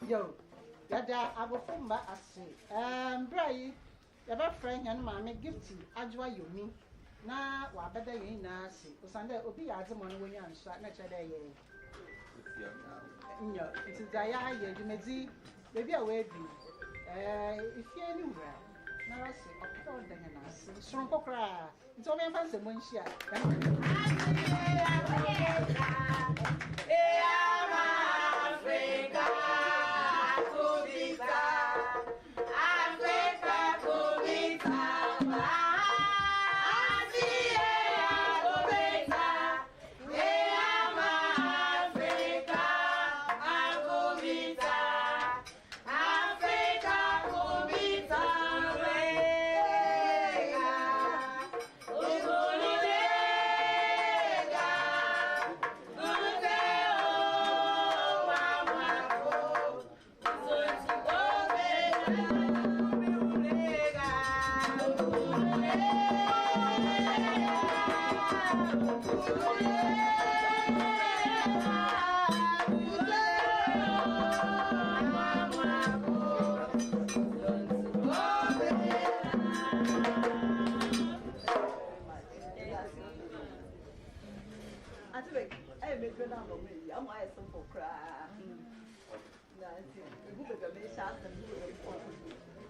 S8: Yo, Yada, I will come back as Bray, the best friend and mammy gift Ajwa Yumi. Now, what better you nasi? Sunday will be as a money when you're shot nature day. No, it's a Daya, you may see, maybe away be. If you're anywhere, now I say, I'll put them in us. Strong cry. It's only a fancy when she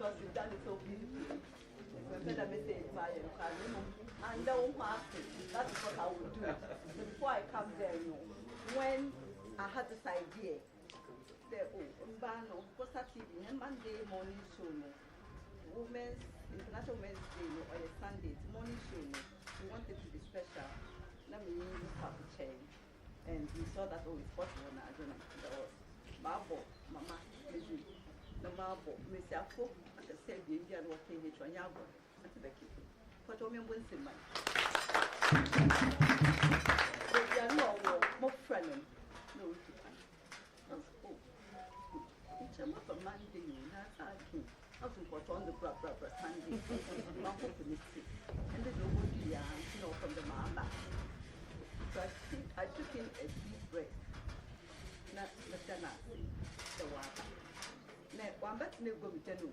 S10: because you've done it so beautifully. And that is what I would do. So before I come there, you know, when I had this idea, TV, Monday morning show, International Women's Day, or a Sunday morning show, we wanted to be special. Let me have a change. And we saw that it's possible now. I don't know. There was Marble, Mama, the Marble, Miss Afo, and the same Indian working with Wanyago, and the Becky. But I mean, what's in my more friendly. No, it's a month of Monday, that's our king. Nothing but on the Sunday, not open it. And the nobody, from the Mama. So I took in a deep breath. Not the tenor, the water. Now, one better never go with you.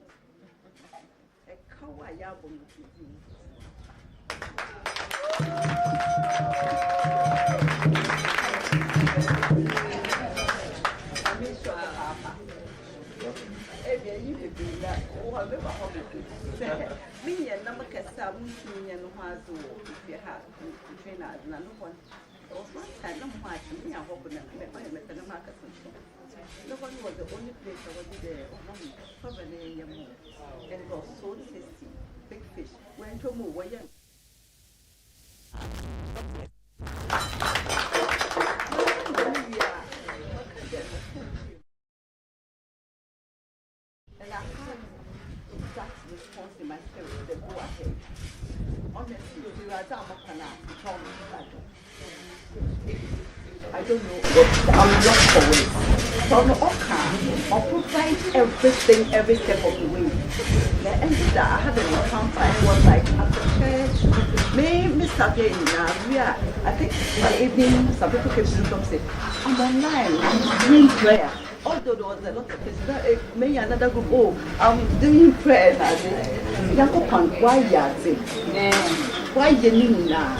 S10: A kawaii album with you. I miss your papa. Every you be that, or however, me and Namakasa, me and Hazu, if you have trainers, none of one. There was one time, no much, me, I hope, and I met the market. No one was the only place I was there, probably and it was so tasty. Big fish. Went to move, where you and I had that response in my spirit to go ahead. Honestly, you are down I don't know. I'm not for it. From I'll provide everything every step of the way. The end of that, I had an encounter. It was like after church. Me Saturday now. I think in the evening, some people came to come say, I'm online. I'm doing prayer. Although there was a lot of things, me another group. Oh, I'm doing prayer now. Yakopan, why you why you need now?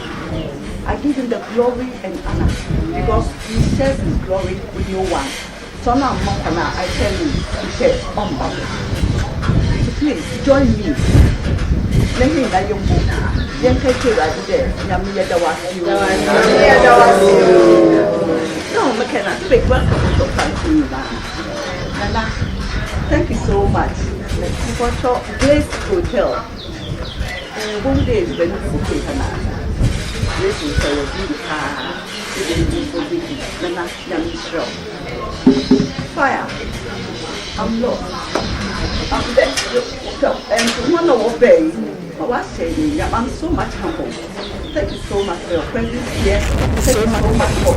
S10: I give him the glory and honor because he shares his glory with no one. So now, I tell you, he shares on body. So please join me. Let me know your book. Then take it right there. Yami Yadawasi. No, McKenna, big welcome to country. Nana, thank you so much. For Grace Hotel. One day is when you put it. This is our fire. I'm lost. I'm dead. And one of obey. I'm so much humble. Thank you so much for your presence here. Thank you so much for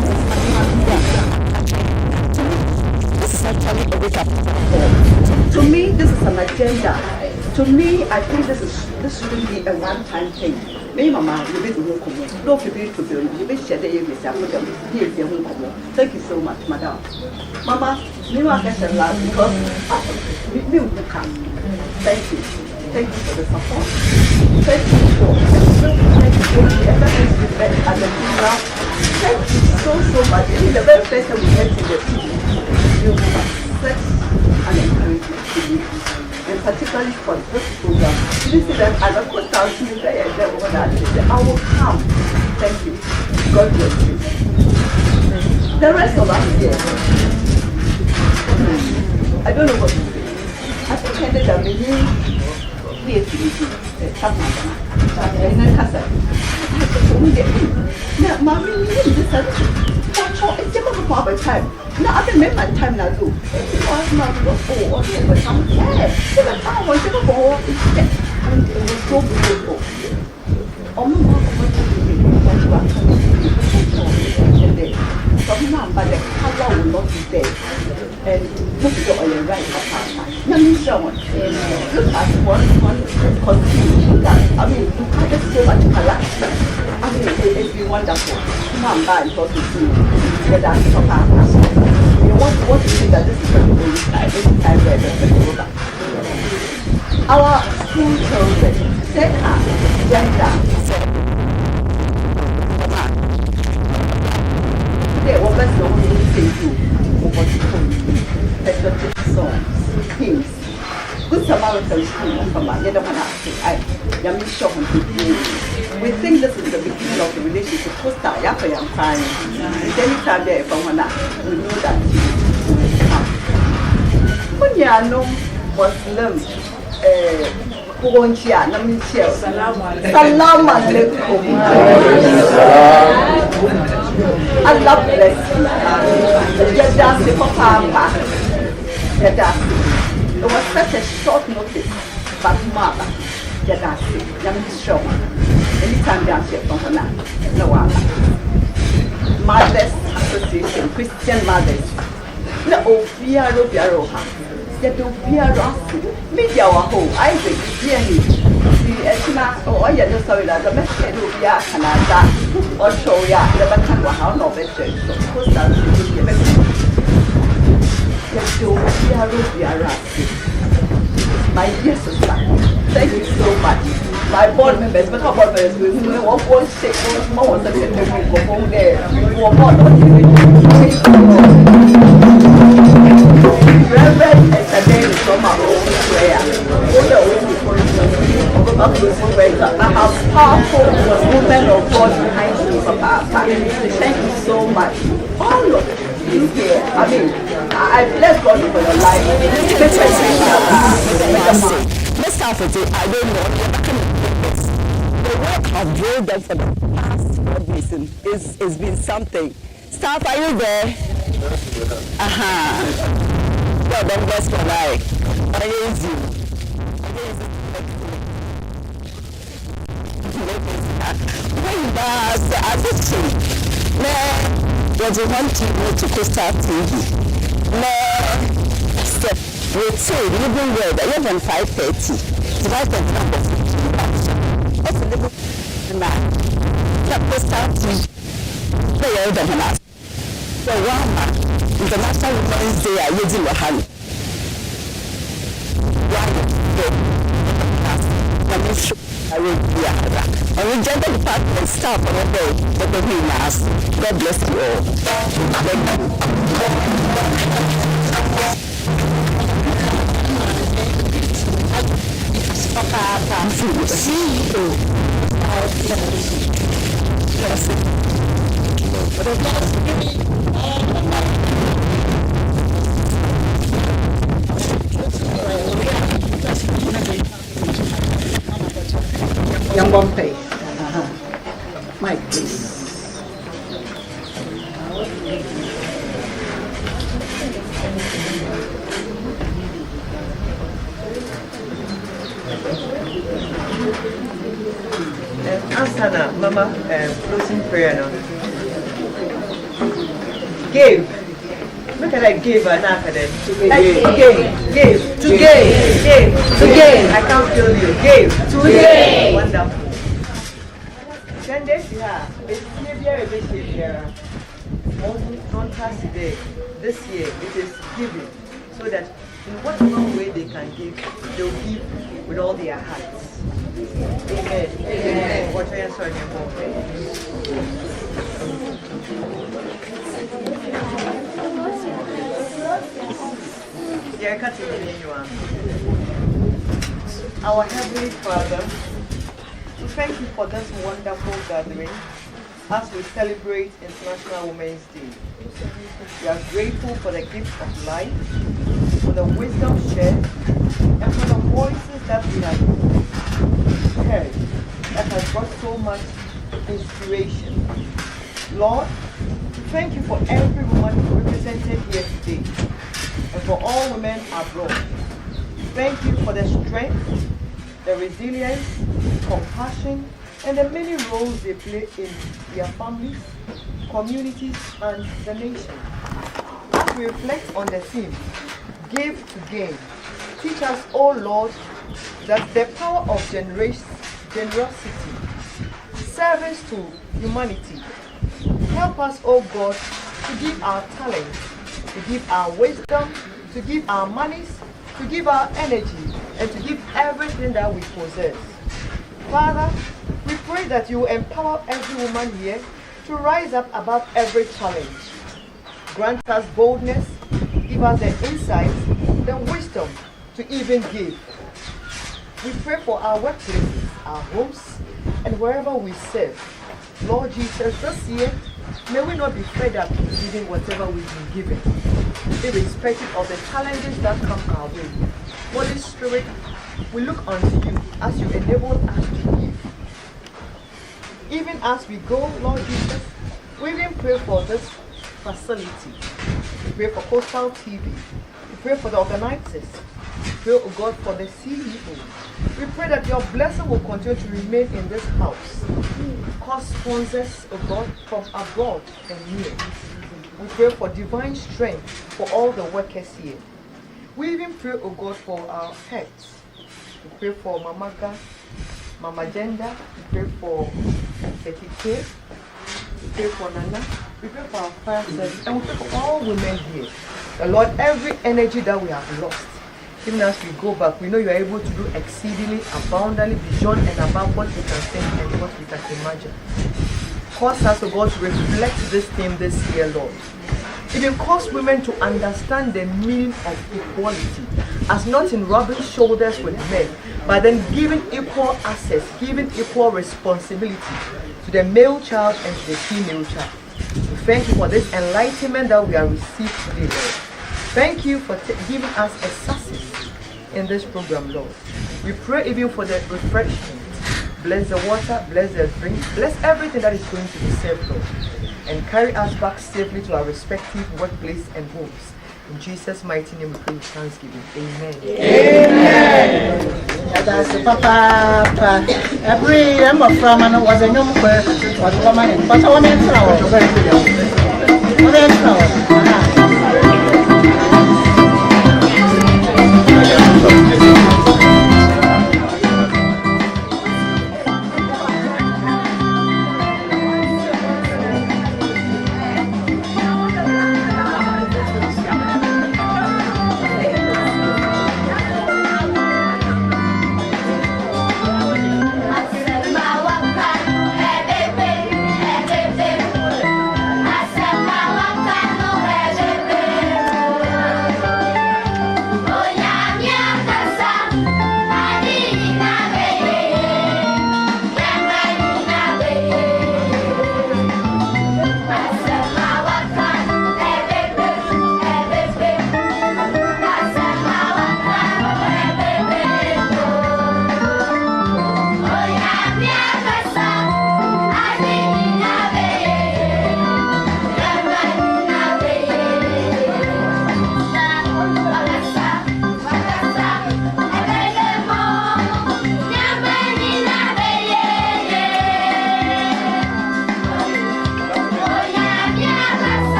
S10: this is actually a wake up. To me, this is an agenda. To me, I think this shouldn't be a one-time thing. Me mama, you be to come. Don't be to build. You be share the yourself with them. Here is your home. Thank you so much, madam. Mama, you are getting a lot because we will come. Thank you. Thank you for the support. Thank you for everything you did at the funeral. Thank you so much. This is the very first time we met in the team. You have such an encouragement to me. And particularly for this program. You see that I don't put out to you there and over that. I will come. Thank you. God bless you. The rest of us here. I don't know what to say. I think I did a million. We have to do and then Casa. Now, Mommy, we need this. It's about time. Now, I remember my time now, too. It was not before, or it was some care. I was never born. And it was so beautiful. Oh, my mom, what you are coming from now, but the color will not be there. And look at your right papa. Let me show it. Look at one continue. I mean, you can't get so much color. I mean, it'd be wonderful. Come by and talk to you. Get that papa. You want to see that this is going to be every time we're our school children, Seka, Jenda, today, what best know what to say to patriotic songs, hymns. Good Samaritan school from my other one. We think this is the beginning of the relationship. Post that, yeah, I'm fine. Anytime there, from one, we know that he will come. When you are no Muslim, Kuonchia, Namichel, Salam alaikum. Allah bless you. You're dancing for Papa. You're dancing. It was such a short notice, but Mother, you're dancing. You're sure. Anytime dance here from her no one. Mothers Association, Christian Mothers. No, Piaro Piaroha. Yet to Piaro, media or home, I think, Piani. The Esma, or I don't sorry that the message will be a Canada or show ya the Batanga how no better. So, of course, that's the message. Yet to Piaro Piara. My dear sister, thank you so much. My board members, but how board members with me, one shake, more than go home there. Reverend and today from our own prayer. I have powerful women of God behind you, Papa. Thank you so much. All of you here. I mean, I bless God for your life.
S9: Let's start with it. I don't know. The work I've drilled them for the past 4 days has been something. Staff, are you there? God, don't bless your life. I raise you. When as a team, there's a one team to Coastal TV. Step with say living word 11:5:30. Divide the number 15. What's the living man? Coastal TV. Play over the last. So one International Women's Day are using the hand. And we gender department staff on the day that the winners. God bless you all.
S10: Young Bombay. Mike, please.
S20: Answer Mama, closing prayer now. Give. Look at I give an academic. Give. To gain. I can't kill you. Give. To gain. Wonderful. Yeah, it's here. This year it is giving, so that in whatever way they can give, they'll give with all their hearts. Amen. Amen. What are you saying? Our Heavenly Father, we thank you for this wonderful gathering as we celebrate International Women's Day. We are grateful for the gift of life, for the wisdom shared, and for the voices that we have heard that has brought so much inspiration. Lord, thank you for every woman represented here today, and for all women abroad. Thank you for the strength, the resilience, compassion, and the many roles they play in their families, communities, and the nation. As we reflect on the theme, Give to Gain, teach us, O Lord, that the power of generosity, service to humanity. Help us, O God, to give our talents, to give our wisdom, to give our monies, to give our energy, and to give everything that we possess. Father, we pray that you empower every woman here to rise up above every challenge. Grant us boldness, give us the insights, the wisdom to even give. We pray for our workplaces, our homes, and wherever we serve. Lord Jesus, this year, may we not be fed up giving whatever we've been given, irrespective of the challenges that come our way. Holy Spirit, we look unto you as you enable us to give. Even as we go, Lord Jesus, we even pray for this facility. We pray for Coastal TV. We pray for the organizers. We pray, oh God, for the CEO. We pray that your blessing will continue to remain in this house. Cause sponsors, oh God, from abroad and near. We pray for divine strength for all the workers here. We even pray, oh God, for our heads. We pray for Mama Ga, Mama Jenda. We pray for Betty K. We pray for Nana. We pray for our fire service. And we pray for all women here. The Lord, every energy that we have lost, even as we go back, we know you are able to do exceedingly, abundantly, beyond and above what we can think and what we can imagine. Cause us, oh God, to reflect this theme this year, Lord. Even cause women to understand the meaning of equality as not in rubbing shoulders with men, but then giving equal access, giving equal responsibility to the male child and to the female child. We thank you for this enlightenment that we have received today, Lord. Thank you for giving us a success in this program, Lord. We pray even for the refreshment. Bless the water, bless the drink, bless everything that is going to be served, Lord. And carry us back safely to our respective workplace and homes. In Jesus' mighty name we pray with thanksgiving. Amen.
S8: That's Papa. Every from was a young person, was a woman, but a woman
S14: As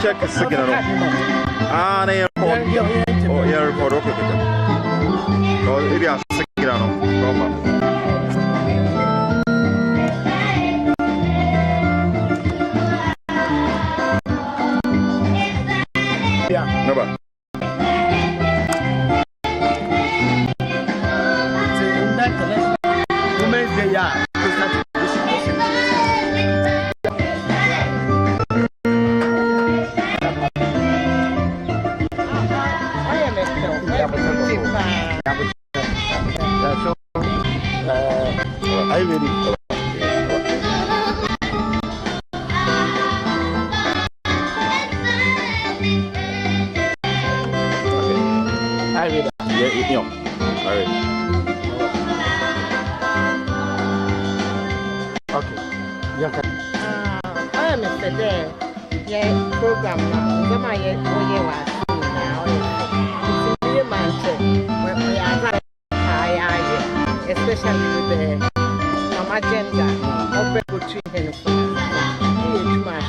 S18: Check a second. Ah, they record. Oh, yeah, record. Okay, okay. Oh, it is a second. Yeah. Never. Women's Day, yeah. Are you ready? I read. Yeah, all right. Okay. Yeah.
S8: I am Mr. There. Yeah, program now. Come on, yeah, oh yeah, now. It's a mansion. Where we are high, especially with the mama gender. Open between them. Too much.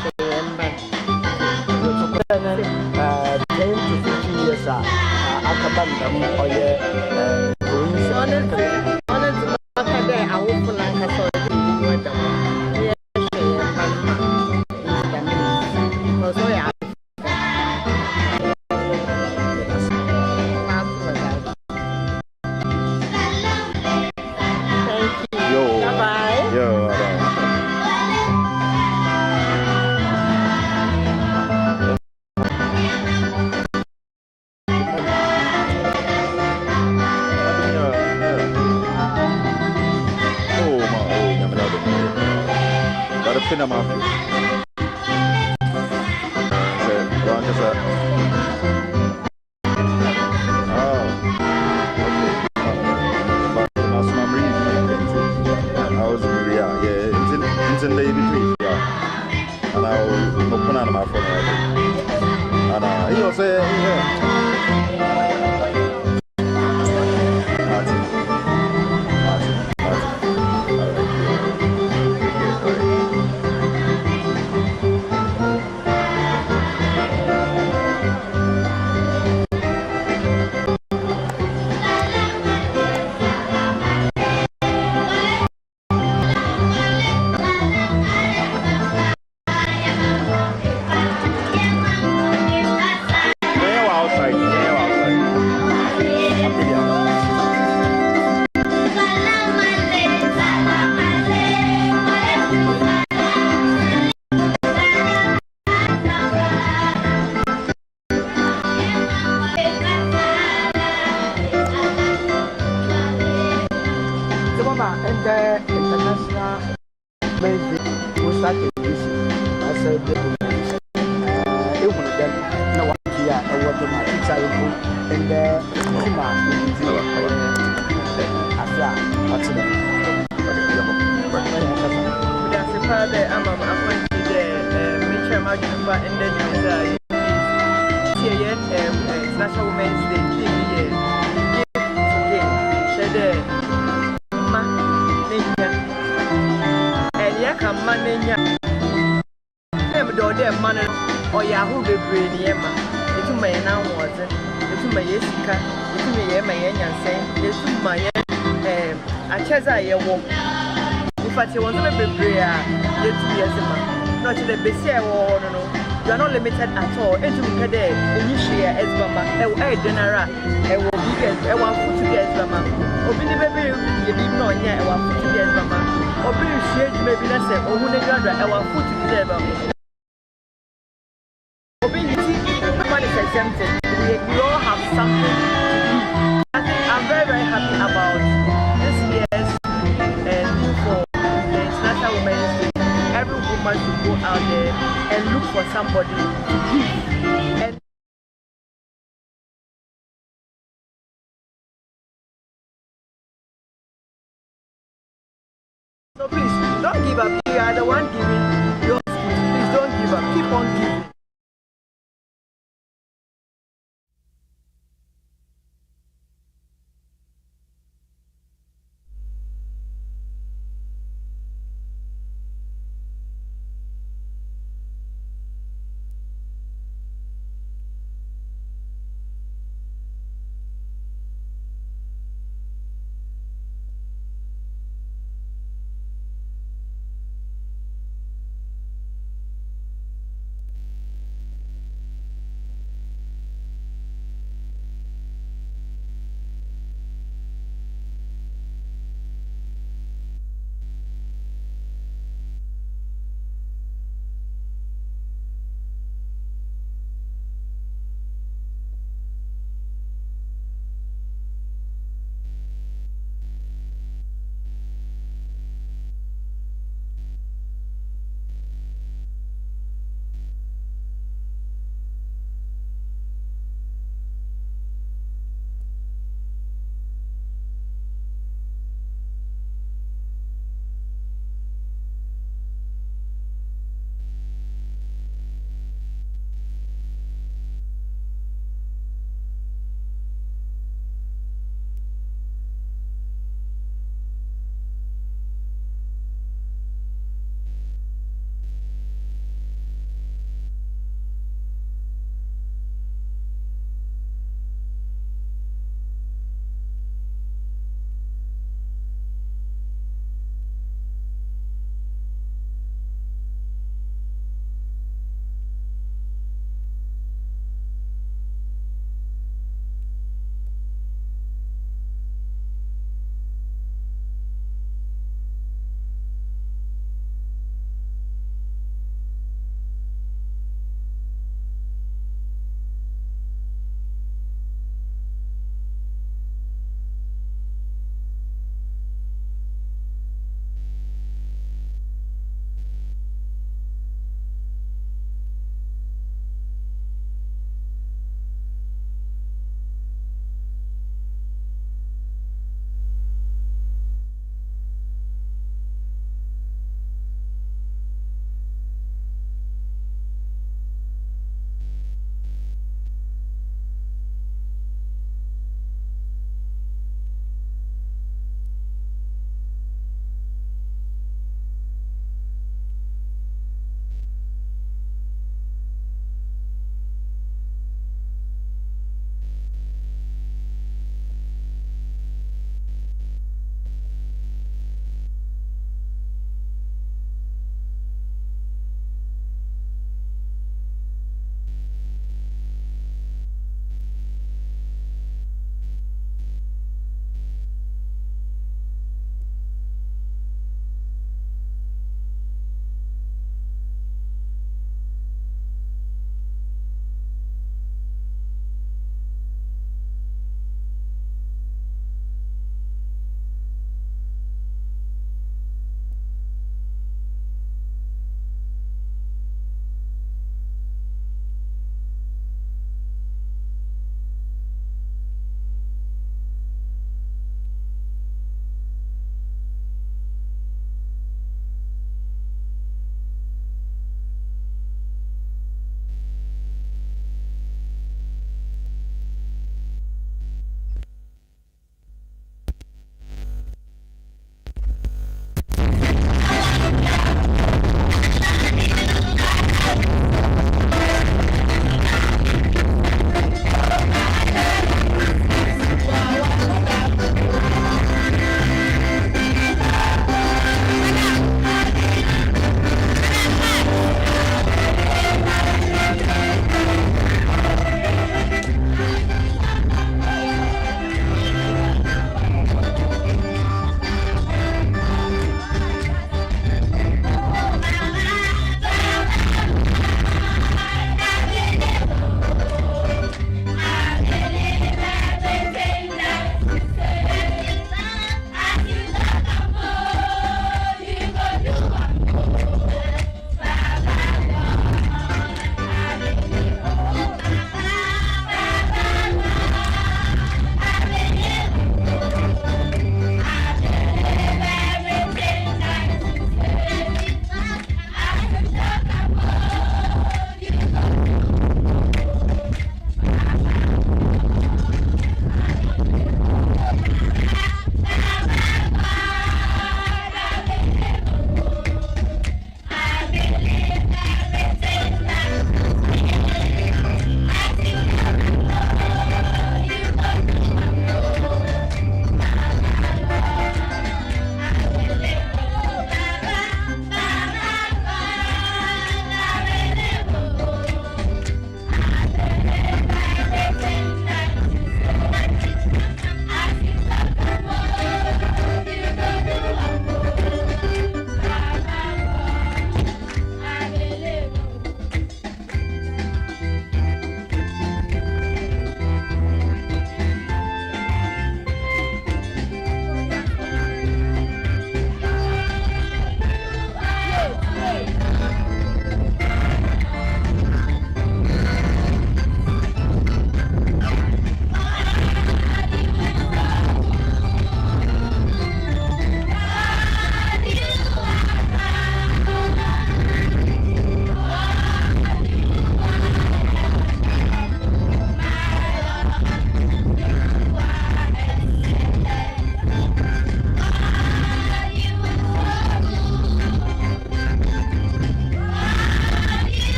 S21: 10 to 15 years after that,
S8: honestly, after that, I will pull like a sort of
S18: Cinema.
S20: National Women's Day, and Yaka Manania. There, man, or Yahoo, the brain, Yema. It's my now was it. It's my Yesica, it's me, my Yan saying, it's my a Chaza, your walk. If I was a baby, it's 2 years a month. Not to the Bessia or no. You are not limited at all. It's a day, and you share as Mama, a dinner, a will be as a 1 foot as Mama. Or be the baby, you did not yet, a 1 foot as Mama. Or be shared, maybe not say, or who they gather, a 1 foot together. We all have something to do. I'm very, very happy. and look for somebody to give. And so please, don't give up. You are the one giving. Please don't give up. Keep on giving.